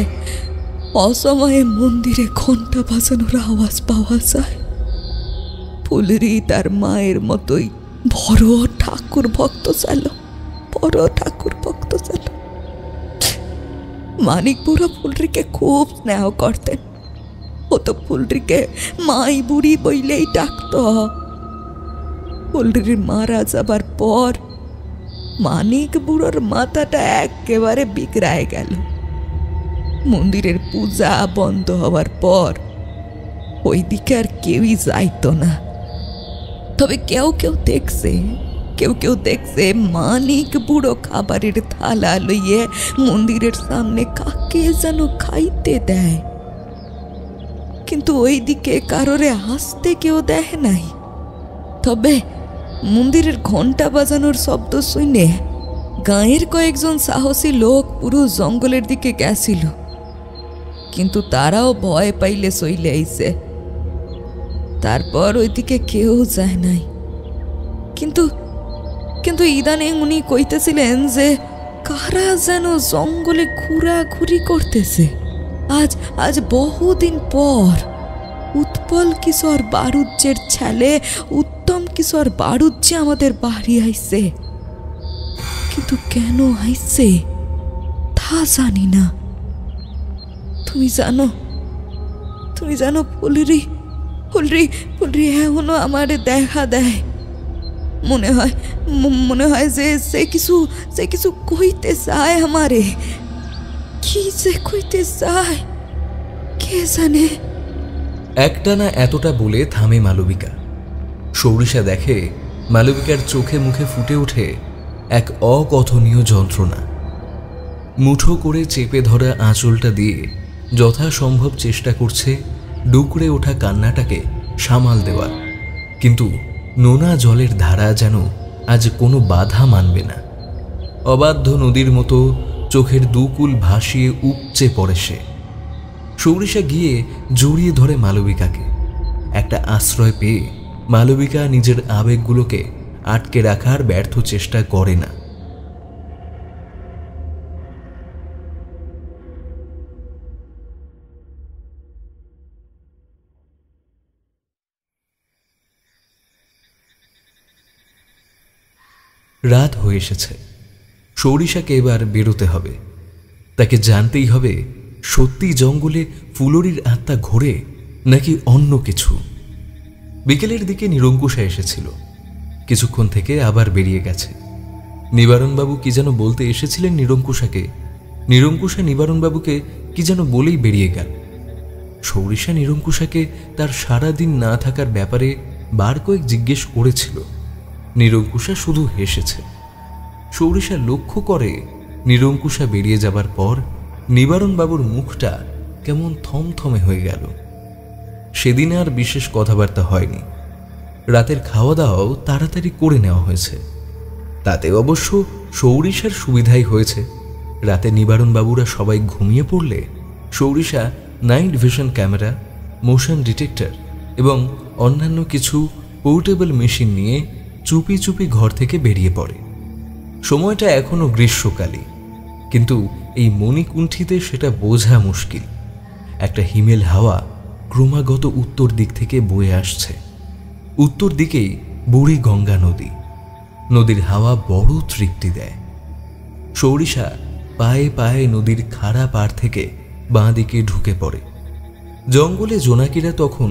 Speaker 3: অসময়ে মন্দিরে ঘন্টা বাজানোর আওয়াজ পাওয়া যায়। ফুলরি তার মায়ের মতোই বড় ঠাকুর ভক্ত ছিল, বড় ঠাকুর ভক্ত ছিল। মানিক বুড়ো ফুলরিকে খুব স্নেহ করতেন। ও তো ফুলরিকে মাই বুড়ি বইলেই ডাকত। ফুলরির মারা যাবার পর মানিক বুড়োর মাথাটা একেবারে বিগড়ায় গেল। মন্দিরের পূজা বন্ধ হওয়ার পর ওই দিকে আর কেউই যাইতো না। তবে কেউ কেউ দেখছে মানিক বুড়ো খাবারের থালা লইয়ে মন্দিরের সামনে কাকে যেন খাইতে দেয়, কিন্তু ওই দিকে কারোরে আসতে কেউ দেখে নাই। তবে মন্দিরের ঘন্টা বাজানোর শব্দ শুনে গাঁয়ের কয়েকজন সাহসী লোক পুরো জঙ্গলের দিকে গেছিল, কিন্তু তারাও ভয় পাইলে সইলে আইছে। তারপর ওইদিকে কেউ যায় নাই। কিন্তু ইদানিং উনি কইতেছিলেন যে কারা যেন জঙ্গলে ঘোরাঘুরি করতেছে। আজ বহুদিন পর উৎপল কিশোর বাড়ুজ্যের ছেলে উত্তম কিশোর বাড়ুজ্যে আমাদের বাড়ি আইছে, কিন্তু কেন আইছে তা জানি না। তুমি জানো ফুলরি এখনো আমারে দেখা দেয়। মনে হয় যে সে কিছু কইতে চায় আমারে। কি যে কইতে চায় কে জানে।
Speaker 1: একটানা এতটা বলে থামে মালবিকা। সৌরিশা দেখে মালবিকার চোখে মুখে ফুটে ওঠে এক অকথনীয় যন্ত্রণা। মুঠো করে চেপে ধরা আঁচলটা দিয়ে যথাসম্ভব চেষ্টা করছে ডুকরে ওঠা কান্নাটাকে সামাল দেওয়ার, কিন্তু নোনা জলের ধারা যেন আজ কোনো বাধা মানবে না। অবাধ্য নদীর মতো চোখের দুকুল ভাসিয়ে উপচে পড়ে সে। সৌরিশা গিয়ে জড়িয়ে ধরে মালবিকাকে। একটা আশ্রয় পেয়ে মালবিকা নিজের আবেগগুলোকে আটকে রাখার ব্যর্থ চেষ্টা করে না। রাত হয়ে এসেছে। সৌরিশাকে এবার বেরোতে হবে। তাকে জানতেই হবে সত্যি জঙ্গলে ফুলরির আত্মা ঘোরে নাকি অন্য কিছু। বিকেলের দিকে নিরঙ্কুশা এসেছিল, কিছুক্ষণ থেকে আবার বেরিয়ে গেছে। নিবারণবাবু কি যেন বলতে এসেছিলেন নিরঙ্কুশাকে। নিরঙ্কুশা নিবারণবাবুকে কি যেন বলেই বেরিয়ে গেল। সৌরিশা নিরঙ্কুশাকে তার সারাদিন না থাকার ব্যাপারে বার কয়েক জিজ্ঞেস করেছিল। নিরঙ্কুশা শুধু হেসেছে। সৌরিশা লক্ষ্য করে নিরঙ্কুশা বেরিয়ে যাবার পর নিবারণবাবুর মুখটা কেমন থমথমে হয়ে গেল। সেদিন আর বিশেষ কথাবার্তা হয়নি। রাতের খাওয়া দাওয়াও তাড়াতাড়ি করে নেওয়া হয়েছে। তাতে অবশ্য সৌরিশার সুবিধাই হয়েছে। রাতে নিবারণবাবুরা সবাই ঘুমিয়ে পড়লে Sourisha night vision camera, motion detector এবং অন্যান্য কিছু পোর্টেবল মেশিন নিয়ে চুপি চুপি ঘর থেকে বেরিয়ে পড়ে। সময়টা এখনো গ্রীষ্মকালে, কিন্তু এই মণিকুণ্ঠিতে সেটা বোঝা মুশকিল। একটা হিমেল হাওয়া ক্রমাগত উত্তর দিক থেকে বয়ে আসছে। উত্তর দিকেই বুড়ি গঙ্গা নদী। নদীর হাওয়া বড় তৃপ্তি দেয়। সৌরিশা পায়ে পায়ে নদীর খাড়া পাড় থেকে বাঁ দিকে ঢুকে পড়ে। জঙ্গলে জোনাকিরা তখন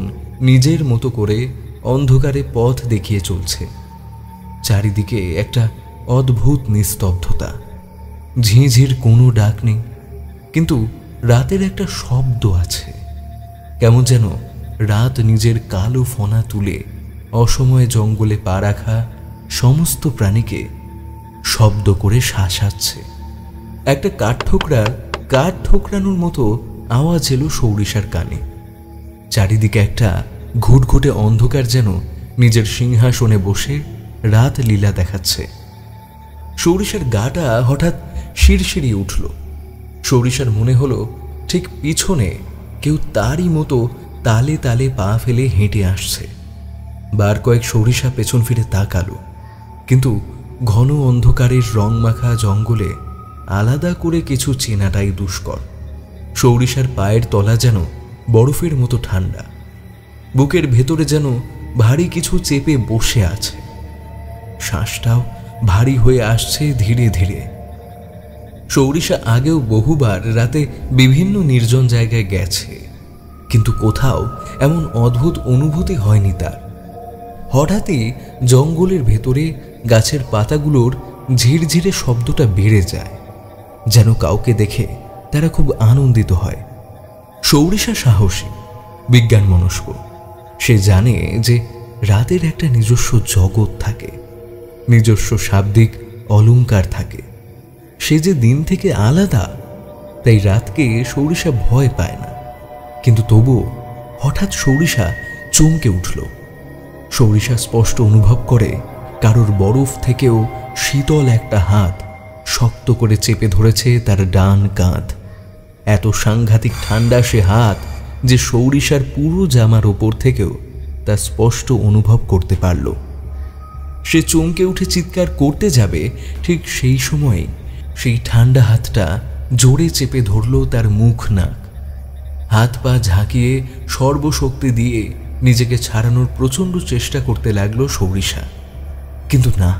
Speaker 1: নিজের মতো করে অন্ধকারে পথ দেখিয়ে চলছে। চারিদিকে একটা অদ্ভুত নিস্তব্ধতা। ঝিঁঝির কোনো ডাক নেই, কিন্তু রাতের একটা শব্দ আছে। কেমন যেন রাত নিজের কালো ফনা তুলে অসময়ে জঙ্গলে পা রাখা সমস্ত প্রাণীকে শব্দ করে শাসাচ্ছে। একটা কাঠ ঠোকরানোর মতো আওয়াজ এলো সৌরিশার কানে। চারিদিকে একটা ঘুটঘুটে অন্ধকার যেন নিজের সিংহাসনে বসে রাত লীলা দেখাচ্ছে। সৌরিশার গাটা হঠাৎ শিরশিরিয়ে উঠল। সৌরিশার মনে হলো ঠিক পিছনে কেউ তারই মতো তালে তালে পা ফেলে হেঁটে আসছে। বার কয়েক সরিষা পেছন ফিরে তাকালো, কিন্তু ঘন অন্ধকারের রংমাখা জঙ্গলে আলাদা করে কিছু চেনাটাই দুষ্কর। সরিষার পায়ের তলা যেন বরফের মতো ঠান্ডা, বুকের ভেতরে যেন ভারী কিছু চেপে বসে আছে। শ্বাসটাও ভারী হয়ে আসছে ধীরে ধীরে। সৌরিশা আগেও বহুবার রাতে বিভিন্ন নির্জন জায়গায় গেছে, কিন্তু কোথাও এমন অদ্ভুত অনুভূতি হয়নি তার। হঠাৎই জঙ্গলের ভেতরে গাছের পাতাগুলোর ঝিরঝিরে শব্দটা বেড়ে যায়, যেন কাউকে দেখে তারা খুব আনন্দিত হয়। সৌরিশা সাহসী, বিজ্ঞানমনস্ক। সে জানে যে রাতের একটা নিজস্ব জগৎ থাকে, নিজস্ব শাব্দিক অলংকার থাকে। সে যে দিন থেকে আলাদা, তাই রাতকে সৌরিশা ভয় পায় না। কিন্তু তবুও হঠাৎ সৌরিশা চমকে উঠল। সৌরিশা স্পষ্ট অনুভব করে কারোর বরফ থেকেও শীতল একটা হাত শক্ত করে চেপে ধরেছে তার ডান কাঁধ। এত সাংঘাতিক ঠান্ডা সে হাত যে সৌরিশার পুরো জামার ওপর থেকেও তা স্পষ্ট অনুভব করতে পারল। সে চমকে উঠে চিৎকার করতে যাবে, ঠিক সেই সময় সেই ঠান্ডা হাতটা জোরে চেপে ধরল তার মুখ নাক। হাত পা ঝাঁকিয়ে সর্বশক্তি দিয়ে নিজেকে ছাড়ানোর প্রচণ্ড চেষ্টা করতে লাগলো সৌরিশা, কিন্তু না,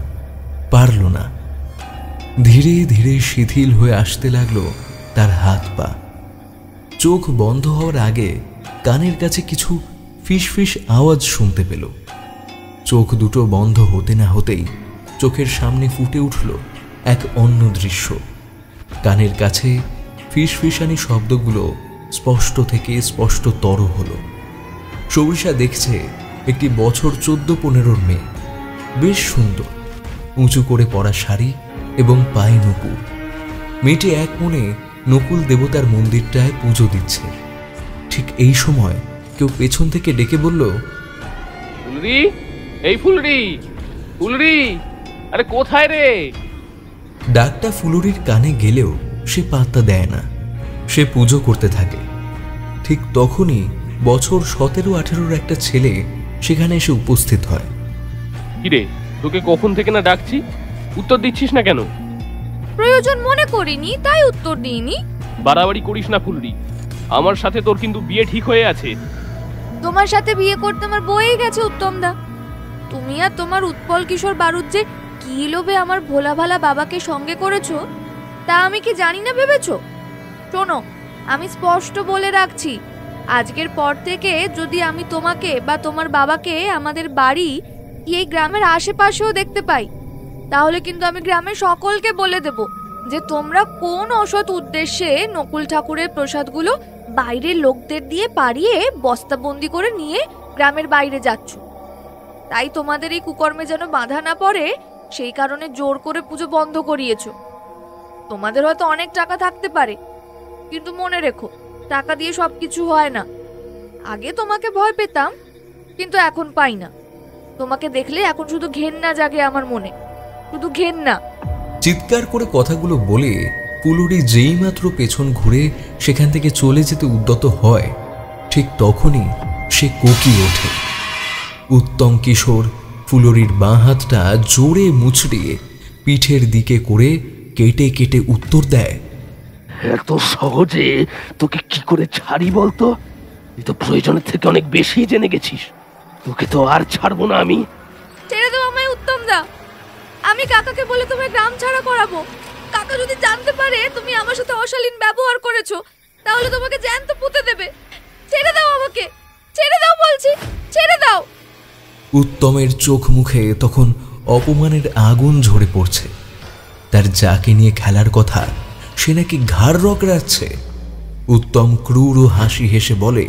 Speaker 1: পারল না। ধীরে ধীরে শিথিল হয়ে আসতে লাগলো তার হাত পা। চোখ বন্ধ হওয়ার আগে কানের কাছে কিছু ফিসফিস আওয়াজ শুনতে পেল। চোখ দুটো বন্ধ হতে না হতেই চোখের সামনে ফুটে উঠল এক অন্য দৃশ্য। কানের কাছে ফিসফিসানি শব্দগুলো স্পষ্ট থেকে স্পষ্টতর হলো। সৌরিশা দেখছে একটি বছর 14-15 মেয়ে, বেশ সুন্দর, উঁচু করে পরা শাড়ি এবং পায়ে নুপুর। মেয়েটি এক মনে নকুল দেবতার মন্দিরটায় পুজো দিচ্ছে। ঠিক এই সময় কেউ পেছন থেকে ডেকে বলল,
Speaker 2: ফুলরি, এই ফুলরি, ফুলরি, আরে কোথায় রে?
Speaker 1: ডাকটা ফুলুরির কানে গেলেও সে পাত্তা দেয় না। সে পুজো করতে থাকে। ঠিক তখনই বছর 17-18 একটা ছেলে সেখানে এসে উপস্থিত হয়।
Speaker 2: কিরে, তোকে কখন থেকে না ডাকছি, উত্তর দিচ্ছিস না কেন?
Speaker 4: প্রয়োজন মনে করিনি, তাই উত্তর দিইনি।
Speaker 2: বাড়াবাড়ি করিস না ফুলরি, আমার সাথে তোর কিন্তু বিয়ে ঠিক হয়ে আছে।
Speaker 4: তোমার সাথে বিয়ে করতে আমার বয়েই গেছে উত্তমদা। তুমি আর তোমার উৎপল কিশোর বারুদ যে কি লোভে আমার ভোলা ভালা বাবাকে সঙ্গে করেছো, তা আমি কি জানি না ভেবেছো? শোনো, আমি স্পষ্ট বলে রাখছি, আজকের পর থেকে যদি আমি তোমাকে বা তোমার বাবাকে আমাদের বাড়ি এই গ্রামের আশেপাশেও দেখতে পাই, তাহলে কিন্তু আমি গ্রামের সকলকে বলে দেব যে তোমরা কোন অসৎ উদ্দেশ্যে নকুল ঠাকুরের প্রসাদগুলো বাইরের লোকদের দিয়ে পাড়িয়ে বস্তাবন্দি করে নিয়ে গ্রামের বাইরে যাচ্ছ। তাই তোমাদের এই কুকর্মে যেন বাধা না পড়ে, সেই কারণে জোর করে পুজো বন্ধ করিয়েছ। তোমাদের হয়তো অনেক টাকা থাকতে পারে, কিন্তু মনে রেখো, টাকা দিয়ে সবকিছু হয় না। আগে তোমাকে ভয় পেতাম, কিন্তু এখন পাই না। তোমাকে দেখলে এখন শুধু ঘেন্না জাগে আমার মনে, শুধু ঘেন্না।
Speaker 1: চিৎকার করে কথাগুলো বলে ফুলুরি যেই মাত্র পেছন ঘুরে সেখান থেকে চলে যেতে উদ্যত হয়, ঠিক তখনই সে কোকিয়ে ওঠে। উত্তম কিশোর ফুলুরির বাঁ হাতটা জোরে মুচড়িয়ে পিঠের দিকে করে কেটে কেটে উত্তর দেয়,
Speaker 5: এত সহজে তোকে কি করে ছাড়ি বলতো? তুই তো প্রয়োজনের থেকে অনেক বেশি জেনে গেছিস। তোকে তো আর ছাড়বো না আমি।
Speaker 4: ছেড়ে দাও আমায় উত্তমদা, আমি কাকাকে বলে তোমায় গ্রাম ছাড়া করাবো। কাকা যদি জানতে পারে তুমি আমার সাথে অশালীন ব্যবহার করেছো, তাহলে তোমাকে জ্যান্ত পুঁতে দেবে। ছেড়ে দাও আমাকে, ছেড়ে দাও বলছি, ছেড়ে দাও।
Speaker 1: উত্তমের চোখ মুখে তখন অপমানের আগুন ঝরে পড়ছে। তার যাকে নিয়ে খেলার কথা সে নাকি ঘাড় রগড়াচ্ছে। উত্তম ক্রূর হাসি হেসে বলে,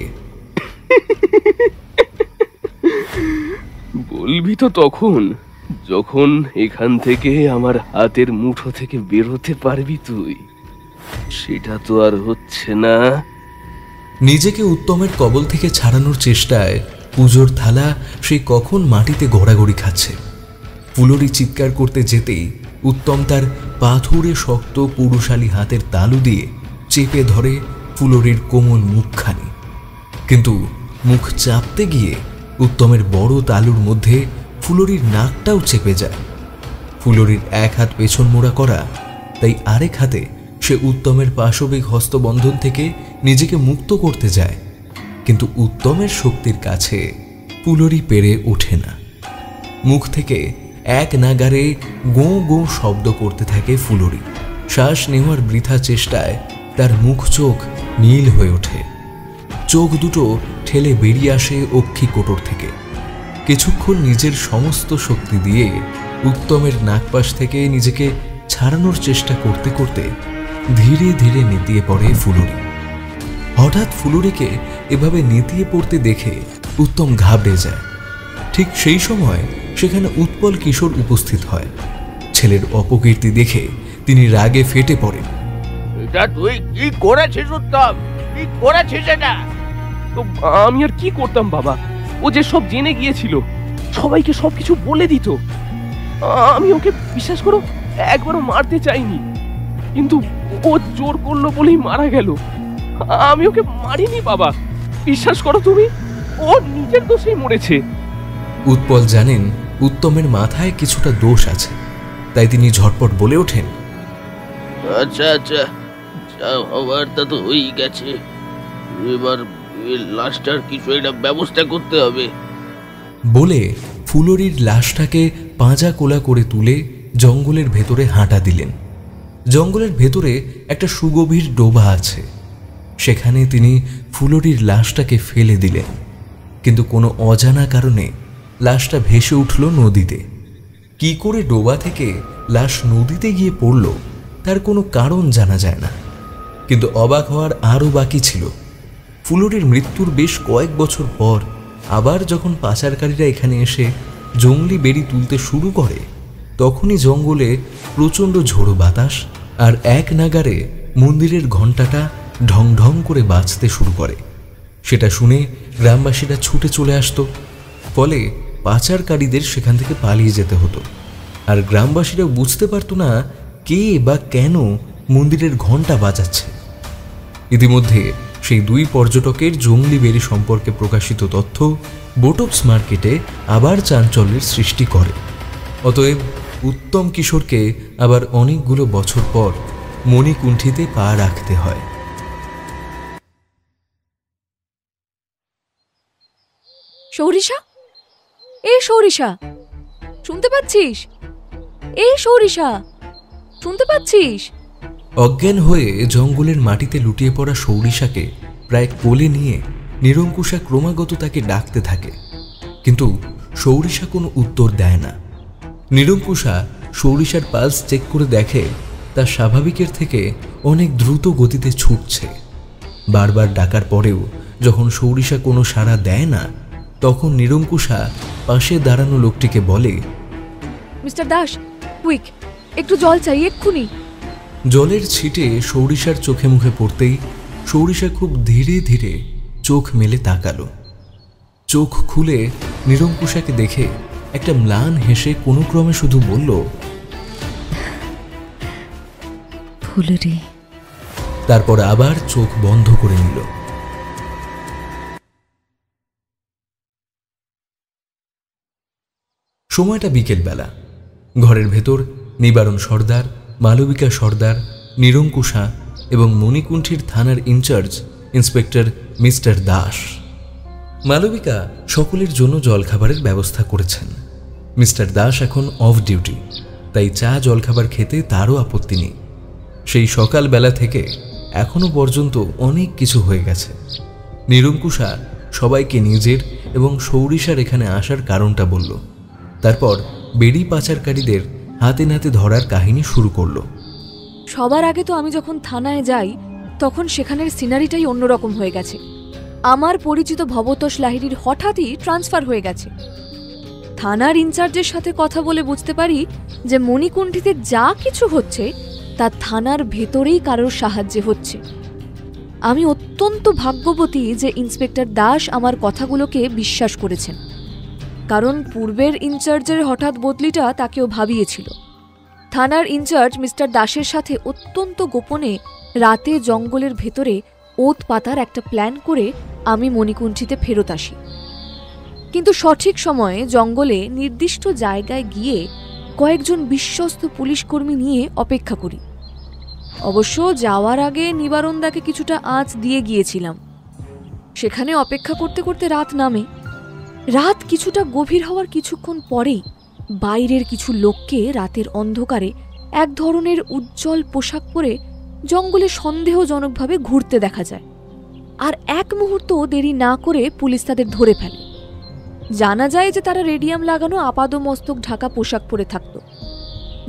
Speaker 2: বলবি তো তখন, যখন এখান থেকে আমার হাতের মুঠো থেকে বেরোতে পারবি তুই। সেটা তো আর হচ্ছে না।
Speaker 1: নিজেকে উত্তমের কবল থেকে ছাড়ানোর চেষ্টায় পুজোর থালা সে কখন মাটিতে গড়াগড়ি খাচ্ছে। ফুলুরি চিৎকার করতে যেতেই উত্তম তার পাথুরে শক্ত পুরুষালী হাতের তালু দিয়ে চেপে ধরে ফুলুরির কোমল মুখখানি। কিন্তু মুখ চাপতে গিয়ে উত্তমের বড় তালুর মধ্যে ফুলরির নাকটাও চেপে যায়। ফুলরির এক হাত পেছন মোড়া করা, তাই আরেক হাতে সে উত্তমের পাশবিক হস্তবন্ধন থেকে নিজেকে মুক্ত করতে যায়, কিন্তু উত্তমের শক্তির কাছে ফুলরি পেরে ওঠে না। মুখ থেকে এক নাগারে গোঁ গোঁ শব্দ করতে থাকে ফুলরি। শ্বাস নেওয়ার বৃথা চেষ্টায় তার মুখ চোখ নীল হয়ে ওঠে। চোখ দুটো ঠেলে বেরিয়ে আসে অক্ষি কোটর থেকে। কিছুক্ষণ নিজের সমস্ত শক্তি দিয়ে উত্তমের নাকপাশ থেকে নিজেকে ছাড়ানোর চেষ্টা করতে করতে ধীরে ধীরে নেতিয়ে পড়ে ফুলরি। হঠাৎ ফুলরিকে এভাবে নেতিয়ে পড়তে দেখে উত্তম ঘাবড়ে যায়। ঠিক সেই সময় সেখানে উৎপল কিশোর উপস্থিত হয়। ছেলের অপকীর্তি দেখে তিনি রাগে ফেটে পড়েন।
Speaker 5: এটা তুই কি করেছিস উত্তম? কি করেছিস এটা?
Speaker 2: তো আমি আর কি করতাম বাবা, ও যে সব জেনে গিয়েছিল, সবাইকে সবকিছু বলে দিত। আমি ওকে বিশ্বাস করো একবারও মারতে চাইনি, কিন্তু ও জোর করলো বলেই মারা গেল। আমি ওকে মারিনি বাবা, বিশ্বাস করো তুমি, ও নিজের দোষেই মরেছে।
Speaker 1: উৎপল জানেন উত্তমের মাথায় কিছুটা দোষ আছে, তাই তিনি ঝটপট বলে ওঠেন,
Speaker 5: আচ্ছা আচ্ছা, যা হবার তা তো হয়েই গেছে, এবার লাশটার কিছু একটা ব্যবস্থা করতে হবে।
Speaker 1: বলে ফুলরির লাশটাকে পাঁজা কোলা করে তুলে জঙ্গলের ভেতরে হাঁটা দিলেন। জঙ্গলের ভেতরে একটা সুগভীর ডোবা আছে, সেখানে তিনি ফুলরির লাশটাকে ফেলে দিলেন। কিন্তু কোনো অজানা কারণে লাশটা ভেসে উঠল নদীতে। কি করে ডোবা থেকে লাশ নদীতে গিয়ে পড়ল তার কোনো কারণ জানা যায় না। কিন্তু অবাক হওয়ার আরও বাকি ছিল। ফুলরির মৃত্যুর বেশ কয়েক বছর পর আবার যখন পাচারকারীরা এখানে এসে জঙ্গলি বেড়ি তুলতে শুরু করে, তখনই জঙ্গলে প্রচণ্ড ঝোড়ো বাতাস আর এক নাগারে মন্দিরের ঘণ্টাটা ঢং ঢং করে বাজতে শুরু করে। সেটা শুনে গ্রামবাসীরা ছুটে চলে আসতো, ফলে পাচারকারীদের সেখান থেকে পালিয়ে যেতে হতো। আর গ্রামবাসীরা বুঝতে পারত না কে বা কেন মন্দিরের ঘণ্টা বাজাচ্ছে। ইতিমধ্যে সেই দুই পর্যটকের জঙ্গলি বেড়ি সম্পর্কে প্রকাশিত তথ্য বোটপস মার্কেটে আবার চাঞ্চল্যের সৃষ্টি করে। অতএব উত্তম কিশোরকে আবার অনেকগুলো বছর পর মণিকুণ্ঠিতে পা রাখতে হয়।
Speaker 4: সৌরিশা, এ সৌরিশা, শুনতে পাচ্ছিস? এ সৌরিশা, শুনতে পাচ্ছিস?
Speaker 1: অজ্ঞান হয়ে জঙ্গলের মাটিতে লুটিয়ে পড়া সৌরিশাকে প্রায় কোলে নিয়ে নিরঙ্কুশা ক্রমাগত তাকে ডাকতে থাকে, কিন্তু সৌরিশা কোনো উত্তর দেয় না। নিরঙ্কুশা সৌরিশার পালস চেক করে দেখে তা স্বাভাবিকের থেকে অনেক দ্রুত গতিতে ছুটছে। বারবার ডাকার পরেও যখন সৌরিশা কোনো সাড়া দেয় না, তখন নিরঙ্কুশা পাশে দাঁড়ানো লোকটিকে বলে,
Speaker 4: মিস্টার দাস, কুইক, একটু জল চাই এক্ষুনি।
Speaker 1: জলের ছিটে সৌরিশার চোখে মুখে পড়তেই সৌরিশা খুব ধীরে ধীরে চোখ মেলে তাকালো। চোখ খুলে নিরঙ্কুশাকে দেখে একটা ম্লান হেসে কোনো ক্রমে শুধু বলল,
Speaker 3: ফুলরি।
Speaker 1: তারপর আবার চোখ বন্ধ করে নিল। সময়টা বিকেলবেলা। ঘরের ভেতর নিবারণ সর্দার, মালবিকা সর্দার, নিরঙ্কুশা এবং মণিকুণ্ঠির থানার in charge inspector mister Das. Malabika সকলের জন্য জলখাবারের ব্যবস্থা করেছেন। মিস্টার দাস এখন অফ ডিউটি, তাই চা জলখাবার খেতে তারও আপত্তি নেই। সেই সকালবেলা থেকে এখনো পর্যন্ত অনেক কিছু হয়ে গেছে। নিরঙ্কুশা সবাইকে নিজের এবং সৌরিশার এখানে আসার কারণটা বলল। তারপর বেড়ি পাচারকারীদের হাতে নাতে ধরার কাহিনী শুরু করলো।
Speaker 4: সবার আগে তো আমি যখন থানায় যাই তখন সেখানের সিনারিটাই অন্যরকম হয়ে গেছে। আমার পরিচিত ভবতোষ লাহিড়ীর হঠাৎই ট্রান্সফার হয়ে গেছে। থানার ইনচার্জের সাথে কথা বলে বুঝতে পারি যে মণিকুণ্ঠিতে যা কিছু হচ্ছে তা থানার ভেতরেই কারোর সাহায্যে হচ্ছে। আমি অত্যন্ত ভাগ্যবতী যে ইন্সপেক্টর দাস আমার কথাগুলোকে বিশ্বাস করেছেন, কারণ পূর্বের ইনচার্জের হঠাৎ বদলিটা তাকেও ভাবিয়েছিল। থানার ইনচার্জ মিস্টার দাসের সাথে অত্যন্ত গোপনে রাতে জঙ্গলের ভেতরে ওত পাতার একটা প্ল্যান করে আমি মণিকুণ্ঠিতে ফেরত আসি। কিন্তু সঠিক সময়ে জঙ্গলে নির্দিষ্ট জায়গায় গিয়ে কয়েকজন বিশ্বস্ত পুলিশকর্মী নিয়ে অপেক্ষা করি। অবশ্য যাওয়ার আগে নিবারণদাকে কিছুটা আঁচ দিয়ে গিয়েছিলাম। সেখানে অপেক্ষা করতে করতে রাত নামে। রাত কিছুটা গভীর হওয়ার কিছুক্ষণ পরেই বাইরের কিছু লোককে রাতের অন্ধকারে এক ধরনের উজ্জ্বল পোশাক পরে জঙ্গলে সন্দেহজনকভাবে ঘুরতে দেখা যায়। আর এক মুহূর্ত দেরি না করে পুলিশ তাদের ধরে ফেলে। জানা যায় যে তারা রেডিয়াম লাগানো আপাদমস্তক ঢাকা পোশাক পরে থাকত,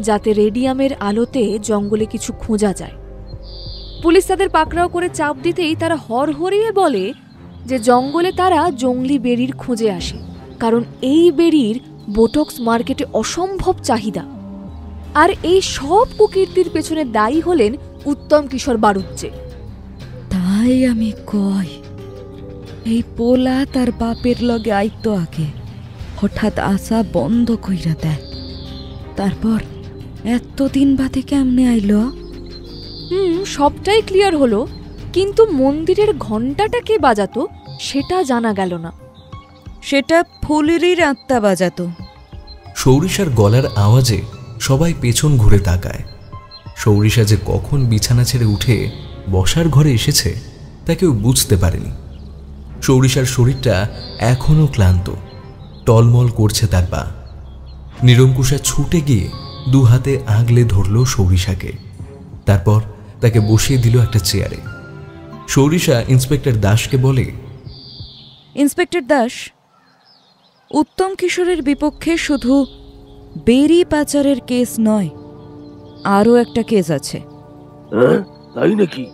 Speaker 4: যাতে রেডিয়ামের আলোতে জঙ্গলে কিছু খোঁজা যায়। পুলিশ তাদের পাকড়াও করে চাপ দিতেই তারা হরহরিয়ে বলে যে জঙ্গলে তারা জংলি বেরির খোঁজে আসে, কারণ এই বেরির বোটক্স মার্কেটে অসম্ভব চাহিদা। আর এই সব কুকীর্তির পেছনে দায়ী হলেন উত্তম কিশোর বাড়ুজ্জে।
Speaker 3: তাই আমি কই, এই পোলা তার বাপের লগে আইতো আগে, হঠাৎ আসা বন্ধ কইরা দেয়, তারপর এতদিন বাদে কেমনে আইলো?
Speaker 4: সবটাই ক্লিয়ার হলো, কিন্তু মন্দিরের ঘণ্টাটা কে বাজাতো সেটা জানা গেল না।
Speaker 3: সেটা ফুলেরই আত্মা বাজাতো।
Speaker 1: সৌরিশার গলার আওয়াজে সবাই পেছন ঘুরে তাকায়। সৌরিশা যে কখন বিছানা ছেড়ে উঠে বসার ঘরে এসেছে তা কেউ বুঝতে পারেনি। সৌরিশার শরীরটা এখনও ক্লান্ত, টলমল করছে তার পা। নিরঙ্কুশা ছুটে গিয়ে দু হাতে আগলে ধরল সৌরিশাকে, তারপর তাকে বসিয়ে দিল একটা চেয়ারে। সৌরিশা ইন্সপেক্টর দাসকে বলে,
Speaker 3: ইন্সপেক্টর দাস, উত্তম কিশোরের বিপক্ষে শুধু বেরি পাচারের কেস নয়, আরও একটা কেস আছে।
Speaker 2: তাই নাকি?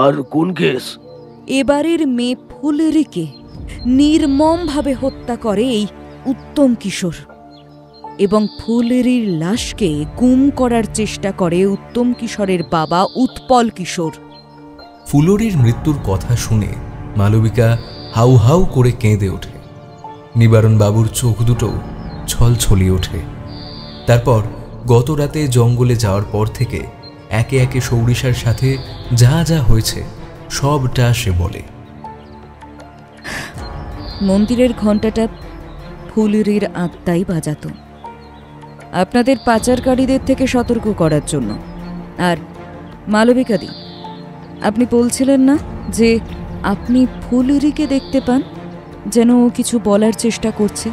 Speaker 2: আর কোন কেস?
Speaker 3: এবারের মেয়ে ফুলরিকে নির্মমভাবে হত্যা করে এই উত্তম কিশোর, এবং ফুলরির লাশকে গুম করার চেষ্টা করে উত্তম কিশোরের বাবা উৎপল কিশোর।
Speaker 1: ফুলরির মৃত্যুর কথা শুনে মালবিকা হাউ হাউ করে কেঁদে ওঠে। নিবারণ বাবুর চোখ দুটো ছলছলিয়ে ওঠে। তারপর গত রাতে জঙ্গলে যাওয়ার পর থেকে একে একে সৌরিশার সাথে যা যা হয়েছে সবটা সে বলে।
Speaker 3: মন্দিরের ঘণ্টাটা ফুলরির আত্মাই বাজাতো, আপনাদের পাচারকারীদের থেকে সতর্ক করার জন্য। আর মালবিকাদি, আপনি বলছিলেন না যে আপনি ফুলরিকে দেখতে পান, যেন ও কিছু বলার চেষ্টা করছে?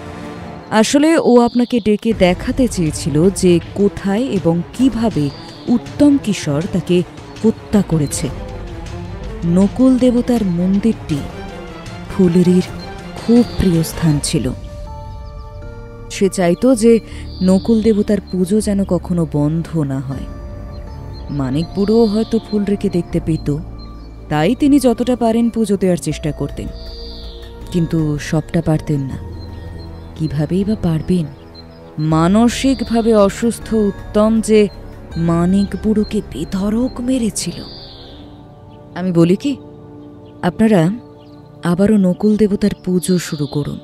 Speaker 3: আসলে ও আপনাকে ডেকে দেখাতে চেয়েছিল যে কোথায় এবং কিভাবে উত্তম কিশোর তাকে হত্যা করেছে। নকুল দেবতার মন্দিরটি ফুলরির খুব প্রিয় স্থান ছিল। সে চাইতো যে নকুল দেবতার পুজো যেন কখনো বন্ধ না হয়। মানিক বুড়োও হয়তো ফুলরিকে দেখতে পেত, তাই তিনি যতটা পারেন পুজো দেওয়ার চেষ্টা করতেন, কিন্তু সবটা পারতেন না। কিভাবেই বা পারবেন? মানসিকভাবে অসুস্থ উত্তম যে মানিক বুড়োকে বেধড়ক মেরেছিল। আমি বলি কি, আপনারা আবারও নকুল দেবতার পুজো শুরু করুন,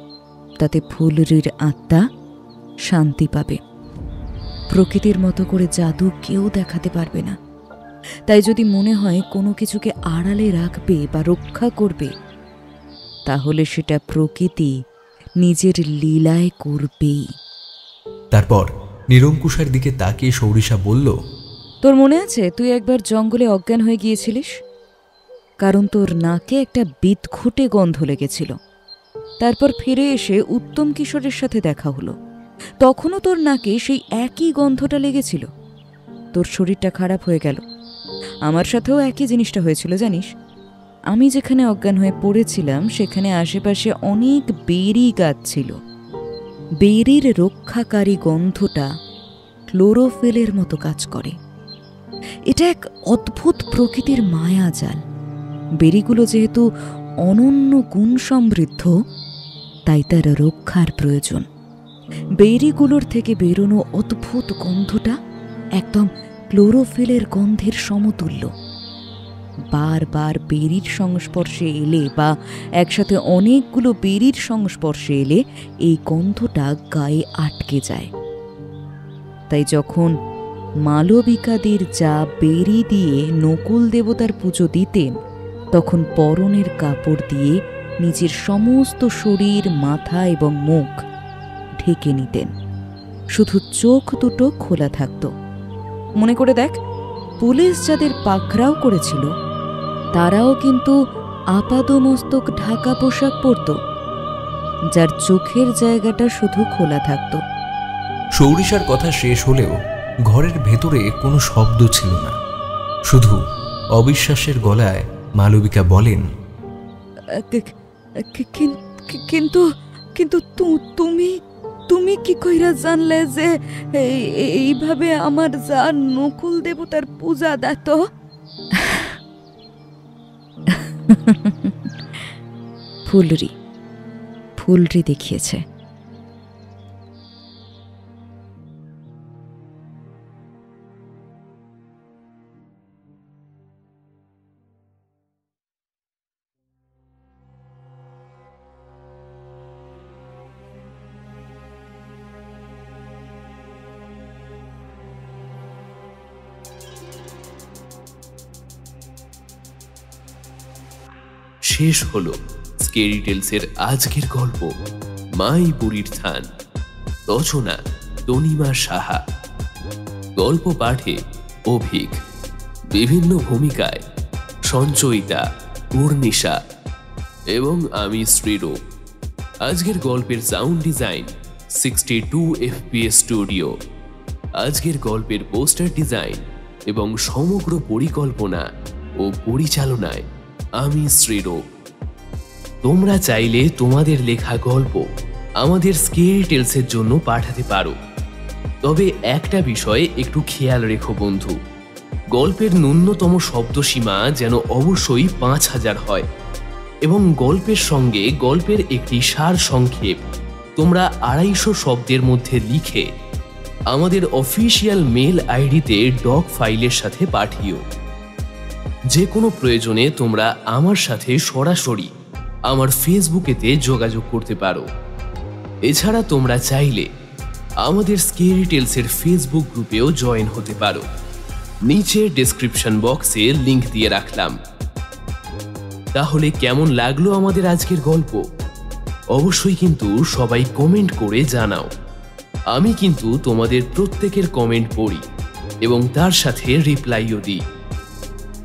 Speaker 3: তাতে ফুলরির আত্মা শান্তি পাবে। প্রকৃতির মতো করে জাদু কেউ দেখাতে পারবে না, তাই যদি মনে হয় কোনো কিছুকে আড়ালে রাখবে বা রক্ষা করবে, তাহলে সেটা প্রকৃতি নিজের লীলায় করবেই।
Speaker 1: তারপর নিরঙ্কুশার দিকে তাকিয়ে সৌরিশা বলল,
Speaker 3: তোর মনে আছে তুই একবার জঙ্গলে অজ্ঞান হয়ে গিয়েছিলিস? কারণ তোর নাকে একটা বিদঘুটে গন্ধ লেগেছিল। তারপর ফিরে এসে উত্তম কিশোরের সাথে দেখা হলো, তখনও তোর নাকে সেই একই গন্ধটা লেগেছিল। তোর শরীরটা খারাপ হয়ে গেল। আমার সাথেও একই জিনিসটা হয়েছিল জানিস। আমি যেখানে অজ্ঞান হয়ে পড়েছিলাম সেখানে আশেপাশে অনেক বেরি গাছ ছিল। বেরির রক্ষাকারী গন্ধটা ক্লোরোফিলের মতো কাজ করে। এটা এক অদ্ভুত প্রকৃতির মায়াজাল। বেরিগুলো যেহেতু অনন্য গুণ সমৃদ্ধ, তাই তার রক্ষার প্রয়োজন। বেরিগুলোর থেকে বেরোনো অদ্ভুত গন্ধটা একদম ক্লোরোফিলের গন্ধের সমতুল্য। বারবার বেরির সংস্পর্শে এলে বা একসাথে অনেকগুলো বেরির সংস্পর্শে এলে এই গন্ধটা গায়ে আটকে যায়। তাই যখন মালবিকাদের যা বেরি দিয়ে নকুল দেবতার পুজো দিতেন, তখন পরনের কাপড় দিয়ে নিজের সমস্ত শরীর, মাথা এবং মুখ ঢেকে নিতেন। শুধু চোখ দুটো খোলা থাকত। মনে করে দেখ, পুলিশ যাদের পাকড়াও করেছিল তারাও কিন্তু আপাদমস্তক ঢাকা পোশাক পরত, যার চোখের জায়গাটা শুধু খোলা থাকত।
Speaker 1: সৌরিশার কথা শেষ হলেও ঘরের ভেতরে কোনো শব্দ ছিল না। শুধু অবিশ্বাসের গলায় মালবিকা বলেন,
Speaker 3: কিন্তু কিন্তু তুমি তুমি কি কইরা জানলে যে এইভাবে আমার যা নকুল দেবতার পূজা দেত? ফুলরি দেখিয়েছে।
Speaker 2: শেষ হলো স্কেরি টেলসের আজকের গল্প মাই বুড়ির থান। রচনা তনিমা সাহা। গল্প পাঠে অভিক। বিভিন্ন ভূমিকায় সঞ্চয়িতা, পূর্ণিশা এবং আমি শ্রীরূপ। আজকের গল্পের সাউন্ড ডিজাইন 62 FPS স্টুডিও। আজকের গল্পের পোস্টার ডিজাইন এবং সমগ্র পরিকল্পনা ও পরিচালনায় আমি শ্রীরূপ। তোমরা চাইলে তোমাদের লেখা গল্প আমাদের স্কেরি টেলসের জন্য পাঠাতে পারো। তবে একটা বিষয়ে একটু খেয়াল রেখো বন্ধু, গল্পের ন্যূনতম শব্দসীমা যেন অবশ্যই 5000 হয় এবং গল্পের সঙ্গে গল্পের একটি সার সংক্ষেপ তোমরা 250 শব্দের মধ্যে লিখে আমাদের অফিসিয়াল মেল আইডিতে ডক ফাইলের সাথে পাঠিও। যে কোনো প্রয়োজনে তোমরা আমার সাথে সরাসরি আমার ফেসবুকেতে যোগাযোগ করতে পারো। এছাড়া তোমরা চাইলে আমাদের স্কেরি টেলসের ফেসবুক গ্রুপেও জয়েন হতে পারো। নিচে ডেসক্রিপশন বক্সে লিংক দিয়ে রাখলাম। তাহলে কেমন লাগলো আমাদের আজকের গল্প? অবশ্যই কিন্তু সবাই কমেন্ট করে জানাও। আমি কিন্তু তোমাদের প্রত্যেকের কমেন্ট পড়ি এবং তার সাথে রিপ্লাইও দিই।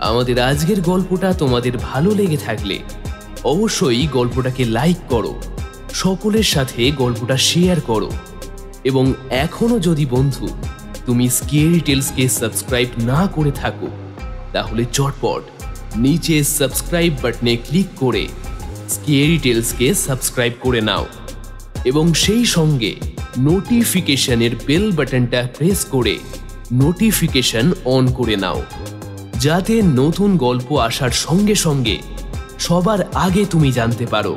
Speaker 2: আমাদের আজকের গল্পটা তোমাদের ভালো লেগে থাকলে অবশ্যই গল্পটাকে লাইক করো, সকলের সাথে গল্পটা শেয়ার করো এবং এখনো যদি বন্ধু তুমি স্কেরি টেলসকে সাবস্ক্রাইব না করে থাকো তাহলে চটপট নিচে সাবস্ক্রাইব বাটনে ক্লিক করে স্কেরি টেলসকে সাবস্ক্রাইব করে নাও এবং সেই সঙ্গে নোটিফিকেশনের বেল বাটনটা প্রেস করে নোটিফিকেশন অন করে নাও, যাতে নতুন গল্প আসার সঙ্গে সঙ্গে সবার আগে তুমি জানতে পারো।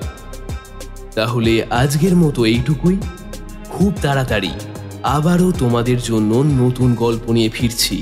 Speaker 2: তাহলে আজকের মতো এইটুকুই। খুব তাড়াতাড়ি আবারও তোমাদের জন্য নতুন গল্প নিয়ে ফিরছি।